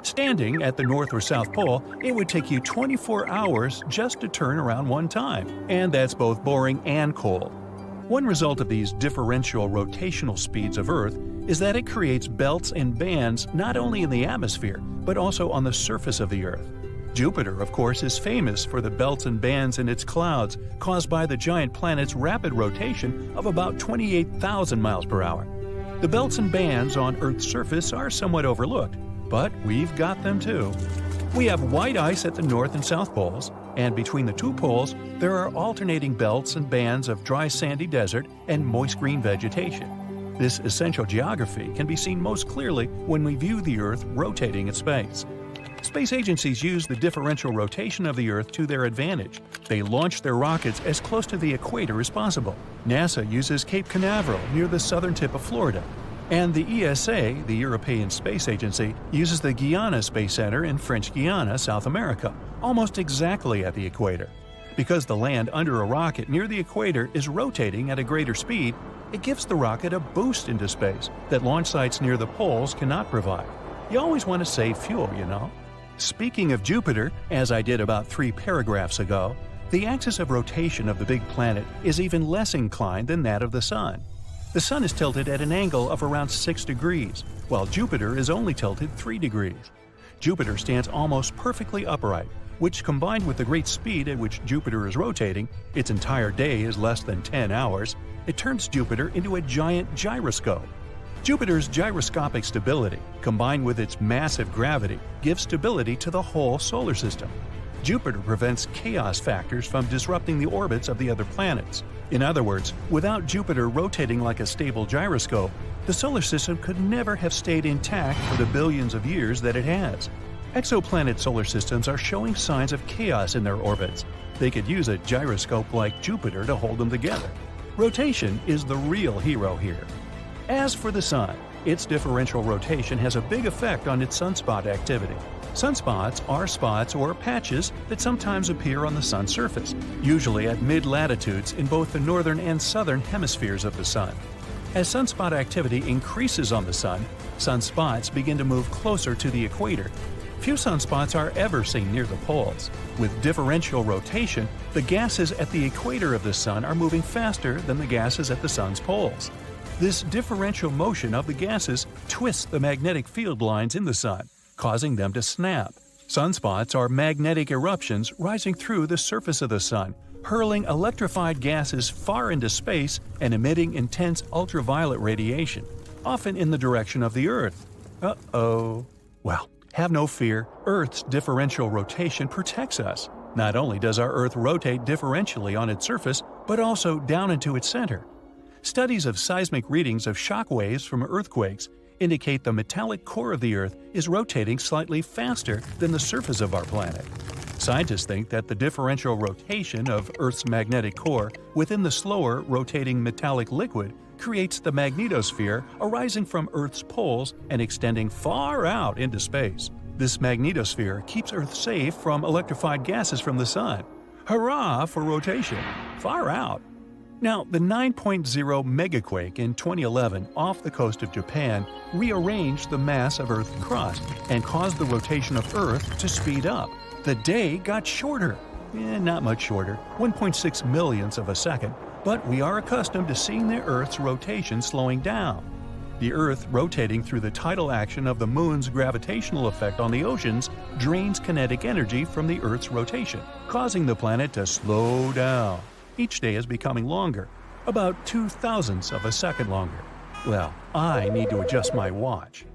Standing at the North or South Pole, it would take you 24 hours just to turn around one time, and that's both boring and cold. One result of these differential rotational speeds of Earth is that it creates belts and bands not only in the atmosphere, but also on the surface of the Earth. Jupiter, of course, is famous for the belts and bands in its clouds caused by the giant planet's rapid rotation of about 28,000 miles per hour. The belts and bands on Earth's surface are somewhat overlooked, but we've got them too. We have white ice at the North and South Poles, and between the two poles, there are alternating belts and bands of dry sandy desert and moist green vegetation. This essential geography can be seen most clearly when we view the Earth rotating in space. Space agencies use the differential rotation of the Earth to their advantage. They launch their rockets as close to the equator as possible. NASA uses Cape Canaveral near the southern tip of Florida. And the ESA, the European Space Agency, uses the Guiana Space Center in French Guiana, South America, almost exactly at the equator. Because the land under a rocket near the equator is rotating at a greater speed, it gives the rocket a boost into space that launch sites near the poles cannot provide. You always want to save fuel, you know. Speaking of Jupiter, as I did about 3 paragraphs ago, the axis of rotation of the big planet is even less inclined than that of the Sun. The Sun is tilted at an angle of around 6 degrees, while Jupiter is only tilted 3 degrees. Jupiter stands almost perfectly upright, which combined with the great speed at which Jupiter is rotating, its entire day is less than 10 hours, it turns Jupiter into a giant gyroscope. Jupiter's gyroscopic stability, combined with its massive gravity, gives stability to the whole solar system. Jupiter prevents chaos factors from disrupting the orbits of the other planets. In other words, without Jupiter rotating like a stable gyroscope, the solar system could never have stayed intact for the billions of years that it has. Exoplanet solar systems are showing signs of chaos in their orbits. They could use a gyroscope like Jupiter to hold them together. Rotation is the real hero here. As for the Sun, its differential rotation has a big effect on its sunspot activity. Sunspots are spots or patches that sometimes appear on the Sun's surface, usually at mid-latitudes in both the northern and southern hemispheres of the Sun. As sunspot activity increases on the Sun, sunspots begin to move closer to the equator. Few sunspots are ever seen near the poles. With differential rotation, the gases at the equator of the Sun are moving faster than the gases at the Sun's poles. This differential motion of the gases twists the magnetic field lines in the Sun, causing them to snap. Sunspots are magnetic eruptions rising through the surface of the Sun, hurling electrified gases far into space and emitting intense ultraviolet radiation, often in the direction of the Earth. Uh-oh. Well, have no fear, Earth's differential rotation protects us. Not only does our Earth rotate differentially on its surface, but also down into its center. Studies of seismic readings of shock waves from earthquakes indicate the metallic core of the Earth is rotating slightly faster than the surface of our planet. Scientists think that the differential rotation of Earth's magnetic core within the slower rotating metallic liquid creates the magnetosphere arising from Earth's poles and extending far out into space. This magnetosphere keeps Earth safe from electrified gases from the Sun. Hurrah for rotation! Far out! Now, the 9.0 megaquake in 2011 off the coast of Japan rearranged the mass of Earth's crust and caused the rotation of Earth to speed up. The day got shorter. Not much shorter, 1.6 millionths of a second, but we are accustomed to seeing the Earth's rotation slowing down. The Earth rotating through the tidal action of the Moon's gravitational effect on the oceans drains kinetic energy from the Earth's rotation, causing the planet to slow down. Each day is becoming longer, about 2/1000ths of a second longer. Well, I need to adjust my watch.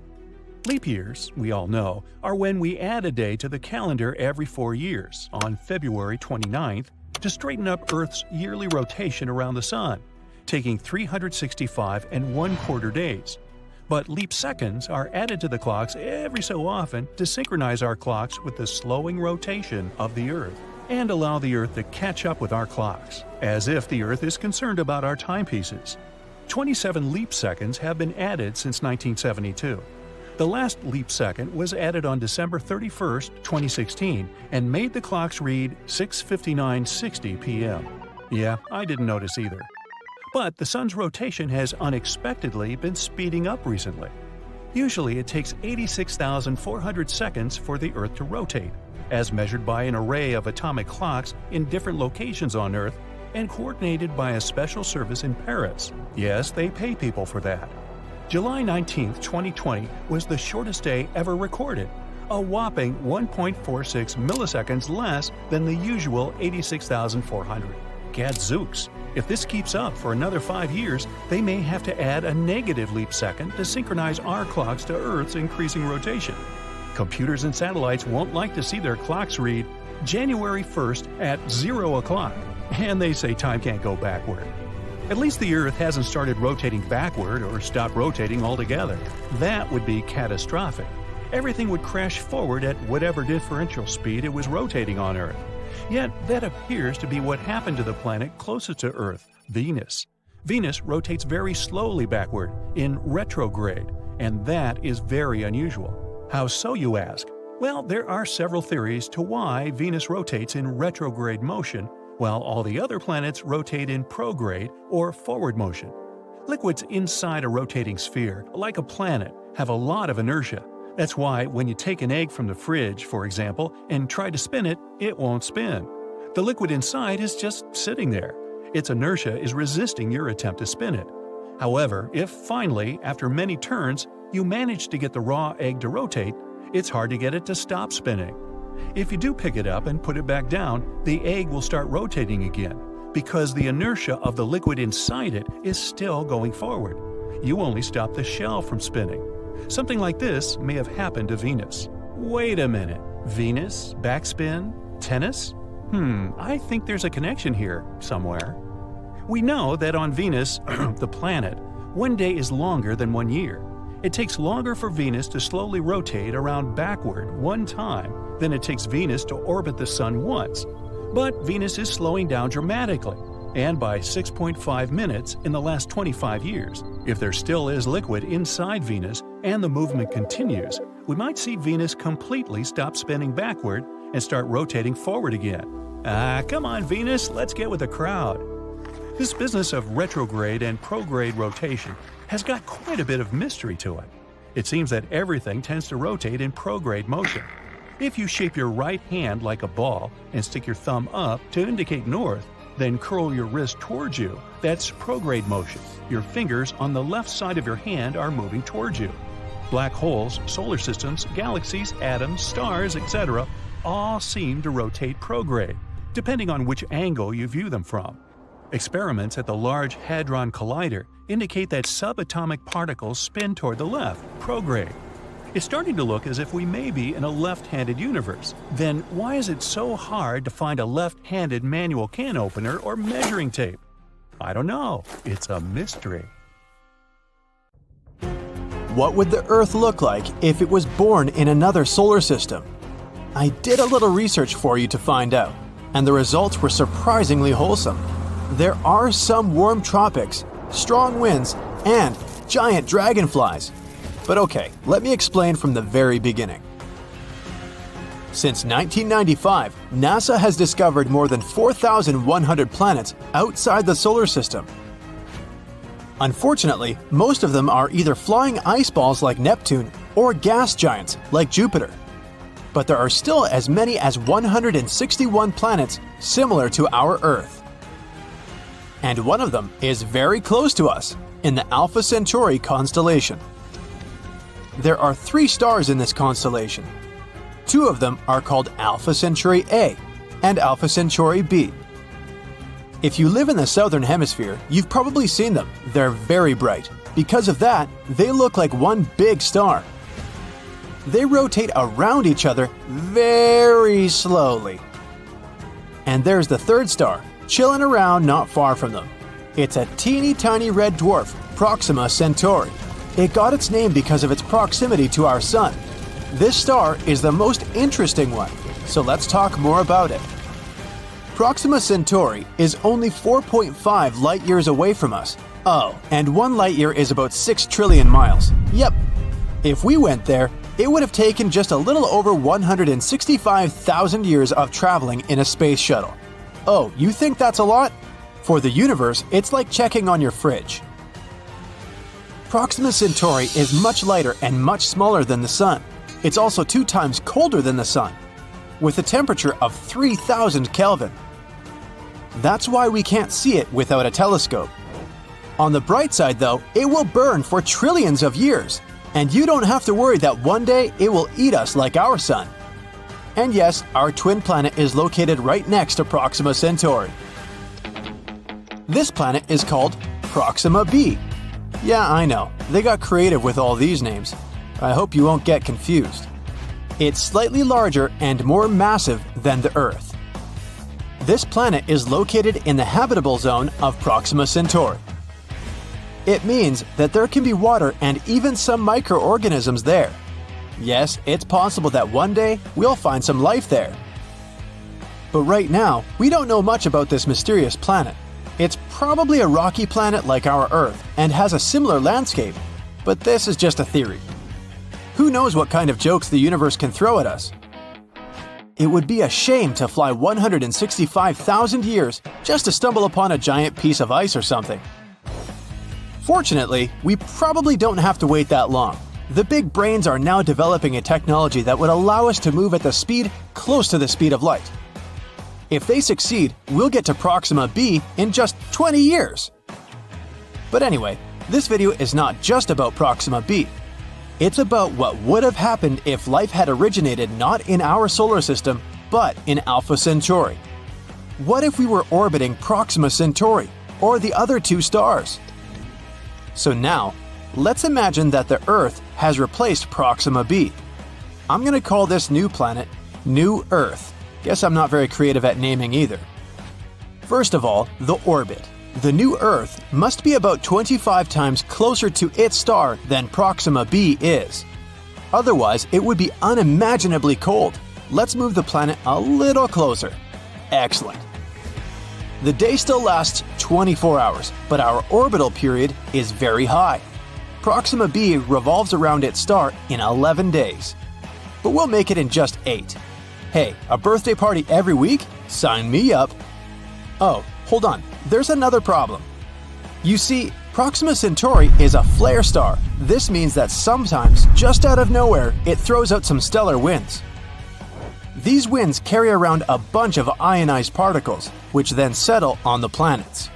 Leap years, we all know, are when we add a day to the calendar every 4 years, on February 29th, to straighten up Earth's yearly rotation around the Sun, taking 365 1/4 days. But leap seconds are added to the clocks every so often to synchronize our clocks with the slowing rotation of the Earth, and allow the Earth to catch up with our clocks, as if the Earth is concerned about our timepieces. 27 leap seconds have been added since 1972. The last leap second was added on December 31st, 2016, and made the clocks read 6:59:60 p.m. Yeah, I didn't notice either. But the Sun's rotation has unexpectedly been speeding up recently. Usually it takes 86,400 seconds for the Earth to rotate, as measured by an array of atomic clocks in different locations on Earth and coordinated by a special service in Paris. Yes, they pay people for that. July 19, 2020 was the shortest day ever recorded, a whopping 1.46 milliseconds less than the usual 86,400. Gadzooks! If this keeps up for another 5 years, they may have to add a negative leap second to synchronize our clocks to Earth's increasing rotation. Computers and satellites won't like to see their clocks read January 1st at 0 o'clock, and they say time can't go backward. At least the Earth hasn't started rotating backward or stopped rotating altogether. That would be catastrophic. Everything would crash forward at whatever differential speed it was rotating on Earth. Yet that appears to be what happened to the planet closest to Earth, Venus. Venus rotates very slowly backward, in retrograde, and that is very unusual. How so, you ask? Well, there are several theories to why Venus rotates in retrograde motion, while all the other planets rotate in prograde or forward motion. Liquids inside a rotating sphere, like a planet, have a lot of inertia. That's why when you take an egg from the fridge, for example, and try to spin it, it won't spin. The liquid inside is just sitting there. Its inertia is resisting your attempt to spin it. However, if finally, after many turns, you manage to get the raw egg to rotate, it's hard to get it to stop spinning. If you do pick it up and put it back down, the egg will start rotating again, because the inertia of the liquid inside it is still going forward. You only stop the shell from spinning. Something like this may have happened to Venus. Wait a minute. Venus? Backspin? Tennis? I think there's a connection here, somewhere. We know that on Venus, the planet, one day is longer than 1 year. It takes longer for Venus to slowly rotate around backward one time than it takes Venus to orbit the Sun once. But Venus is slowing down dramatically, and by 6.5 minutes in the last 25 years. If there still is liquid inside Venus and the movement continues, we might see Venus completely stop spinning backward and start rotating forward again. Come on, Venus, let's get with the crowd. This business of retrograde and prograde rotation has got quite a bit of mystery to it. It seems that everything tends to rotate in prograde motion. If you shape your right hand like a ball and stick your thumb up to indicate north, then curl your wrist towards you, that's prograde motion. Your fingers on the left side of your hand are moving towards you. Black holes, solar systems, galaxies, atoms, stars, etc. all seem to rotate prograde, depending on which angle you view them from. Experiments at the Large Hadron Collider indicate that subatomic particles spin toward the left, prograde. It's starting to look as if we may be in a left-handed universe. Then why is it so hard to find a left-handed manual can opener or measuring tape? I don't know. It's a mystery. What would the Earth look like if it was born in another solar system? I did a little research for you to find out, and the results were surprisingly wholesome. There are some warm tropics, strong winds, and giant dragonflies. But okay, let me explain from the very beginning. Since 1995, NASA has discovered more than 4,100 planets outside the solar system. Unfortunately, most of them are either flying ice balls like Neptune or gas giants like Jupiter. But there are still as many as 161 planets similar to our Earth. And one of them is very close to us, in the Alpha Centauri constellation. There are 3 stars in this constellation. 2 of them are called Alpha Centauri A and Alpha Centauri B. If you live in the southern hemisphere, you've probably seen them. They're very bright. Because of that, they look like one big star. They rotate around each other very slowly. And there's the 3rd star, chilling around not far from them. It's a teeny tiny red dwarf, Proxima Centauri. It got its name because of its proximity to our Sun. This star is the most interesting one, so let's talk more about it. Proxima Centauri is only 4.5 light-years away from us. Oh, and 1 light-year is about 6 trillion miles. Yep. If we went there, it would have taken just a little over 165,000 years of traveling in a space shuttle. Oh, you think that's a lot? For the universe, it's like checking on your fridge. Proxima Centauri is much lighter and much smaller than the Sun. It's also 2 times colder than the Sun, with a temperature of 3,000 Kelvin. That's why we can't see it without a telescope. On the bright side though, it will burn for trillions of years, and you don't have to worry that one day it will eat us like our Sun. And yes, our twin planet is located right next to Proxima Centauri. This planet is called Proxima b. Yeah, I know, they got creative with all these names. I hope you won't get confused. It's slightly larger and more massive than the Earth. This planet is located in the habitable zone of Proxima Centauri. It means that there can be water and even some microorganisms there. Yes, it's possible that one day we'll find some life there. But right now, we don't know much about this mysterious planet. It's probably a rocky planet like our Earth and has a similar landscape, but this is just a theory. Who knows what kind of jokes the universe can throw at us? It would be a shame to fly 165,000 years just to stumble upon a giant piece of ice or something. Fortunately, we probably don't have to wait that long. The big brains are now developing a technology that would allow us to move at the speed close to the speed of light. If they succeed, we'll get to Proxima b in just 20 years. But anyway, this video is not just about Proxima b. It's about what would have happened if life had originated not in our solar system, but in Alpha Centauri. What if we were orbiting Proxima Centauri, or the other two stars? So now, let's imagine that the Earth has replaced Proxima b. I'm going to call this new planet New Earth. Guess I'm not very creative at naming either. First of all, the orbit. The new Earth must be about 25 times closer to its star than Proxima b is. Otherwise, it would be unimaginably cold. Let's move the planet a little closer. Excellent. The day still lasts 24 hours, but our orbital period is very high. Proxima b revolves around its star in 11 days. But we'll make it in just 8. Hey, a birthday party every week? Sign me up. Oh, hold on. There's another problem. You see, Proxima Centauri is a flare star. This means that sometimes, just out of nowhere, it throws out some stellar winds. These winds carry around a bunch of ionized particles, which then settle on the planets.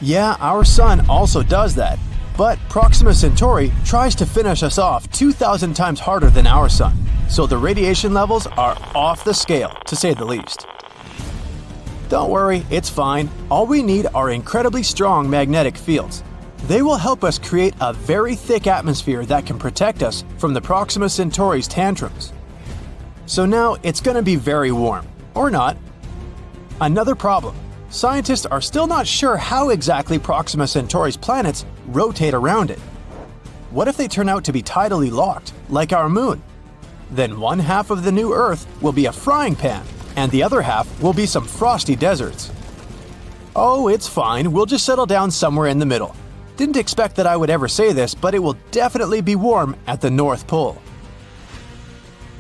Yeah, our Sun also does that, but Proxima Centauri tries to finish us off 2,000 times harder than our Sun, so the radiation levels are off the scale, to say the least. Don't worry, it's fine. All we need are incredibly strong magnetic fields. They will help us create a very thick atmosphere that can protect us from the Proxima Centauri's tantrums. So now it's going to be very warm. Or not. Another problem. Scientists are still not sure how exactly Proxima Centauri's planets rotate around it. What if they turn out to be tidally locked, like our moon? Then one half of the new Earth will be a frying pan, and the other half will be some frosty deserts. Oh, it's fine, we'll just settle down somewhere in the middle. Didn't expect that I would ever say this, but it will definitely be warm at the North Pole.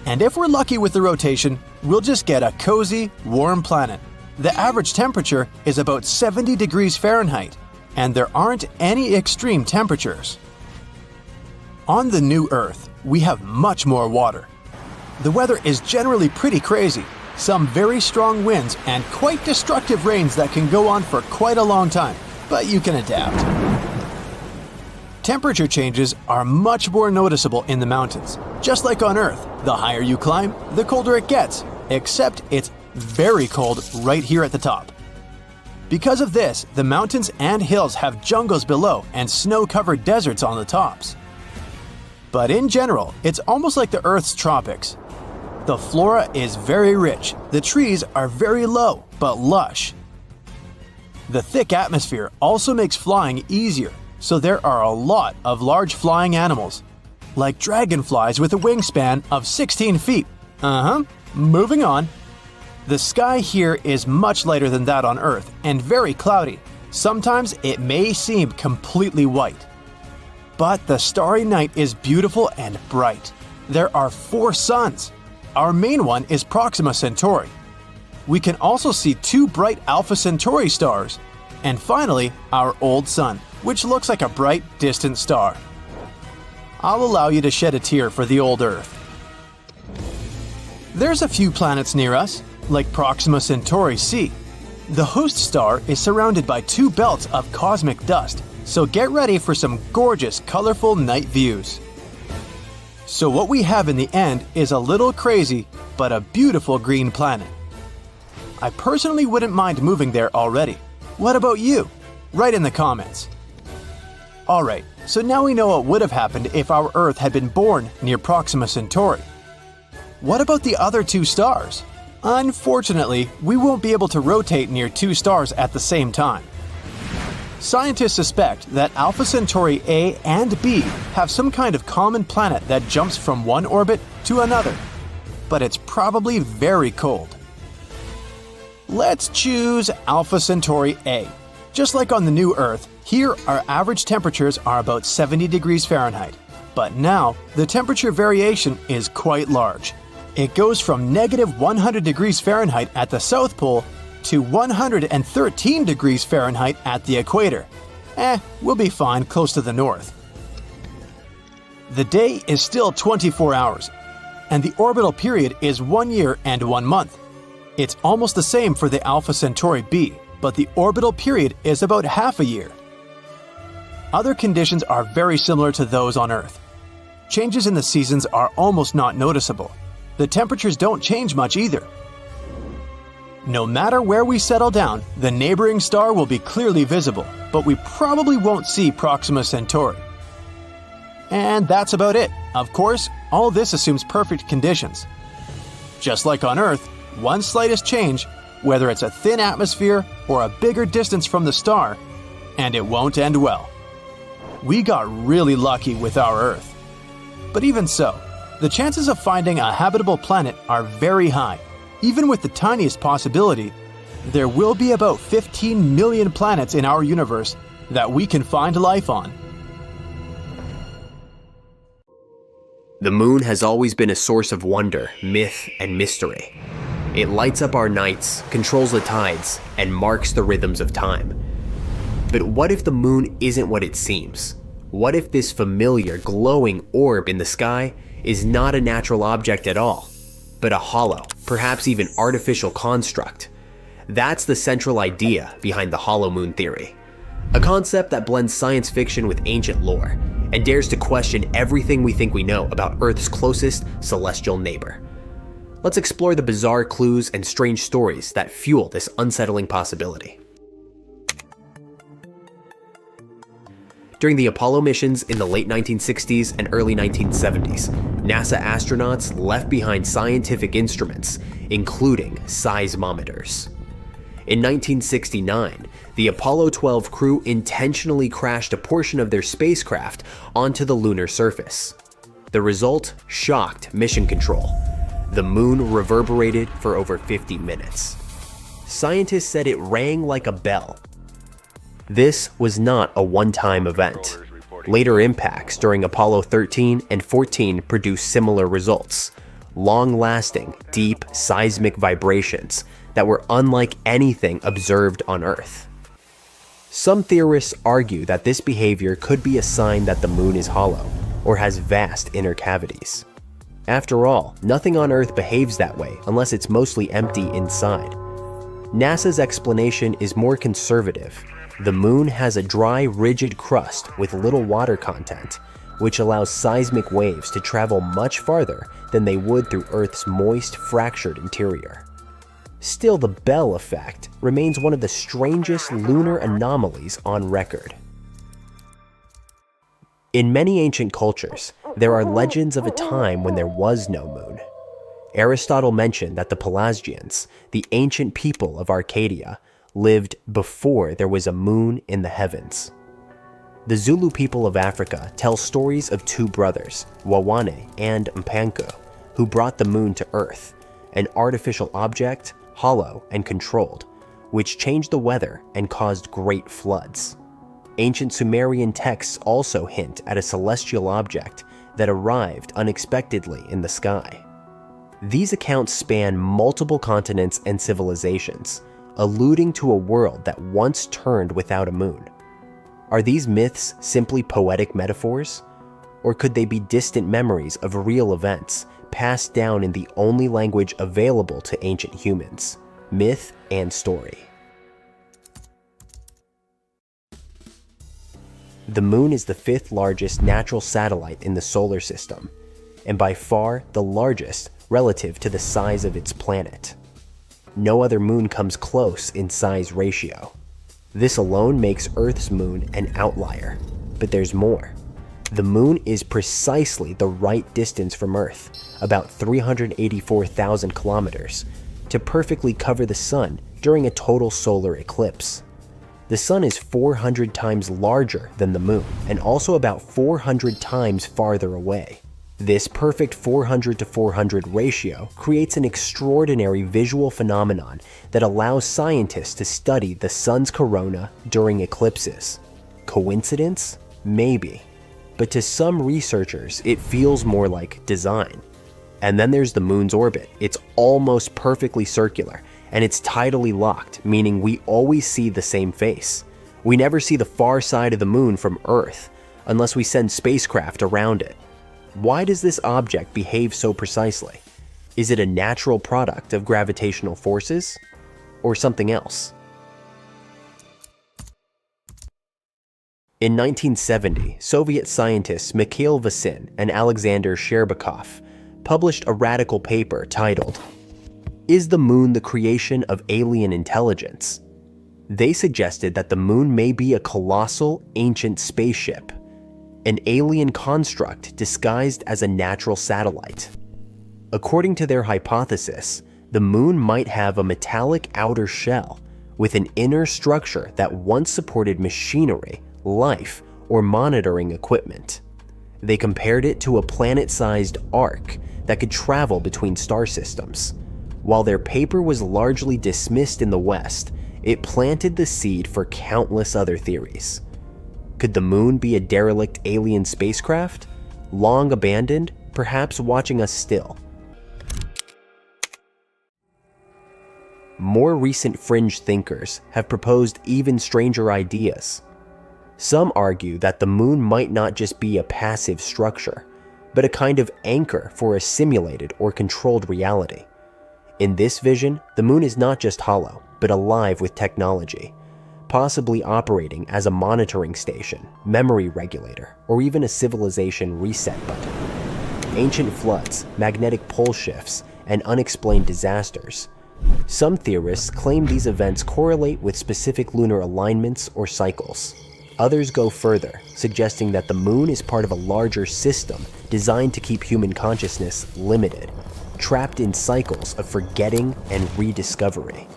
And if we're lucky with the rotation, we'll just get a cozy, warm planet. The average temperature is about 70 degrees Fahrenheit, and there aren't any extreme temperatures. On the new Earth, we have much more water. The weather is generally pretty crazy. Some very strong winds and quite destructive rains that can go on for quite a long time, but you can adapt. Temperature changes are much more noticeable in the mountains. Just like on Earth, the higher you climb, the colder it gets, except it's very cold right here at the top. Because of this, the mountains and hills have jungles below and snow-covered deserts on the tops. But in general, it's almost like the Earth's tropics. The flora is very rich, the trees are very low but lush. The thick atmosphere also makes flying easier, so there are a lot of large flying animals, like dragonflies with a wingspan of 16 feet. Moving on. The sky here is much lighter than that on Earth and very cloudy. Sometimes it may seem completely white. But the starry night is beautiful and bright. There are 4 suns. Our main one is Proxima Centauri. We can also see 2 bright Alpha Centauri stars. And finally, our old sun, which looks like a bright, distant star. I'll allow you to shed a tear for the old Earth. There's a few planets near us, like Proxima Centauri c. The host star is surrounded by 2 belts of cosmic dust, so get ready for some gorgeous, colorful night views. So what we have in the end is a little crazy, but a beautiful green planet. I personally wouldn't mind moving there already. What about you? Write in the comments. Alright, so now we know what would have happened if our Earth had been born near Proxima Centauri. What about the other 2 stars? Unfortunately, we won't be able to rotate near 2 stars at the same time. Scientists suspect that Alpha Centauri A and B have some kind of common planet that jumps from one orbit to another, but it's probably very cold. Let's choose Alpha Centauri A. Just like on the new Earth, here our average temperatures are about 70 degrees Fahrenheit. But now, the temperature variation is quite large. It goes from negative 100 degrees Fahrenheit at the South Pole to 113 degrees Fahrenheit at the equator. We'll be fine close to the north. The day is still 24 hours, and the orbital period is 1 year and 1 month. It's almost the same for the Alpha Centauri b, but the orbital period is about half a year. Other conditions are very similar to those on Earth. Changes in the seasons are almost not noticeable. The temperatures don't change much either. No matter where we settle down, the neighboring star will be clearly visible, but we probably won't see Proxima Centauri. And that's about it. Of course, all this assumes perfect conditions. Just like on Earth, one slightest change, whether it's a thin atmosphere or a bigger distance from the star, and it won't end well. We got really lucky with our Earth. But even so, the chances of finding a habitable planet are very high. Even with the tiniest possibility, there will be about 15 million planets in our universe that we can find life on. The moon has always been a source of wonder, myth, and mystery. It lights up our nights, controls the tides, and marks the rhythms of time. But what if the moon isn't what it seems? What if this familiar, glowing orb in the sky is not a natural object at all, but a hollow, perhaps even artificial construct? That's the central idea behind the hollow moon theory, a concept that blends science fiction with ancient lore and dares to question everything we think we know about Earth's closest celestial neighbor. Let's explore the bizarre clues and strange stories that fuel this unsettling possibility. During the Apollo missions in the late 1960s and early 1970s, NASA astronauts left behind scientific instruments, including seismometers. In 1969, the Apollo 12 crew intentionally crashed a portion of their spacecraft onto the lunar surface. The result shocked mission control. The moon reverberated for over 50 minutes. Scientists said it rang like a bell. This was not a one-time event. Later impacts during Apollo 13 and 14 produced similar results, long-lasting, deep seismic vibrations that were unlike anything observed on Earth. Some theorists argue that this behavior could be a sign that the moon is hollow or has vast inner cavities. After all, nothing on Earth behaves that way unless it's mostly empty inside. NASA's explanation is more conservative. The moon has a dry, rigid crust with little water content, which allows seismic waves to travel much farther than they would through Earth's moist, fractured interior. Still, the Bell effect remains one of the strangest lunar anomalies on record. In many ancient cultures, there are legends of a time when there was no moon. Aristotle mentioned that the Pelasgians, the ancient people of Arcadia, lived before there was a moon in the heavens. The Zulu people of Africa tell stories of two brothers, Wawane and Mpanku, who brought the moon to Earth, an artificial object, hollow and controlled, which changed the weather and caused great floods. Ancient Sumerian texts also hint at a celestial object that arrived unexpectedly in the sky. These accounts span multiple continents and civilizations, alluding to a world that once turned without a moon. Are these myths simply poetic metaphors? Or could they be distant memories of real events passed down in the only language available to ancient humans, myth and story? The moon is the fifth largest natural satellite in the solar system, and by far the largest relative to the size of its planet. No other moon comes close in size ratio. This alone makes Earth's moon an outlier, but there's more. The moon is precisely the right distance from Earth, about 384,000 kilometers, to perfectly cover the sun during a total solar eclipse. The sun is 400 times larger than the moon, and also about 400 times farther away. This perfect 400 to 400 ratio creates an extraordinary visual phenomenon that allows scientists to study the sun's corona during eclipses. Coincidence? Maybe. But to some researchers, it feels more like design. And then there's the moon's orbit. It's almost perfectly circular, and it's tidally locked, meaning we always see the same face. We never see the far side of the moon from Earth, unless we send spacecraft around it. Why does this object behave so precisely? Is it a natural product of gravitational forces? Or something else? In 1970, Soviet scientists Mikhail Vasin and Alexander Sherbakov published a radical paper titled, "Is the Moon the Creation of Alien Intelligence?" They suggested that the moon may be a colossal, ancient spaceship, an alien construct disguised as a natural satellite. According to their hypothesis, the moon might have a metallic outer shell with an inner structure that once supported machinery, life, or monitoring equipment. They compared it to a planet-sized arc that could travel between star systems. While their paper was largely dismissed in the West, it planted the seed for countless other theories. Could the moon be a derelict alien spacecraft? Long abandoned, perhaps watching us still? More recent fringe thinkers have proposed even stranger ideas. Some argue that the moon might not just be a passive structure, but a kind of anchor for a simulated or controlled reality. In this vision, the moon is not just hollow, but alive with technology, possibly operating as a monitoring station, memory regulator, or even a civilization reset button. Ancient floods, magnetic pole shifts, and unexplained disasters. Some theorists claim these events correlate with specific lunar alignments or cycles. Others go further, suggesting that the moon is part of a larger system designed to keep human consciousness limited, trapped in cycles of forgetting and rediscovery.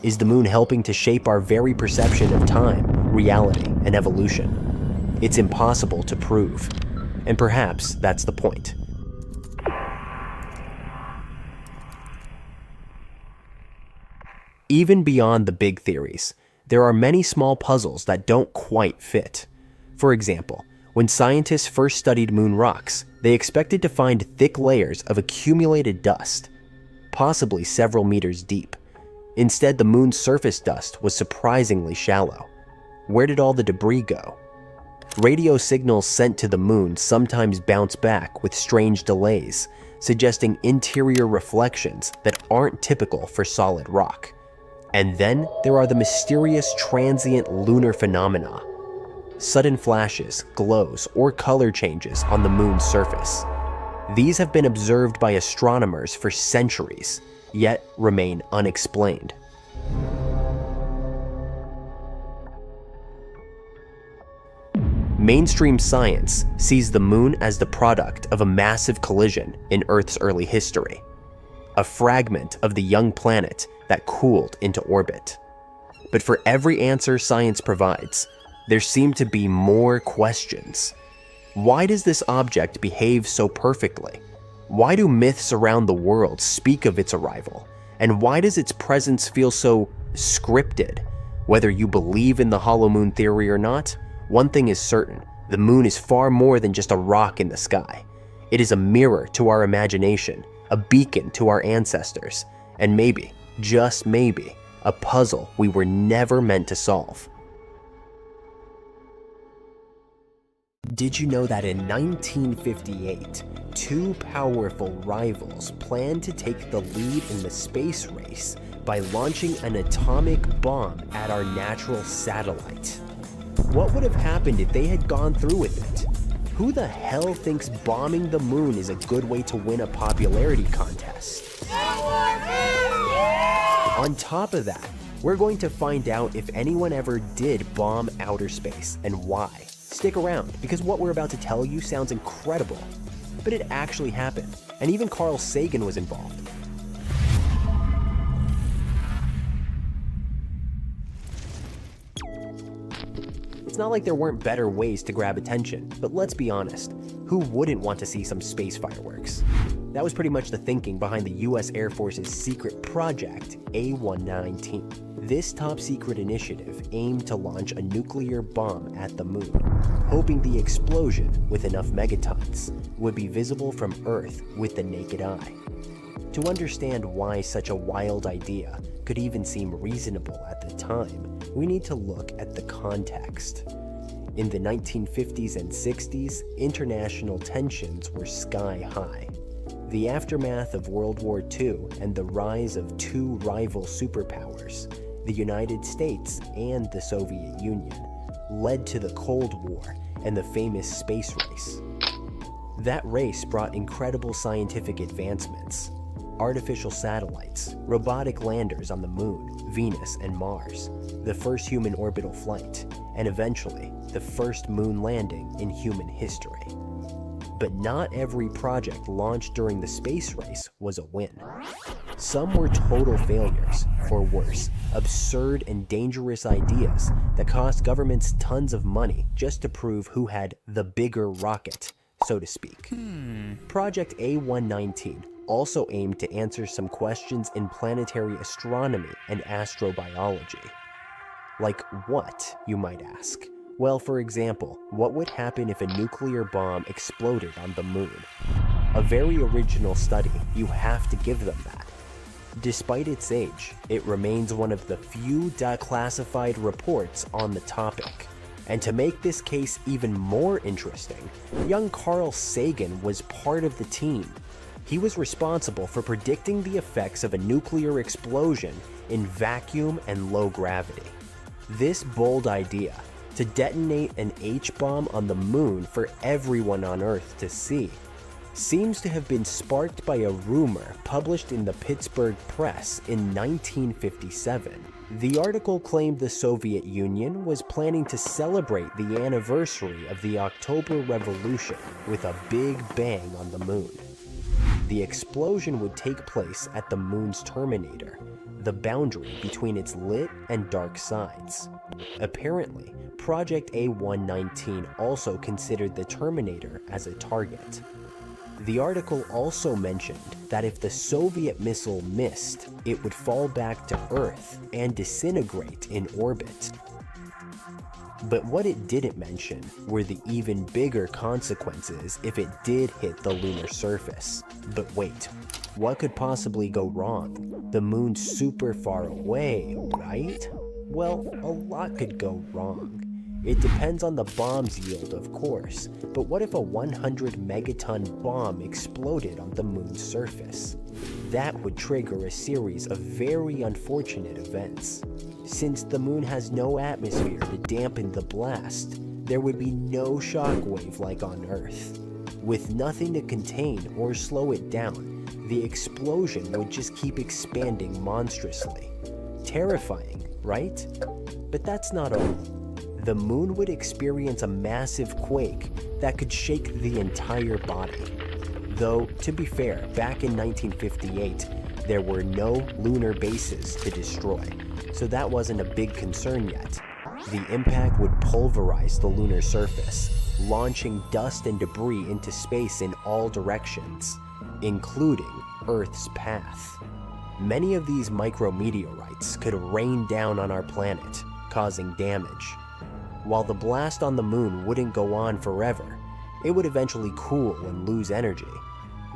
Is the moon helping to shape our very perception of time, reality, and evolution? It's impossible to prove, and perhaps that's the point. Even beyond the big theories, there are many small puzzles that don't quite fit. For example, when scientists first studied moon rocks, they expected to find thick layers of accumulated dust, possibly several meters deep. Instead, the moon's surface dust was surprisingly shallow. Where did all the debris go? Radio signals sent to the moon sometimes bounce back with strange delays, suggesting interior reflections that aren't typical for solid rock. And then there are the mysterious transient lunar phenomena. Sudden flashes, glows, or color changes on the moon's surface. These have been observed by astronomers for centuries, yet remain unexplained. Mainstream science sees the moon as the product of a massive collision in Earth's early history, a fragment of the young planet that cooled into orbit. But for every answer science provides, there seem to be more questions. Why does this object behave so perfectly? Why do myths around the world speak of its arrival? And why does its presence feel so scripted? Whether you believe in the hollow moon theory or not, one thing is certain: the moon is far more than just a rock in the sky. It is a mirror to our imagination, a beacon to our ancestors, and maybe, just maybe, a puzzle we were never meant to solve. Did you know that in 1958, two powerful rivals planned to take the lead in the space race by launching an atomic bomb at our natural satellite? What would have happened if they had gone through with it? Who the hell thinks bombing the moon is a good way to win a popularity contest? On top of that, we're going to find out if anyone ever did bomb outer space and why. Stick around, because what we're about to tell you sounds incredible, but it actually happened, and even Carl Sagan was involved. not like there weren't better ways to grab attention, but let's be honest, who wouldn't want to see some space fireworks? That was pretty much the thinking behind the US Air Force's secret project A119. This top-secret initiative aimed to launch a nuclear bomb at the moon, hoping the explosion, with enough megatons, would be visible from Earth with the naked eye. To understand why such a wild idea could even seem reasonable at the time, we need to look at the context. In the 1950s and 60s, international tensions were sky high. The aftermath of World War II and the rise of two rival superpowers, the United States and the Soviet Union, led to the Cold War and the famous space race. That race brought incredible scientific advancements: artificial satellites, robotic landers on the Moon, Venus, and Mars, the first human orbital flight, and eventually, the first moon landing in human history. But not every project launched during the space race was a win. Some were total failures, or worse, absurd and dangerous ideas that cost governments tons of money just to prove who had the bigger rocket, so to speak. Project A119 also aimed to answer some questions in planetary astronomy and astrobiology. Like what, you might ask? Well, for example, what would happen if a nuclear bomb exploded on the moon? A very original study, you have to give them that. Despite its age, it remains one of the few declassified reports on the topic. And to make this case even more interesting, young Carl Sagan was part of the team. He was responsible for predicting the effects of a nuclear explosion in vacuum and low gravity. This bold idea, to detonate an H-bomb on the moon for everyone on Earth to see, seems to have been sparked by a rumor published in the Pittsburgh Press in 1957. The article claimed the Soviet Union was planning to celebrate the anniversary of the October Revolution with a big bang on the moon. The explosion would take place at the moon's terminator, the boundary between its lit and dark sides. Apparently, Project A119 also considered the terminator as a target. The article also mentioned that if the Soviet missile missed, it would fall back to Earth and disintegrate in orbit. But what it didn't mention were the even bigger consequences if it did hit the lunar surface. But wait, what could possibly go wrong? The moon's super far away, right? Well, a lot could go wrong. It depends on the bomb's yield, of course, but what if a 100 megaton bomb exploded on the moon's surface? That would trigger a series of very unfortunate events. Since the moon has no atmosphere to dampen the blast, there would be no shockwave like on Earth. With nothing to contain or slow it down, the explosion would just keep expanding monstrously. Terrifying, right? But that's not all. The moon would experience a massive quake that could shake the entire body. Though, to be fair, back in 1958, there were no lunar bases to destroy, so that wasn't a big concern yet. The impact would pulverize the lunar surface, launching dust and debris into space in all directions, including Earth's path. Many of these micrometeorites could rain down on our planet, causing damage. While the blast on the moon wouldn't go on forever, it would eventually cool and lose energy.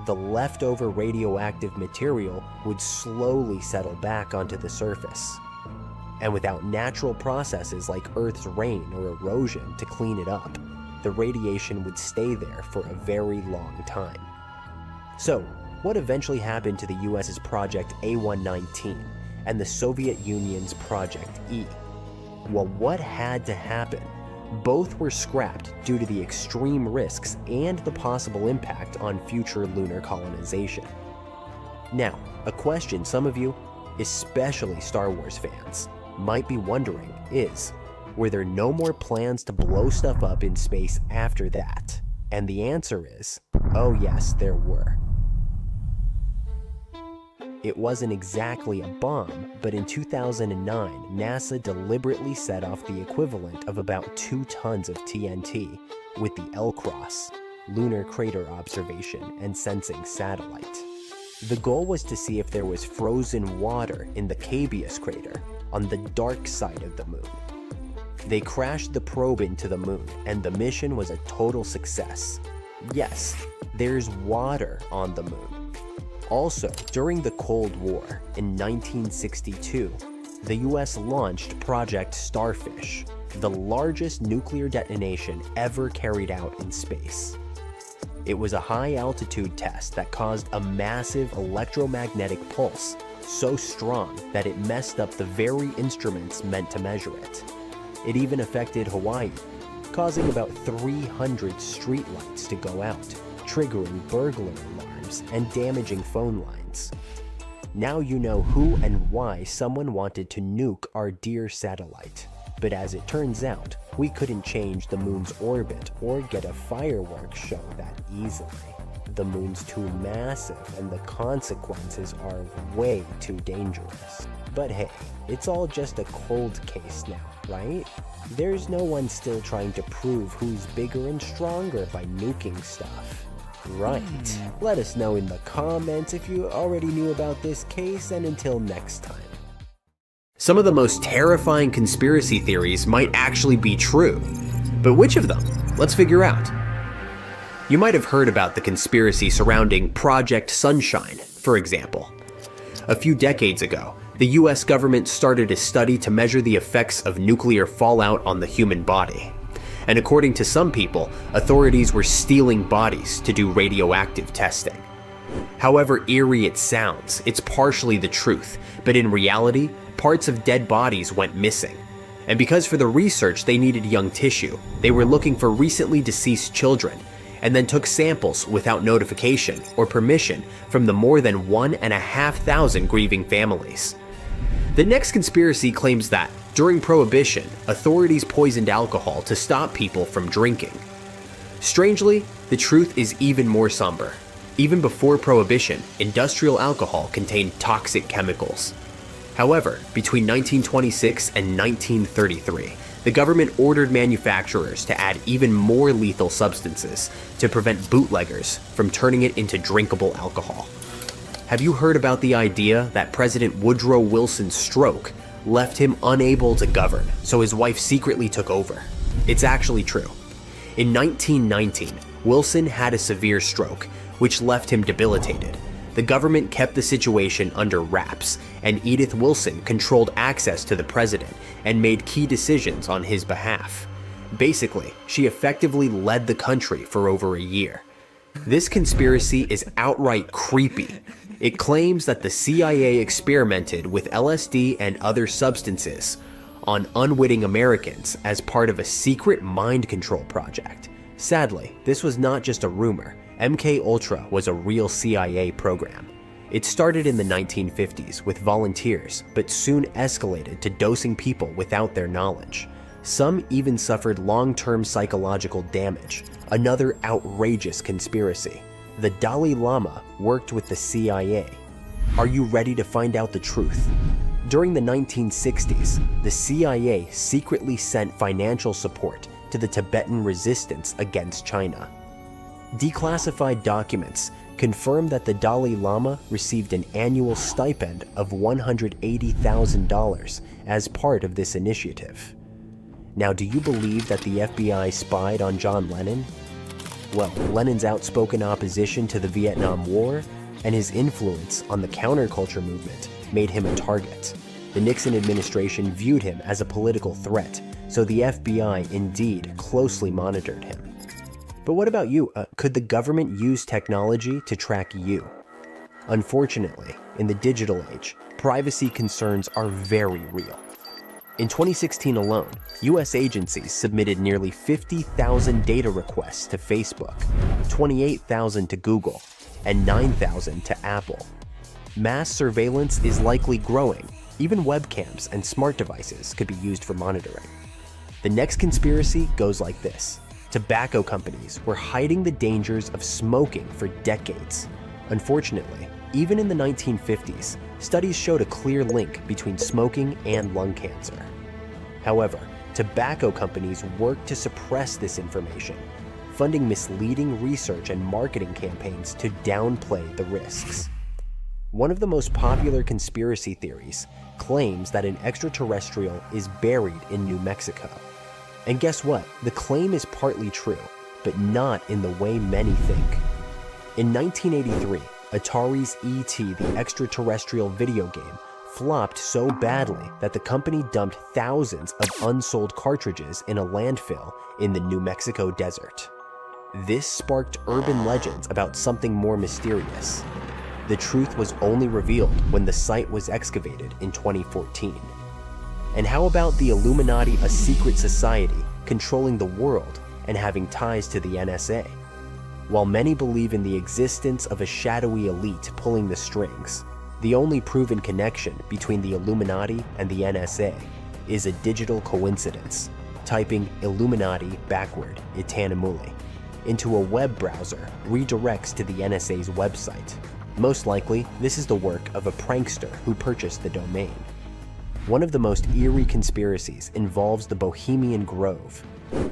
The leftover radioactive material would slowly settle back onto the surface. And without natural processes like Earth's rain or erosion to clean it up, the radiation would stay there for a very long time. So, what eventually happened to the US's Project A119 and the Soviet Union's Project E? Well, what had to happen? Both were scrapped due to the extreme risks and the possible impact on future lunar colonization. Now, a question some of you, especially Star Wars fans, might be wondering is, were there no more plans to blow stuff up in space after that? And the answer is, oh yes, there were. it wasn't exactly a bomb, but in 2009, NASA deliberately set off the equivalent of about 2 tons of TNT with the LCROSS, Lunar Crater Observation and Sensing Satellite. The goal was to see if there was frozen water in the Cabeus crater on the dark side of the moon. They crashed the probe into the moon, and the mission was a total success. Yes, there's water on the moon. Also, during the Cold War in 1962, the US launched Project Starfish, the largest nuclear detonation ever carried out in space. It was a high-altitude test that caused a massive electromagnetic pulse so strong that it messed up the very instruments meant to measure it. It even affected Hawaii, causing about 300 streetlights to go out, triggering burglar alarms and damaging phone lines. Now you know who and why someone wanted to nuke our dear satellite. But as it turns out, we couldn't change the moon's orbit or get a fireworks show that easily. The moon's too massive and the consequences are way too dangerous. But hey, it's all just a cold case now, right? There's no one still trying to prove who's bigger and stronger by nuking stuff. Right. Let us know in the comments if you already knew about this case, and until next time. Some of the most terrifying conspiracy theories might actually be true, but which of them? Let's figure out. You might have heard about the conspiracy surrounding Project Sunshine, for example. A few decades ago, the US government started a study to measure the effects of nuclear fallout on the human body. And according to some people, authorities were stealing bodies to do radioactive testing. However eerie it sounds, it's partially the truth, but in reality, parts of dead bodies went missing. And because for the research they needed young tissue, they were looking for recently deceased children, and then took samples without notification or permission from the more than 1,500 grieving families. The next conspiracy claims that, during Prohibition, authorities poisoned alcohol to stop people from drinking. Strangely, the truth is even more somber. Even before Prohibition, industrial alcohol contained toxic chemicals. However, between 1926 and 1933, the government ordered manufacturers to add even more lethal substances to prevent bootleggers from turning it into drinkable alcohol. Have you heard about the idea that President Woodrow Wilson's stroke left him unable to govern, so his wife secretly took over? It's actually true. In 1919, Wilson had a severe stroke, which left him debilitated. The government kept the situation under wraps, and Edith Wilson controlled access to the president and made key decisions on his behalf. Basically, she effectively led the country for over a year. This conspiracy is outright creepy. It claims that the CIA experimented with LSD and other substances on unwitting Americans as part of a secret mind control project. Sadly, this was not just a rumor. MKUltra was a real CIA program. It started in the 1950s with volunteers, but soon escalated to dosing people without their knowledge. Some even suffered long-term psychological damage. Another outrageous conspiracy. The Dalai Lama worked with the CIA. Are you ready to find out the truth? During the 1960s, the CIA secretly sent financial support to the Tibetan resistance against China. Declassified documents confirm that the Dalai Lama received an annual stipend of $180,000 as part of this initiative. Now, do you believe that the FBI spied on John Lennon? Well, Lennon's outspoken opposition to the Vietnam War and his influence on the counterculture movement made him a target. The Nixon administration viewed him as a political threat, so the FBI indeed closely monitored him. But what about you? Could the government use technology to track you? Unfortunately, in the digital age, privacy concerns are very real. In 2016 alone, US agencies submitted nearly 50,000 data requests to Facebook, 28,000 to Google, and 9,000 to Apple. Mass surveillance is likely growing. Even webcams and smart devices could be used for monitoring. The next conspiracy goes like this. Tobacco companies were hiding the dangers of smoking for decades. Unfortunately, Even in the 1950s, studies showed a clear link between smoking and lung cancer. However, tobacco companies worked to suppress this information, funding misleading research and marketing campaigns to downplay the risks. One of the most popular conspiracy theories claims that an extraterrestrial is buried in New Mexico. And guess what? The claim is partly true, but not in the way many think. In 1983, Atari's E.T. the Extraterrestrial video game flopped so badly that the company dumped thousands of unsold cartridges in a landfill in the New Mexico desert. This sparked urban legends about something more mysterious. The truth was only revealed when the site was excavated in 2014. And how about the Illuminati, a secret society controlling the world and having ties to the NSA? While many believe in the existence of a shadowy elite pulling the strings, the only proven connection between the Illuminati and the NSA is a digital coincidence. Typing Illuminati backward, Itanimuli, into a web browser redirects to the NSA's website. Most likely, this is the work of a prankster who purchased the domain. One of the most eerie conspiracies involves the Bohemian Grove,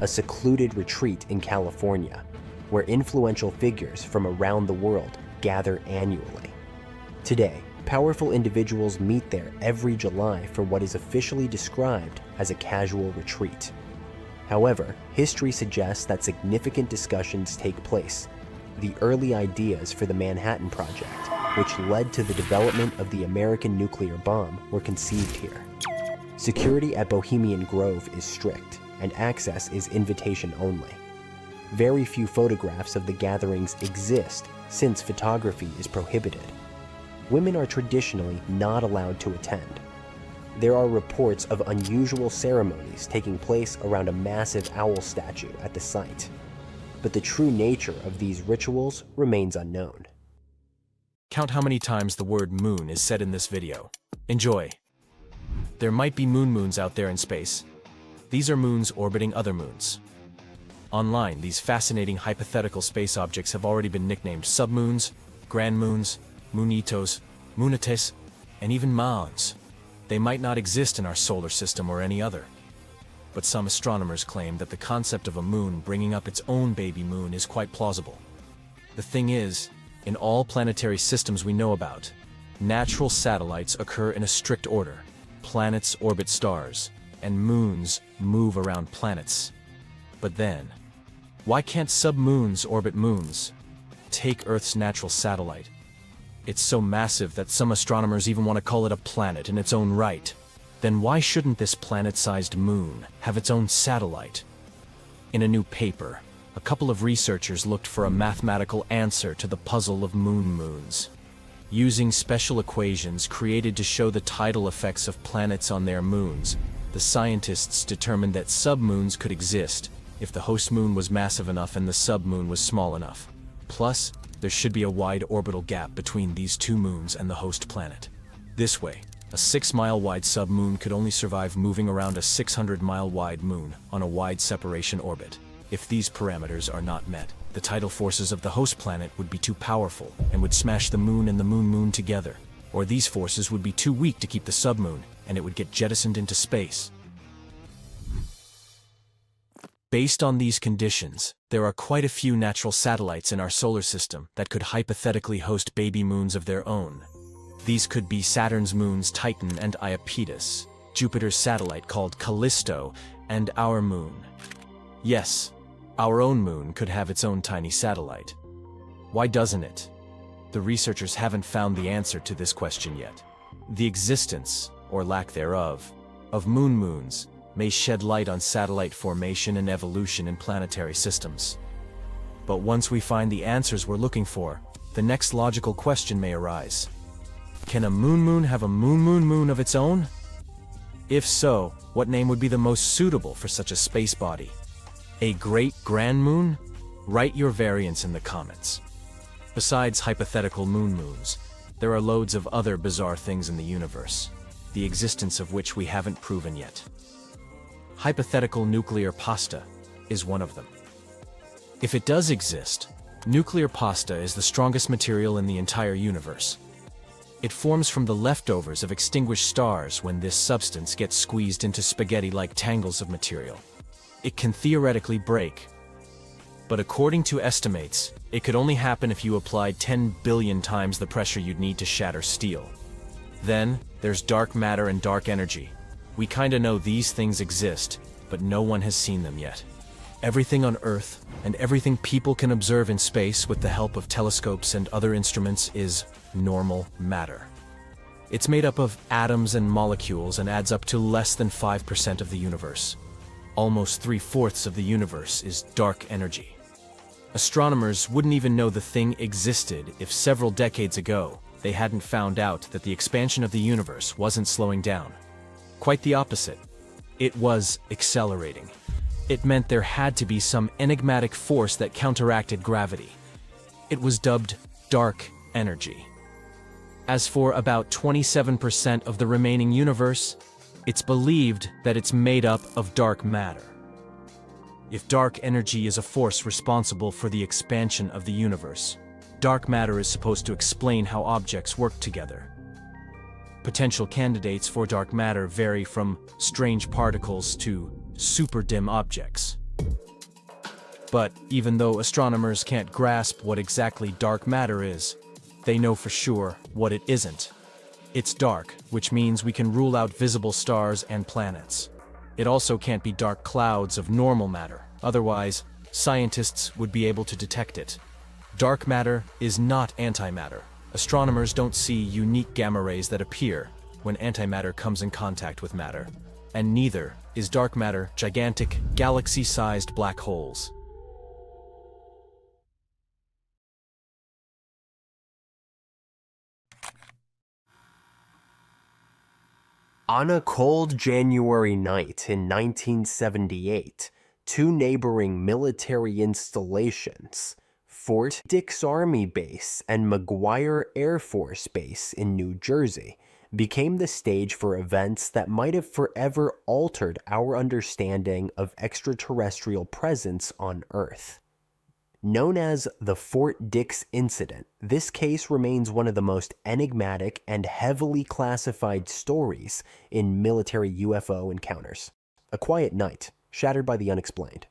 a secluded retreat in California, where influential figures from around the world gather annually. Today, powerful individuals meet there every July for what is officially described as a casual retreat. However, history suggests that significant discussions take place. The early ideas for the Manhattan Project, which led to the development of the American nuclear bomb, were conceived here. Security at Bohemian Grove is strict, and access is invitation only. Very few photographs of the gatherings exist since photography is prohibited. Women are traditionally not allowed to attend. There are reports of unusual ceremonies taking place around a massive owl statue at the site. But the true nature of these rituals remains unknown. Count how many times the word moon is said in this video. Enjoy. There might be moons out there in space. These are moons orbiting other moons. Online, these fascinating hypothetical space objects have already been nicknamed submoons, grand moons, moonitos, moonates, and even moons. They might not exist in our solar system or any other. But some astronomers claim that the concept of a moon bringing up its own baby moon is quite plausible. The thing is, in all planetary systems we know about, natural satellites occur in a strict order. Planets orbit stars, and moons move around planets. But then, why can't submoons orbit moons? Take Earth's natural satellite. It's so massive that some astronomers even want to call it a planet in its own right. Then why shouldn't this planet-sized moon have its own satellite? In a new paper, a couple of researchers looked for a mathematical answer to the puzzle of moons. Using special equations created to show the tidal effects of planets on their moons, the scientists determined that submoons could exist if the host moon was massive enough and the submoon was small enough. Plus, there should be a wide orbital gap between these two moons and the host planet. This way, a 6-mile-wide submoon could only survive moving around a 600-mile-wide moon on a wide separation orbit. If these parameters are not met, the tidal forces of the host planet would be too powerful and would smash the moon and the moon together. Or these forces would be too weak to keep the submoon, and it would get jettisoned into space. Based on these conditions, there are quite a few natural satellites in our solar system that could hypothetically host baby moons of their own. These could be Saturn's moons Titan and Iapetus, Jupiter's satellite called Callisto, and our moon. Yes, our own moon could have its own tiny satellite. Why doesn't it? The researchers haven't found the answer to this question yet. The existence, or lack thereof, of moons may shed light on satellite formation and evolution in planetary systems. But once we find the answers we're looking for, the next logical question may arise. Can a moon have a moon of its own? If so, what name would be the most suitable for such a space body? A great grand moon? Write your variants in the comments. Besides hypothetical moons, there are loads of other bizarre things in the universe, the existence of which we haven't proven yet. Hypothetical nuclear pasta is one of them. If it does exist, nuclear pasta is the strongest material in the entire universe, It forms from the leftovers of extinguished stars when this substance gets squeezed into spaghetti-like tangles of material. It can theoretically break, but according to estimates, it could only happen if you applied 10 billion times the pressure you'd need to shatter steel. Then, there's dark matter and dark energy. We kinda know these things exist, but no one has seen them yet. Everything on Earth, and everything people can observe in space with the help of telescopes and other instruments is normal matter. It's made up of atoms and molecules and adds up to less than 5% of the universe. Almost 3/4 of the universe is dark energy. Astronomers wouldn't even know the thing existed if several decades ago they hadn't found out that the expansion of the universe wasn't slowing down. Quite the opposite. It was accelerating. It meant there had to be some enigmatic force that counteracted gravity. It was dubbed dark energy. As for about 27% of the remaining universe, it's believed that it's made up of dark matter. If dark energy is a force responsible for the expansion of the universe, dark matter is supposed to explain how objects work together. Potential candidates for dark matter vary from strange particles to super-dim objects. But even though astronomers can't grasp what exactly dark matter is, they know for sure what it isn't. It's dark, which means we can rule out visible stars and planets. It also can't be dark clouds of normal matter, otherwise, scientists would be able to detect it. Dark matter is not antimatter. Astronomers don't see unique gamma rays that appear when antimatter comes in contact with matter. And neither is dark matter gigantic, galaxy-sized black holes. On a cold January night in 1978, two neighboring military installations, Fort Dix Army Base and McGuire Air Force Base in New Jersey, became the stage for events that might have forever altered our understanding of extraterrestrial presence on Earth. Known as the Fort Dix incident, this case remains one of the most enigmatic and heavily classified stories in military UFO encounters. A quiet night, shattered by the unexplained.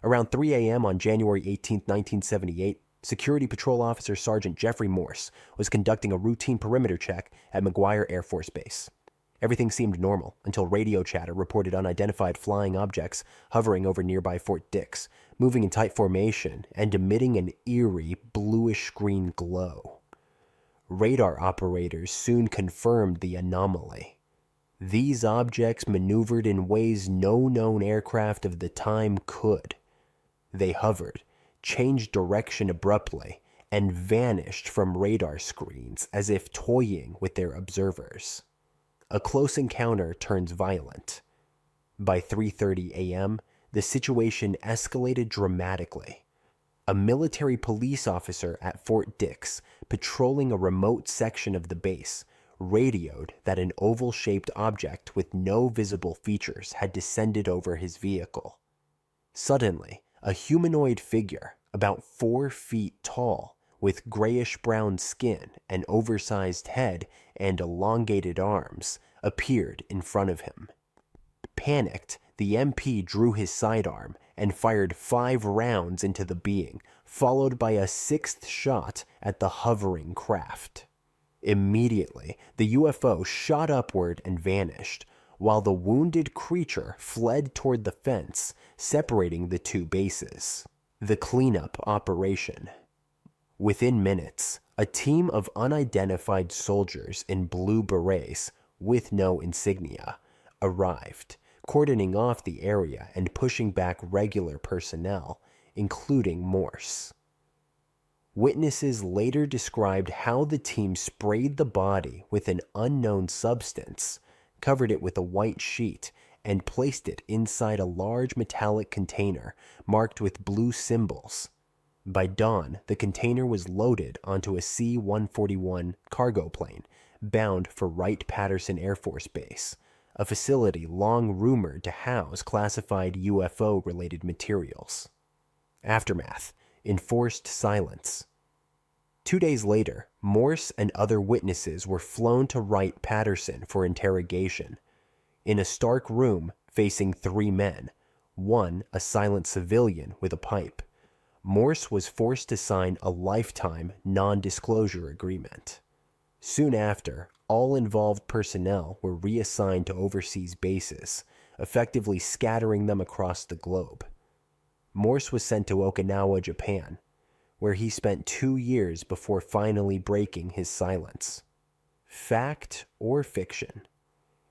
Around 3 a.m. on January 18, 1978, Security Patrol Officer Sergeant Jeffrey Morse was conducting a routine perimeter check at McGuire Air Force Base. Everything seemed normal until radio chatter reported unidentified flying objects hovering over nearby Fort Dix, moving in tight formation and emitting an eerie bluish-green glow. Radar operators soon confirmed the anomaly. These objects maneuvered in ways no known aircraft of the time could. They hovered, changed direction abruptly, and vanished from radar screens as if toying with their observers. A close encounter turns violent. By 3:30 a.m., the situation escalated dramatically. A military police officer at Fort Dix, patrolling a remote section of the base, radioed that an oval-shaped object with no visible features had descended over his vehicle. Suddenly, a humanoid figure, about 4 feet tall, with grayish-brown skin, an oversized head, and elongated arms, appeared in front of him. Panicked, the MP drew his sidearm and fired 5 rounds into the being, followed by a 6th shot at the hovering craft. Immediately, the UFO shot upward and vanished, while the wounded creature fled toward the fence, separating the two bases. The cleanup operation. Within minutes, a team of unidentified soldiers in blue berets, with no insignia, arrived, cordoning off the area and pushing back regular personnel, including Morse. Witnesses later described how the team sprayed the body with an unknown substance, covered it with a white sheet, and placed it inside a large metallic container marked with blue symbols. By dawn, the container was loaded onto a C-141 cargo plane bound for Wright-Patterson Air Force Base, a facility long rumored to house classified UFO-related materials. Aftermath: enforced silence. 2 days later, Morse and other witnesses were flown to Wright Patterson for interrogation. In a stark room facing 3 men, one a silent civilian with a pipe, Morse was forced to sign a lifetime non-disclosure agreement. Soon after, all involved personnel were reassigned to overseas bases, effectively scattering them across the globe. Morse was sent to Okinawa, Japan, where he spent 2 years before finally breaking his silence. Fact or fiction?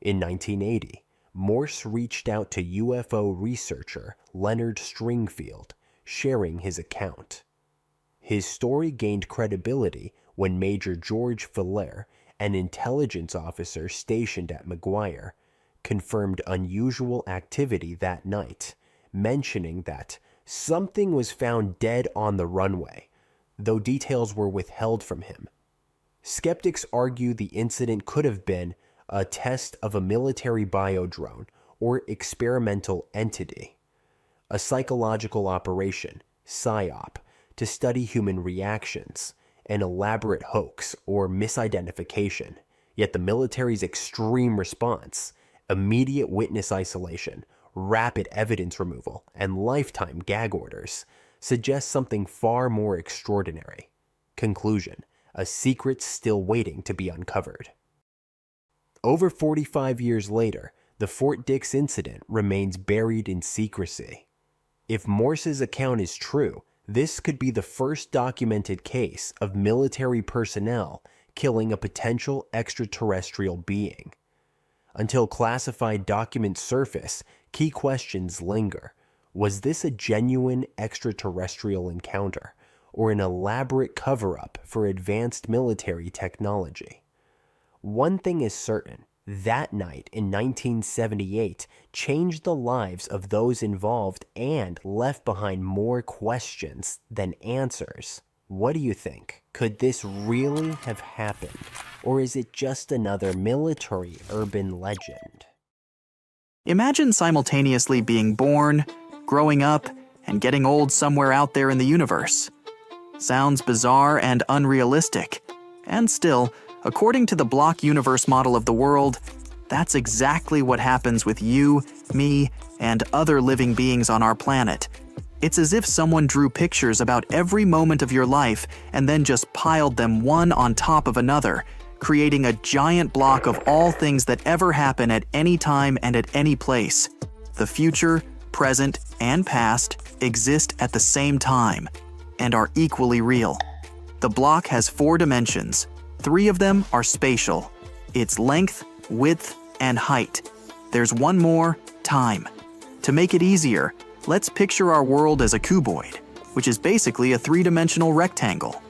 In 1980, Morse reached out to UFO researcher Leonard Stringfield, sharing his account. His story gained credibility when Major George Fuller, an intelligence officer stationed at McGuire, confirmed unusual activity that night, mentioning that something was found dead on the runway, though details were withheld from him. Skeptics argue the incident could have been a test of a military biodrone or experimental entity, a psychological operation, PSYOP, to study human reactions, an elaborate hoax or misidentification, yet the military's extreme response, immediate witness isolation, rapid evidence removal, and lifetime gag orders suggests something far more extraordinary. Conclusion: a secret still waiting to be uncovered. Over 45 years later, the Fort Dix incident remains buried in secrecy. If Morse's account is true, this could be the first documented case of military personnel killing a potential extraterrestrial being. Until classified documents surface, key questions linger. Was this a genuine extraterrestrial encounter, or an elaborate cover-up for advanced military technology? One thing is certain: that night in 1978 changed the lives of those involved and left behind more questions than answers. What do you think? Could this really have happened? Or is it just another military urban legend? Imagine simultaneously being born, growing up, and getting old somewhere out there in the universe. Sounds bizarre and unrealistic. And still, according to the block universe model of the world, that's exactly what happens with you, me, and other living beings on our planet. It's as if someone drew pictures about every moment of your life and then just piled them one on top of another, creating a giant block of all things that ever happen at any time and at any place. The future, present, and past exist at the same time and are equally real. The block has 4 dimensions. 3 of them are spatial. It's length, width, and height. There's one more: time. To make it easier, let's picture our world as a cuboid, which is basically a 3-dimensional rectangle.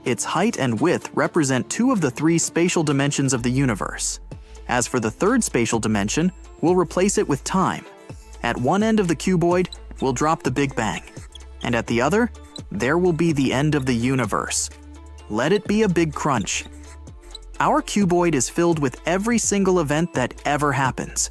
Its height and width represent 2 of the 3 spatial dimensions of the universe. As for the 3rd spatial dimension, we'll replace it with time. At one end of the cuboid, we'll drop the Big Bang. And at the other, there will be the end of the universe. Let it be a big crunch. Our cuboid is filled with every single event that ever happens.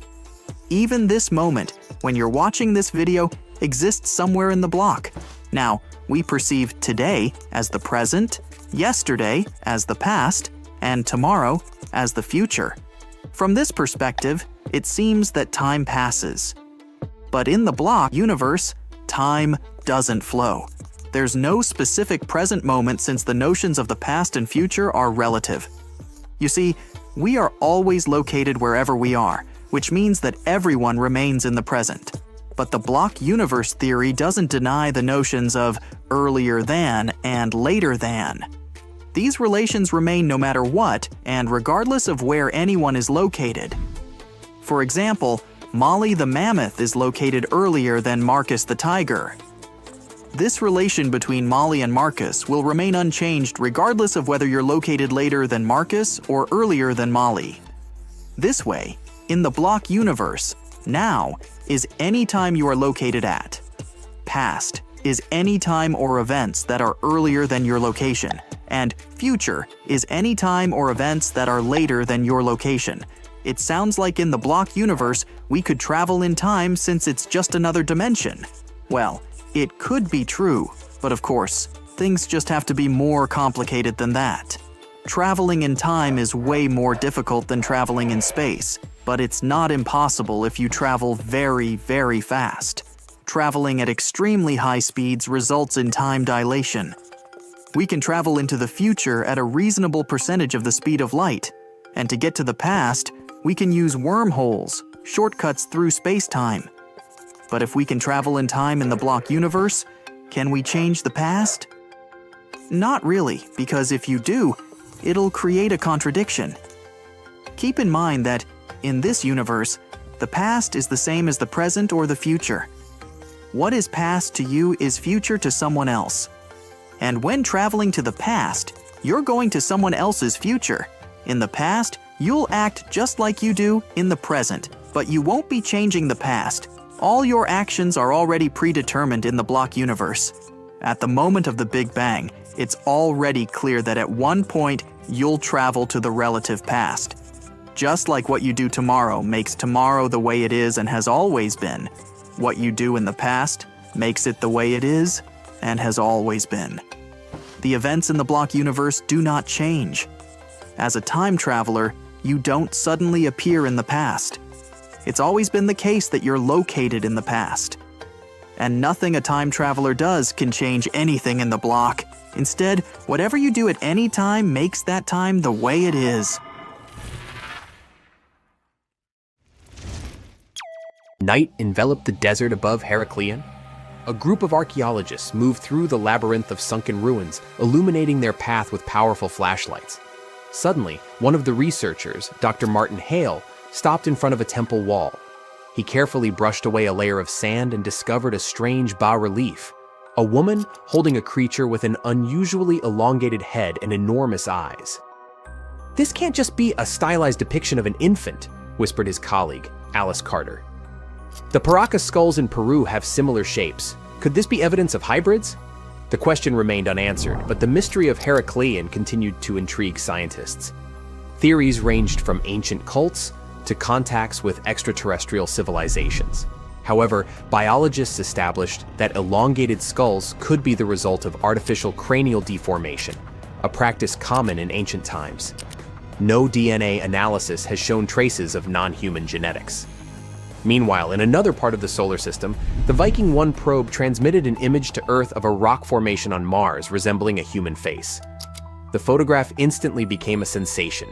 Even this moment, when you're watching this video, exists somewhere in the block. Now, we perceive today as the present, yesterday as the past, and tomorrow as the future. From this perspective, it seems that time passes. But in the block universe, time doesn't flow. There's no specific present moment since the notions of the past and future are relative. You see, we are always located wherever we are, which means that everyone remains in the present. But the block universe theory doesn't deny the notions of earlier than and later than. These relations remain no matter what, and regardless of where anyone is located. For example, Molly the mammoth is located earlier than Marcus the tiger. This relation between Molly and Marcus will remain unchanged regardless of whether you're located later than Marcus or earlier than Molly. This way, in the block universe, now is any time you are located at. Past is any time or events that are earlier than your location, and future is any time or events that are later than your location. It sounds like in the block universe, we could travel in time since it's just another dimension. Well, it could be true, but of course, things just have to be more complicated than that. Traveling in time is way more difficult than traveling in space, but it's not impossible if you travel very, very fast. Traveling at extremely high speeds results in time dilation. We can travel into the future at a reasonable percentage of the speed of light, and to get to the past, we can use wormholes, shortcuts through space-time. But if we can travel in time in the block universe, can we change the past? Not really, because if you do, it'll create a contradiction. Keep in mind that, in this universe, the past is the same as the present or the future. What is past to you is future to someone else. And when traveling to the past, you're going to someone else's future. In the past, you'll act just like you do in the present, but you won't be changing the past. All your actions are already predetermined in the block universe. At the moment of the Big Bang, it's already clear that at one point, you'll travel to the relative past. Just like what you do tomorrow makes tomorrow the way it is and has always been, what you do in the past makes it the way it is and has always been. The events in the block universe do not change. As a time traveler, you don't suddenly appear in the past. It's always been the case that you're located in the past. And nothing a time traveler does can change anything in the block. Instead, whatever you do at any time makes that time the way it is. Night enveloped the desert above Heracleion. A group of archaeologists moved through the labyrinth of sunken ruins, illuminating their path with powerful flashlights. Suddenly, one of the researchers, Dr. Martin Hale, stopped in front of a temple wall. He carefully brushed away a layer of sand and discovered a strange bas-relief. A woman holding a creature with an unusually elongated head and enormous eyes. "This can't just be a stylized depiction of an infant," whispered his colleague, Alice Carter. "The Paracas skulls in Peru have similar shapes. Could this be evidence of hybrids?" The question remained unanswered, but the mystery of Heracleion continued to intrigue scientists. Theories ranged from ancient cults to contacts with extraterrestrial civilizations. However, biologists established that elongated skulls could be the result of artificial cranial deformation, a practice common in ancient times. No DNA analysis has shown traces of non-human genetics. Meanwhile, in another part of the solar system, the Viking 1 probe transmitted an image to Earth of a rock formation on Mars resembling a human face. The photograph instantly became a sensation,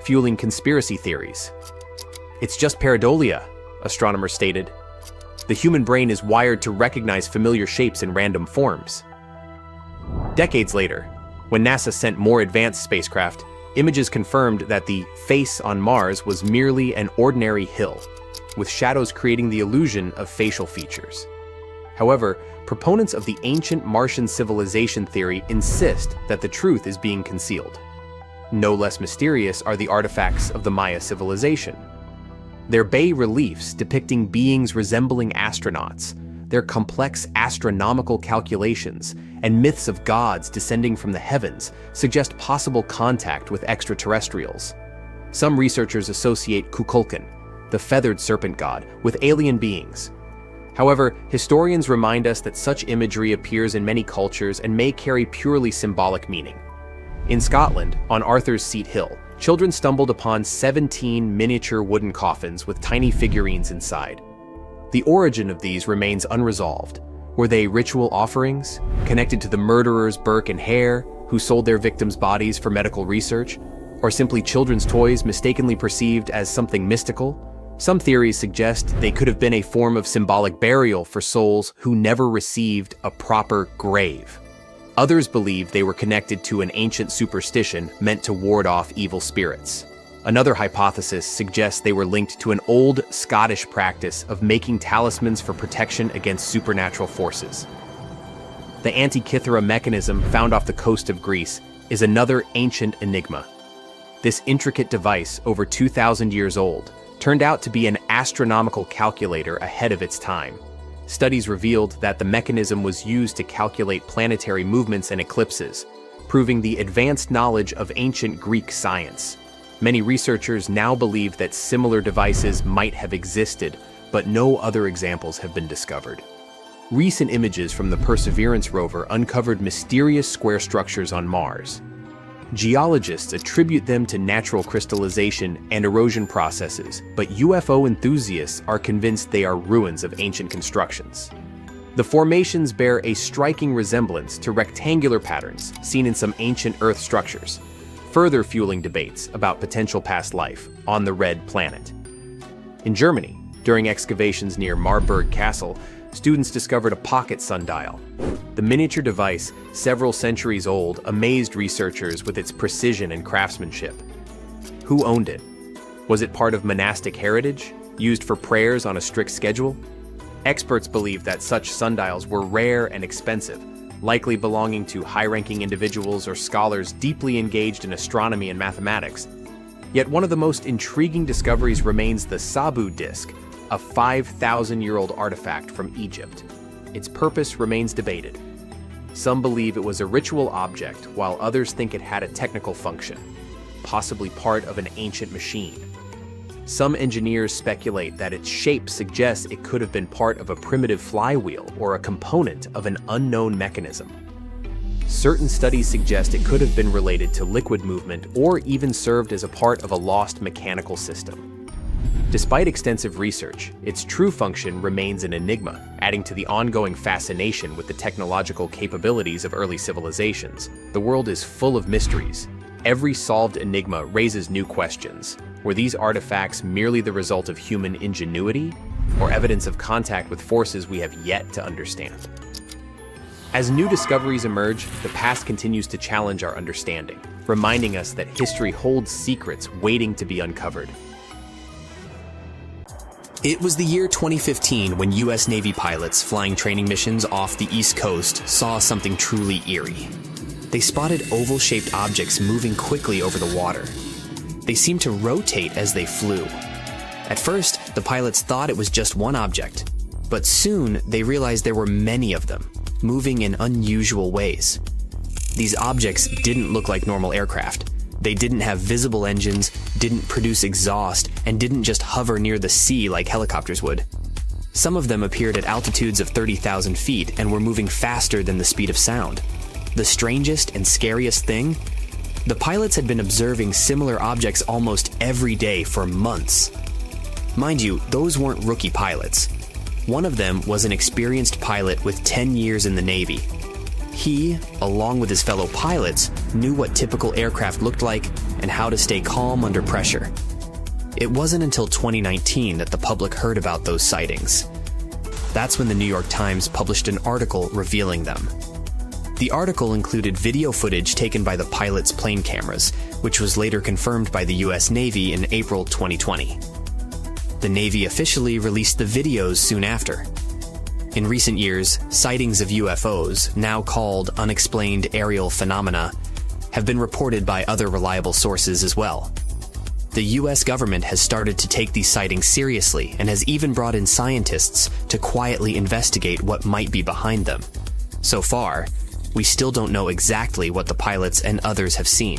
fueling conspiracy theories. "It's just pareidolia," astronomers stated. "The human brain is wired to recognize familiar shapes in random forms." Decades later, when NASA sent more advanced spacecraft, images confirmed that the face on Mars was merely an ordinary hill, with shadows creating the illusion of facial features. However, proponents of the ancient Martian civilization theory insist that the truth is being concealed. No less mysterious are the artifacts of the Maya civilization. Their bas-reliefs depicting beings resembling astronauts, their complex astronomical calculations, and myths of gods descending from the heavens suggest possible contact with extraterrestrials. Some researchers associate Kukulkan, the feathered serpent god, with alien beings. However, historians remind us that such imagery appears in many cultures and may carry purely symbolic meaning. In Scotland, on Arthur's Seat Hill, children stumbled upon 17 miniature wooden coffins with tiny figurines inside. The origin of these remains unresolved. Were they ritual offerings, connected to the murderers Burke and Hare, who sold their victims' bodies for medical research, or simply children's toys mistakenly perceived as something mystical? Some theories suggest they could have been a form of symbolic burial for souls who never received a proper grave. Others believe they were connected to an ancient superstition meant to ward off evil spirits. Another hypothesis suggests they were linked to an old Scottish practice of making talismans for protection against supernatural forces. The Antikythera mechanism found off the coast of Greece is another ancient enigma. This intricate device, over 2,000 years old, turned out to be an astronomical calculator ahead of its time. Studies revealed that the mechanism was used to calculate planetary movements and eclipses, proving the advanced knowledge of ancient Greek science. Many researchers now believe that similar devices might have existed, but no other examples have been discovered. recent images from the Perseverance rover uncovered mysterious square structures on Mars. Geologists attribute them to natural crystallization and erosion processes, but UFO enthusiasts are convinced they are ruins of ancient constructions. The formations bear a striking resemblance to rectangular patterns seen in some ancient Earth structures, further fueling debates about potential past life on the Red Planet. In Germany, during excavations near Marburg Castle, students discovered a pocket sundial. The miniature device, several centuries old, amazed researchers with its precision and craftsmanship. Who owned it? Was it part of monastic heritage, used for prayers on a strict schedule? Experts believe that such sundials were rare and expensive, likely belonging to high-ranking individuals or scholars deeply engaged in astronomy and mathematics. Yet one of the most intriguing discoveries remains the Sabu disk, a 5,000-year-old artifact from Egypt. Its purpose remains debated. Some believe it was a ritual object, while others think it had a technical function, possibly part of an ancient machine. Some engineers speculate that its shape suggests it could have been part of a primitive flywheel or a component of an unknown mechanism. Certain studies suggest it could have been related to liquid movement or even served as a part of a lost mechanical system. Despite extensive research, its true function remains an enigma, adding to the ongoing fascination with the technological capabilities of early civilizations. The world is full of mysteries. Every solved enigma raises new questions. Were these artifacts merely the result of human ingenuity, or evidence of contact with forces we have yet to understand? As new discoveries emerge, the past continues to challenge our understanding, reminding us that history holds secrets waiting to be uncovered. It was the year 2015 when U.S. Navy pilots flying training missions off the East Coast saw something truly eerie. They spotted oval-shaped objects moving quickly over the water. They seemed to rotate as they flew. At first, the pilots thought it was just one object, but soon they realized there were many of them, moving in unusual ways. These objects didn't look like normal aircraft. They didn't have visible engines, didn't produce exhaust, and didn't just hover near the sea like helicopters would. Some of them appeared at altitudes of 30,000 feet and were moving faster than the speed of sound. The strangest and scariest thing? The pilots had been observing similar objects almost every day for months. Mind you, those weren't rookie pilots. One of them was an experienced pilot with 10 years in the Navy. He, along with his fellow pilots, knew what typical aircraft looked like and how to stay calm under pressure. It wasn't until 2019 that the public heard about those sightings. That's when the New York Times published an article revealing them. The article included video footage taken by the pilot's plane cameras, which was later confirmed by the U.S. Navy in April 2020. The Navy officially released the videos soon after. In recent years, sightings of UFOs, now called unexplained aerial phenomena, have been reported by other reliable sources as well. The U.S. government has started to take these sightings seriously and has even brought in scientists to quietly investigate what might be behind them. So far, we still don't know exactly what the pilots and others have seen.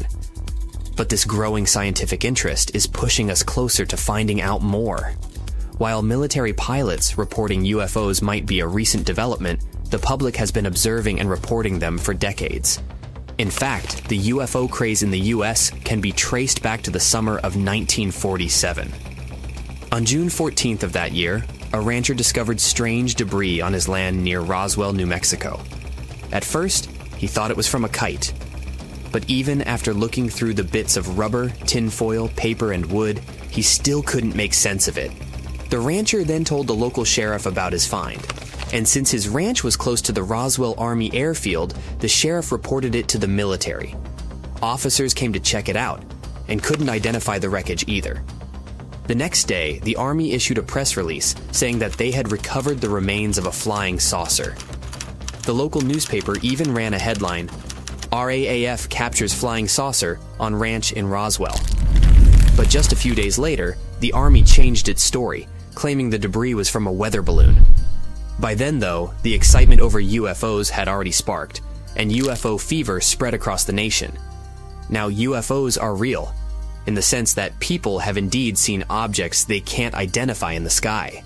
But this growing scientific interest is pushing us closer to finding out more. While military pilots reporting UFOs might be a recent development, the public has been observing and reporting them for decades. In fact, the UFO craze in the US can be traced back to the summer of 1947. On June 14th of that year, a rancher discovered strange debris on his land near Roswell, New Mexico. At first, he thought it was from a kite. But even after looking through the bits of rubber, tinfoil, paper, and wood, he still couldn't make sense of it. The rancher then told the local sheriff about his find. And since his ranch was close to the Roswell Army airfield, the sheriff reported it to the military. Officers came to check it out, and couldn't identify the wreckage either. The next day, the Army issued a press release saying that they had recovered the remains of a flying saucer. The local newspaper even ran a headline, "RAAF captures flying saucer on ranch in Roswell." But just a few days later, the Army changed its story, claiming the debris was from a weather balloon. By then, though, the excitement over UFOs had already sparked, and UFO fever spread across the nation. Now, UFOs are real, in the sense that people have indeed seen objects they can't identify in the sky.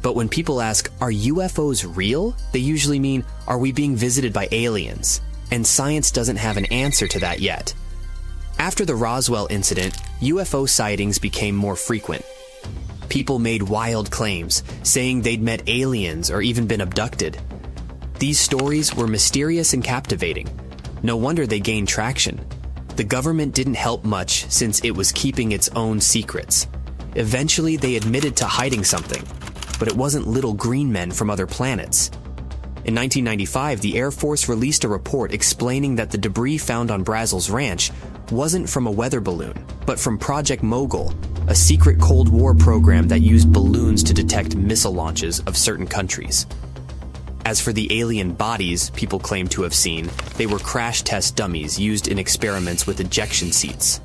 But when people ask, are UFOs real? They usually mean, are we being visited by aliens? And science doesn't have an answer to that yet. After the Roswell incident, UFO sightings became more frequent. People made wild claims, saying they'd met aliens or even been abducted. These stories were mysterious and captivating. No wonder they gained traction. The government didn't help much since it was keeping its own secrets. Eventually, they admitted to hiding something, but it wasn't little green men from other planets. In 1995, the Air Force released a report explaining that the debris found on Brazel's ranch wasn't from a weather balloon, but from Project Mogul, a secret Cold War program that used balloons to detect missile launches of certain countries. As for the alien bodies people claim to have seen, they were crash test dummies used in experiments with ejection seats.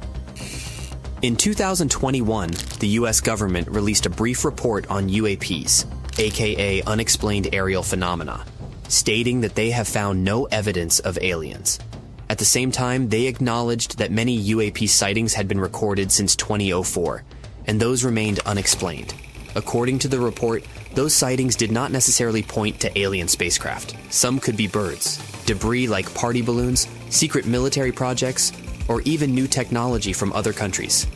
In 2021, the US government released a brief report on UAPs, aka unexplained aerial phenomena, stating that they have found no evidence of aliens. At the same time, they acknowledged that many UAP sightings had been recorded since 2004, and those remained unexplained. According to the report, those sightings did not necessarily point to alien spacecraft. Some could be birds, debris like party balloons, secret military projects, or even new technology from other countries.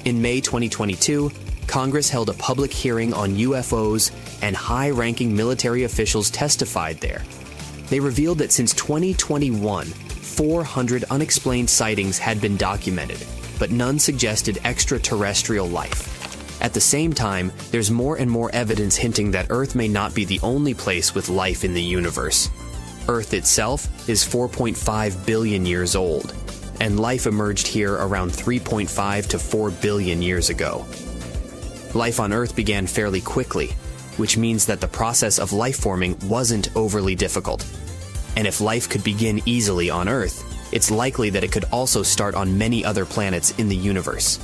In May 2022, Congress held a public hearing on UFOs, and high-ranking military officials testified there. They revealed that since 2021, 400 unexplained sightings had been documented, but none suggested extraterrestrial life. At the same time, there's more and more evidence hinting that Earth may not be the only place with life in the universe. Earth itself is 4.5 billion years old, and life emerged here around 3.5 to 4 billion years ago. Life on Earth began fairly quickly, which means that the process of life forming wasn't overly difficult. And if life could begin easily on Earth, it's likely that it could also start on many other planets in the universe.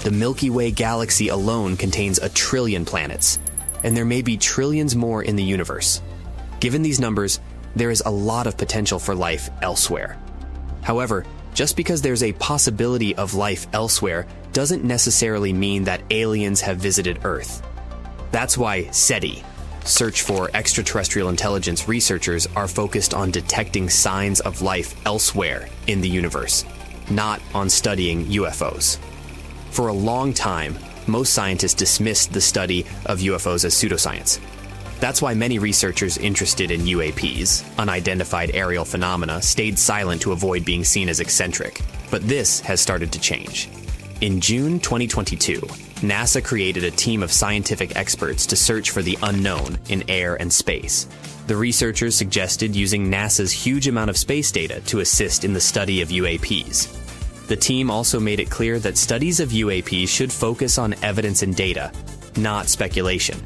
The Milky Way galaxy alone contains 1 trillion planets, and there may be trillions more in the universe. Given these numbers, there is a lot of potential for life elsewhere. However, just because there's a possibility of life elsewhere doesn't necessarily mean that aliens have visited Earth. That's why SETI, Search for Extraterrestrial Intelligence researchers, are focused on detecting signs of life elsewhere in the universe, not on studying UFOs. For a long time, most scientists dismissed the study of UFOs as pseudoscience. That's why many researchers interested in UAPs, unidentified aerial phenomena, stayed silent to avoid being seen as eccentric. But this has started to change. In June 2022, NASA created a team of scientific experts to search for the unknown in air and space. The researchers suggested using NASA's huge amount of space data to assist in the study of UAPs. The team also made it clear that studies of UAPs should focus on evidence and data, not speculation.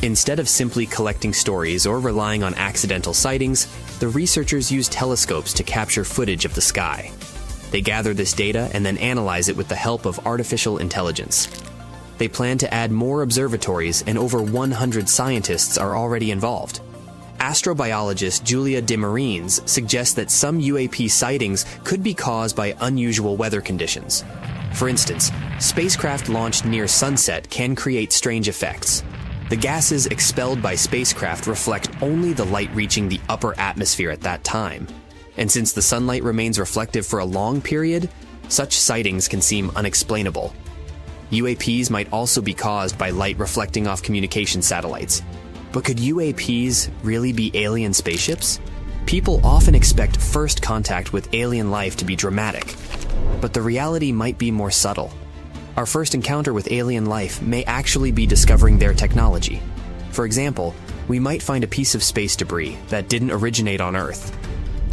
Instead of simply collecting stories or relying on accidental sightings, the researchers used telescopes to capture footage of the sky. They gather this data and then analyze it with the help of artificial intelligence. They plan to add more observatories, and over 100 scientists are already involved. Astrobiologist Julia DeMarines suggests that some UAP sightings could be caused by unusual weather conditions. For instance, spacecraft launched near sunset can create strange effects. The gases expelled by spacecraft reflect only the light reaching the upper atmosphere at that time. And since the sunlight remains reflective for a long period, such sightings can seem unexplainable. UAPs might also be caused by light reflecting off communication satellites. But could UAPs really be alien spaceships? People often expect first contact with alien life to be dramatic, but the reality might be more subtle. Our first encounter with alien life may actually be discovering their technology. For example, we might find a piece of space debris that didn't originate on Earth,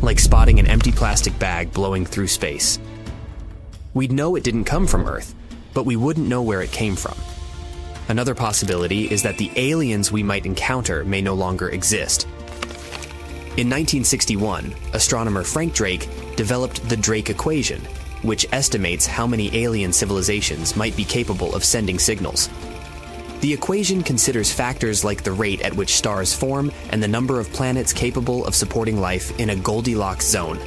like spotting an empty plastic bag blowing through space. We'd know it didn't come from Earth, but we wouldn't know where it came from. Another possibility is that the aliens we might encounter may no longer exist. In 1961, astronomer Frank Drake developed the Drake equation, which estimates how many alien civilizations might be capable of sending signals. The equation considers factors like the rate at which stars form and the number of planets capable of supporting life in a Goldilocks zone,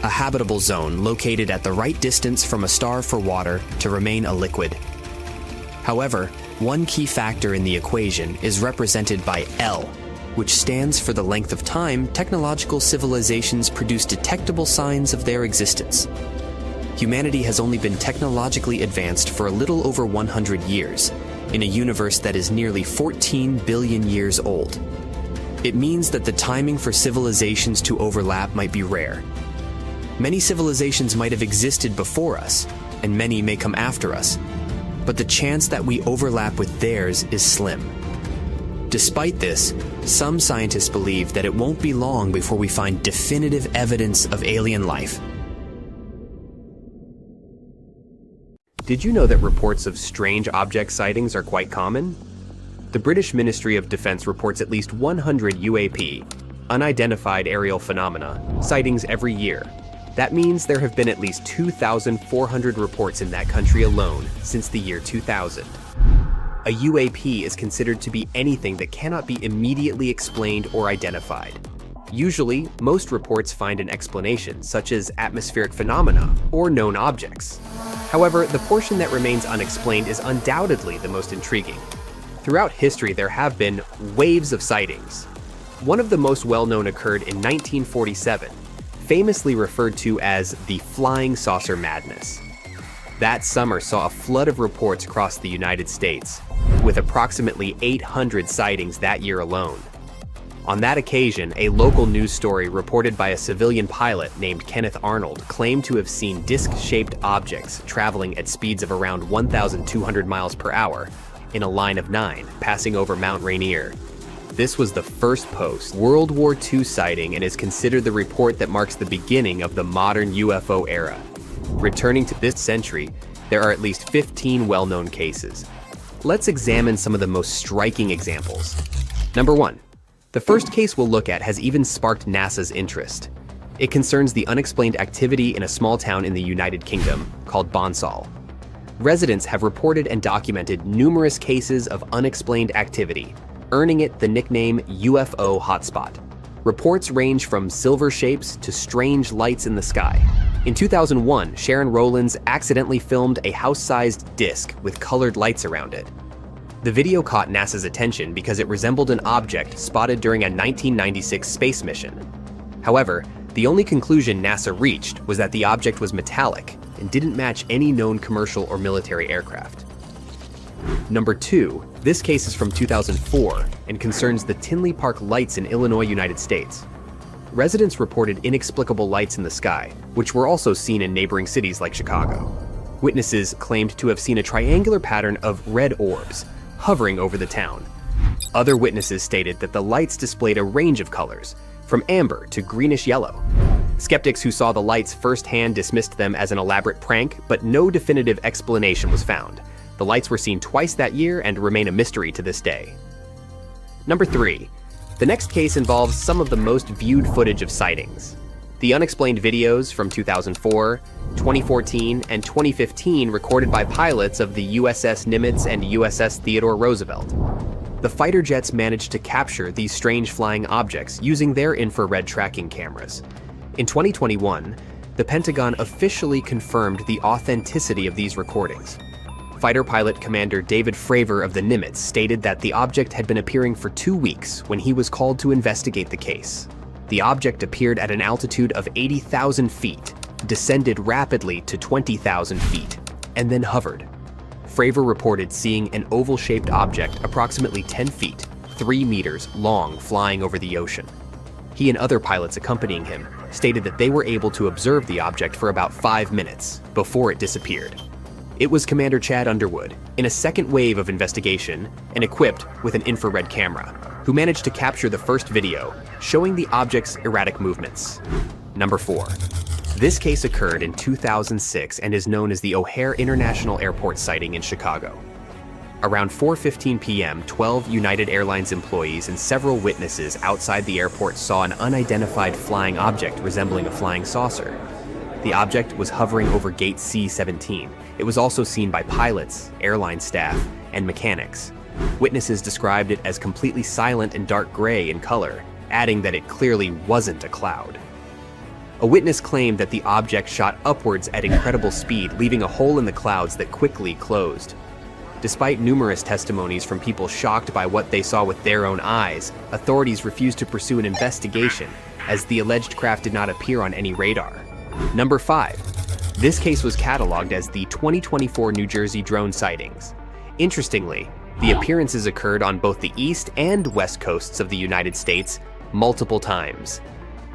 a habitable zone located at the right distance from a star for water to remain a liquid. However, One key factor in the equation is represented by L, which stands for the length of time technological civilizations produce detectable signs of their existence. Humanity has only been technologically advanced for a little over 100 years, in a universe that is nearly 14 billion years old. It means that the timing for civilizations to overlap might be rare. Many civilizations might have existed before us, and many may come after us, but the chance that we overlap with theirs is slim. Despite this, some scientists believe that it won't be long before we find definitive evidence of alien life. Did you know that reports of strange object sightings are quite common? The British Ministry of Defense reports at least 100 UAP, unidentified aerial phenomena, sightings every year. That means there have been at least 2,400 reports in that country alone since the year 2000. A UAP is considered to be anything that cannot be immediately explained or identified. Usually, most reports find an explanation, such as atmospheric phenomena or known objects. However, the portion that remains unexplained is undoubtedly the most intriguing. Throughout history, there have been waves of sightings. One of the most well-known occurred in 1947, famously referred to as the flying saucer madness. That summer saw a flood of reports across the United States, with approximately 800 sightings that year alone. On that occasion, a local news story reported by a civilian pilot named Kenneth Arnold claimed to have seen disc-shaped objects traveling at speeds of around 1,200 miles per hour in a line of 9, passing over Mount Rainier. This was the first post-World War II sighting and is considered the report that marks the beginning of the modern UFO era. Returning to this century, there are at least 15 well-known cases. Let's examine some of the most striking examples. Number 1. The first case we'll look at has even sparked NASA's interest. It concerns the unexplained activity in a small town in the United Kingdom called Bonsall. Residents have reported and documented numerous cases of unexplained activity, earning it the nickname UFO hotspot. Reports range from silver shapes to strange lights in the sky. In 2001, Sharon Rowlands accidentally filmed a house-sized disc with colored lights around it. The video caught NASA's attention because it resembled an object spotted during a 1996 space mission. However, the only conclusion NASA reached was that the object was metallic and didn't match any known commercial or military aircraft. Number 2, this case is from 2004 and concerns the Tinley Park lights in Illinois, United States. Residents reported inexplicable lights in the sky, which were also seen in neighboring cities like Chicago. Witnesses claimed to have seen a triangular pattern of red orbs hovering over the town. Other witnesses stated that the lights displayed a range of colors, from amber to greenish yellow. Skeptics who saw the lights firsthand dismissed them as an elaborate prank, but no definitive explanation was found. The lights were seen twice that year and remain a mystery to this day. Number 3. The next case involves some of the most viewed footage of sightings. The unexplained videos from 2004, 2014, and 2015 recorded by pilots of the USS Nimitz and USS Theodore Roosevelt. The fighter jets managed to capture these strange flying objects using their infrared tracking cameras. In 2021, the Pentagon officially confirmed the authenticity of these recordings. Fighter pilot Commander David Fravor of the Nimitz stated that the object had been appearing for 2 weeks when he was called to investigate the case. The object appeared at an altitude of 80,000 feet, descended rapidly to 20,000 feet, and then hovered. Fravor reported seeing an oval-shaped object approximately 10 feet, 3 meters long flying over the ocean. He and other pilots accompanying him stated that they were able to observe the object for about 5 minutes before it disappeared. It was Commander Chad Underwood, in a second wave of investigation and equipped with an infrared camera, who managed to capture the first video, showing the object's erratic movements. Number 4. This case occurred in 2006 and is known as the O'Hare International Airport sighting in Chicago. Around 4:15 p.m., 12 United Airlines employees and several witnesses outside the airport saw an unidentified flying object resembling a flying saucer. The object was hovering over gate C-17. It was also seen by pilots, airline staff, and mechanics. Witnesses described it as completely silent and dark gray in color, adding that it clearly wasn't a cloud. A witness claimed that the object shot upwards at incredible speed, leaving a hole in the clouds that quickly closed. Despite numerous testimonies from people shocked by what they saw with their own eyes, authorities refused to pursue an investigation as the alleged craft did not appear on any radar. Number 5. This case was cataloged as the 2024 New Jersey drone sightings. Interestingly, the appearances occurred on both the east and west coasts of the United States multiple times.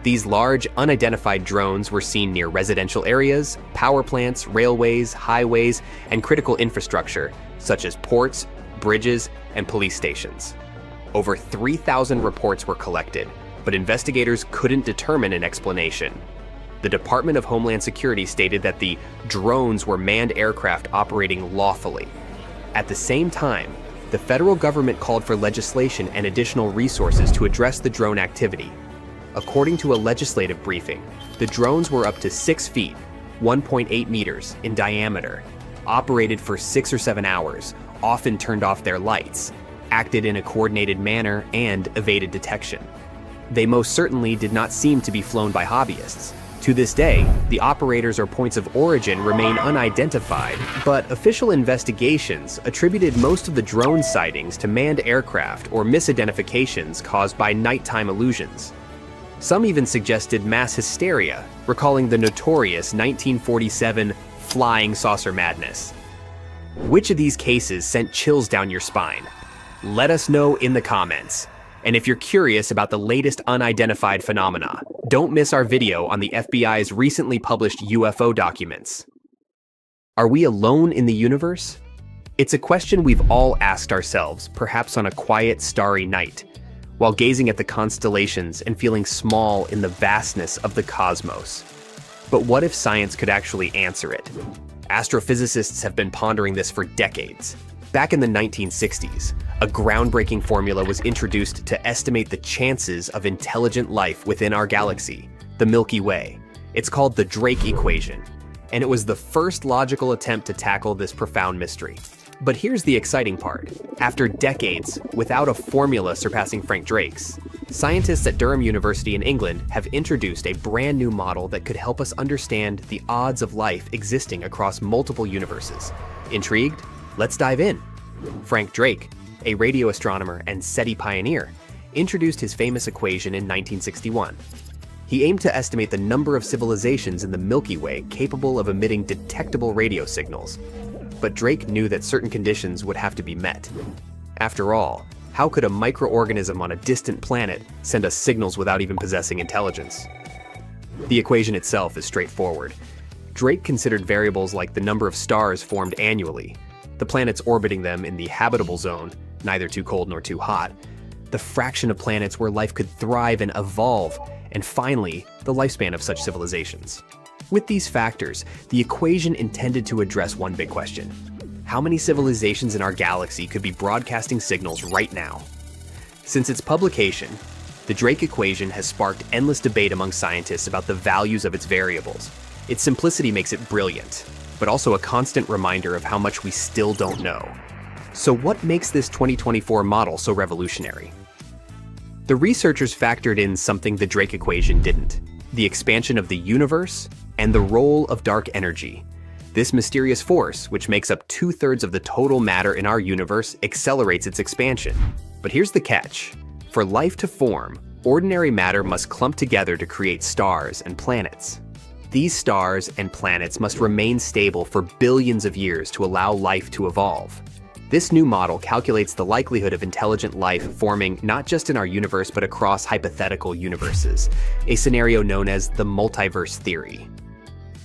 These large, unidentified drones were seen near residential areas, power plants, railways, highways, and critical infrastructure, such as ports, bridges, and police stations. Over 3,000 reports were collected, but investigators couldn't determine an explanation. The Department of Homeland Security stated that the drones were manned aircraft operating lawfully. At the same time, the federal government called for legislation and additional resources to address the drone activity. According to a legislative briefing, the drones were up to 6 feet, 1.8 meters in diameter, operated for 6 or 7 hours, often turned off their lights, acted in a coordinated manner, and evaded detection. They most certainly did not seem to be flown by hobbyists. To this day, the operators or points of origin remain unidentified, but official investigations attributed most of the drone sightings to manned aircraft or misidentifications caused by nighttime illusions. Some even suggested mass hysteria, recalling the notorious 1947 flying saucer madness. Which of these cases sent chills down your spine? Let us know in the comments. And if you're curious about the latest unidentified phenomena, don't miss our video on the FBI's recently published UFO documents. Are we alone in the universe? It's a question we've all asked ourselves, perhaps on a quiet, starry night, while gazing at the constellations and feeling small in the vastness of the cosmos. But what if science could actually answer it? Astrophysicists have been pondering this for decades. Back in the 1960s, a groundbreaking formula was introduced to estimate the chances of intelligent life within our galaxy, the Milky Way. It's called the Drake equation, and it was the first logical attempt to tackle this profound mystery. But here's the exciting part. After decades without a formula surpassing Frank Drake's, scientists at Durham University in England have introduced a brand new model that could help us understand the odds of life existing across multiple universes. Intrigued? Let's dive in. Frank Drake, a radio astronomer and SETI pioneer, introduced his famous equation in 1961. He aimed to estimate the number of civilizations in the Milky Way capable of emitting detectable radio signals. But Drake knew that certain conditions would have to be met. After all, how could a microorganism on a distant planet send us signals without even possessing intelligence? The equation itself is straightforward. Drake considered variables like the number of stars formed annually, the planets orbiting them in the habitable zone, neither too cold nor too hot, the fraction of planets where life could thrive and evolve, and finally, the lifespan of such civilizations. With these factors, the equation intended to address one big question. How many civilizations in our galaxy could be broadcasting signals right now? Since its publication, the Drake equation has sparked endless debate among scientists about the values of its variables. Its simplicity makes it brilliant, but also a constant reminder of how much we still don't know. So what makes this 2024 model so revolutionary? The researchers factored in something the Drake equation didn't: the expansion of the universe and the role of dark energy. This mysterious force, which makes up 2/3 of the total matter in our universe, accelerates its expansion. But here's the catch. For life to form, ordinary matter must clump together to create stars and planets. These stars and planets must remain stable for billions of years to allow life to evolve. This new model calculates the likelihood of intelligent life forming not just in our universe but across hypothetical universes, a scenario known as the multiverse theory.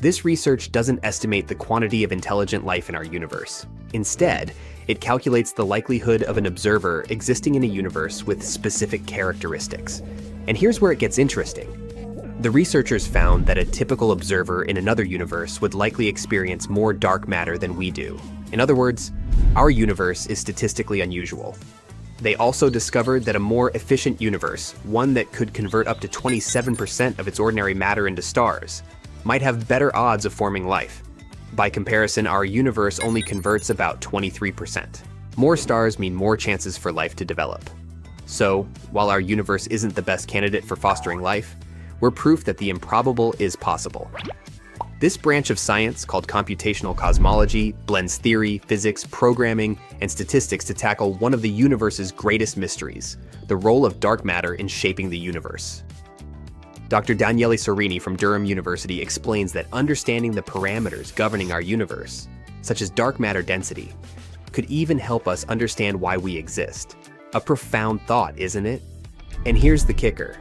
This research doesn't estimate the quantity of intelligent life in our universe. Instead, it calculates the likelihood of an observer existing in a universe with specific characteristics. And here's where it gets interesting. The researchers found that a typical observer in another universe would likely experience more dark matter than we do. In other words, our universe is statistically unusual. They also discovered that a more efficient universe, one that could convert up to 27% of its ordinary matter into stars, might have better odds of forming life. By comparison, our universe only converts about 23%. More stars mean more chances for life to develop. So, while our universe isn't the best candidate for fostering life, we're proof that the improbable is possible. This branch of science, called computational cosmology, blends theory, physics, programming, and statistics to tackle one of the universe's greatest mysteries, the role of dark matter in shaping the universe. Dr. Daniele Sorini from Durham University explains that understanding the parameters governing our universe, such as dark matter density, could even help us understand why we exist. A profound thought, isn't it? And here's the kicker.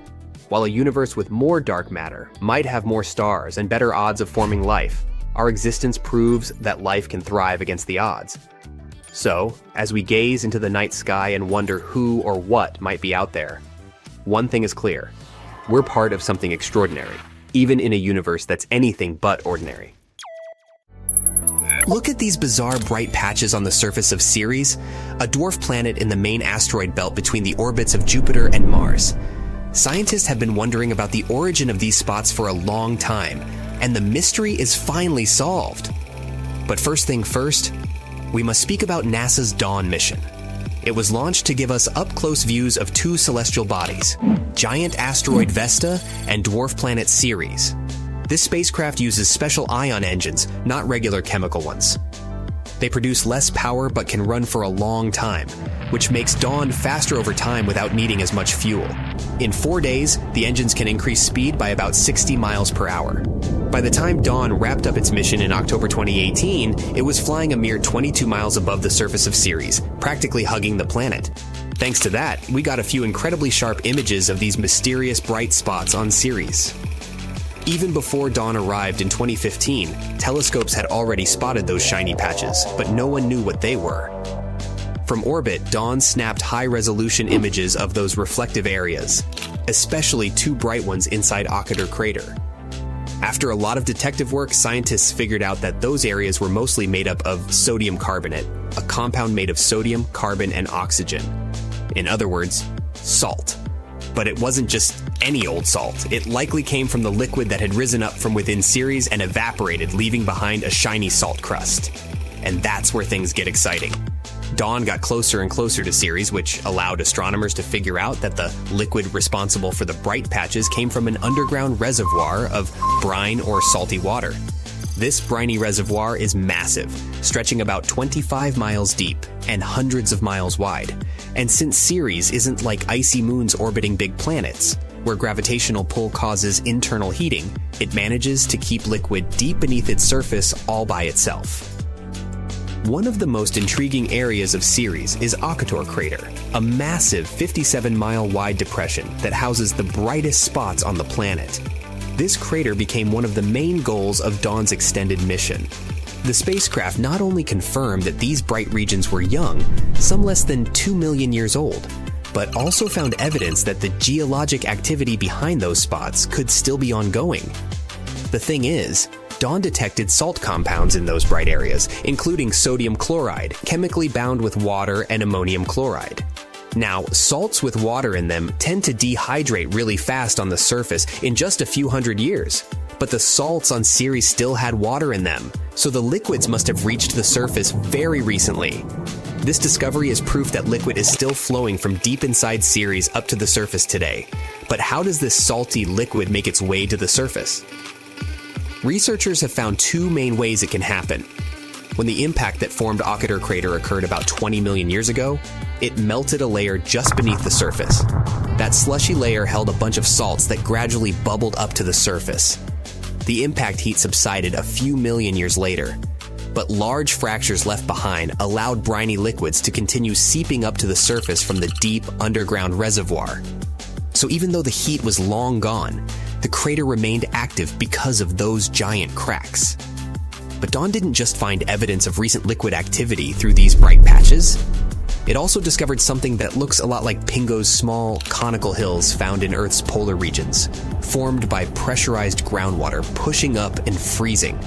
While a universe with more dark matter might have more stars and better odds of forming life, our existence proves that life can thrive against the odds. So, as we gaze into the night sky and wonder who or what might be out there, one thing is clear. We're part of something extraordinary, even in a universe that's anything but ordinary. Look at these bizarre bright patches on the surface of Ceres, a dwarf planet in the main asteroid belt between the orbits of Jupiter and Mars. Scientists have been wondering about the origin of these spots for a long time, and the mystery is finally solved. But first thing first, we must speak about NASA's Dawn mission. It was launched to give us up-close views of two celestial bodies, giant asteroid Vesta and dwarf planet Ceres. This spacecraft uses special ion engines, not regular chemical ones. They produce less power but can run for a long time, which makes Dawn faster over time without needing as much fuel. In 4 days, the engines can increase speed by about 60 miles per hour. By the time Dawn wrapped up its mission in October 2018, it was flying a mere 22 miles above the surface of Ceres, practically hugging the planet. Thanks to that, we got a few incredibly sharp images of these mysterious bright spots on Ceres. Even before Dawn arrived in 2015, telescopes had already spotted those shiny patches, but no one knew what they were. From orbit, Dawn snapped high-resolution images of those reflective areas, especially two bright ones inside Ocketer crater. After a lot of detective work, scientists figured out that those areas were mostly made up of sodium carbonate, a compound made of sodium, carbon, and oxygen. In other words, salt. But it wasn't just any old salt. It likely came from the liquid that had risen up from within Ceres and evaporated, leaving behind a shiny salt crust. And that's where things get exciting. Dawn got closer and closer to Ceres, which allowed astronomers to figure out that the liquid responsible for the bright patches came from an underground reservoir of brine or salty water. This briny reservoir is massive, stretching about 25 miles deep and hundreds of miles wide. And since Ceres isn't like icy moons orbiting big planets, where gravitational pull causes internal heating, it manages to keep liquid deep beneath its surface all by itself. One of the most intriguing areas of Ceres is Ocketer crater, a massive 57-mile wide depression that houses the brightest spots on the planet. This crater became one of the main goals of Dawn's extended mission. The spacecraft not only confirmed that these bright regions were young, some less than 2 million years old, but also found evidence that the geologic activity behind those spots could still be ongoing. The thing is, Dawn detected salt compounds in those bright areas, including sodium chloride, chemically bound with water and ammonium chloride. Now, salts with water in them tend to dehydrate really fast on the surface in just a few hundred years. But the salts on Ceres still had water in them, so the liquids must have reached the surface very recently. This discovery is proof that liquid is still flowing from deep inside Ceres up to the surface today. But how does this salty liquid make its way to the surface? Researchers have found two main ways it can happen. When the impact that formed Ocketer crater occurred about 20 million years ago, it melted a layer just beneath the surface. That slushy layer held a bunch of salts that gradually bubbled up to the surface. The impact heat subsided a few million years later, but large fractures left behind allowed briny liquids to continue seeping up to the surface from the deep underground reservoir. So even though the heat was long gone, the crater remained active because of those giant cracks. But Dawn didn't just find evidence of recent liquid activity through these bright patches. It also discovered something that looks a lot like Pingo's small, conical hills found in Earth's polar regions, formed by pressurized groundwater pushing up and freezing.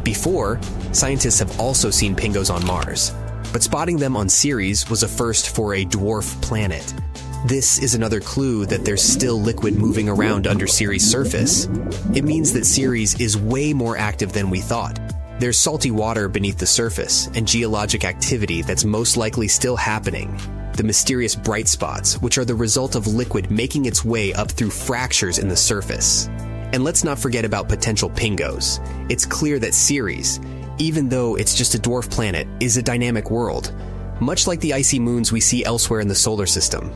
Before, scientists have also seen Pingos on Mars, but spotting them on Ceres was a first for a dwarf planet. This is another clue that there's still liquid moving around under Ceres' surface. It means that Ceres is way more active than we thought. There's salty water beneath the surface and geologic activity that's most likely still happening. The mysterious bright spots, which are the result of liquid making its way up through fractures in the surface. And let's not forget about potential pingos. It's clear that Ceres, even though it's just a dwarf planet, is a dynamic world, much like the icy moons we see elsewhere in the solar system.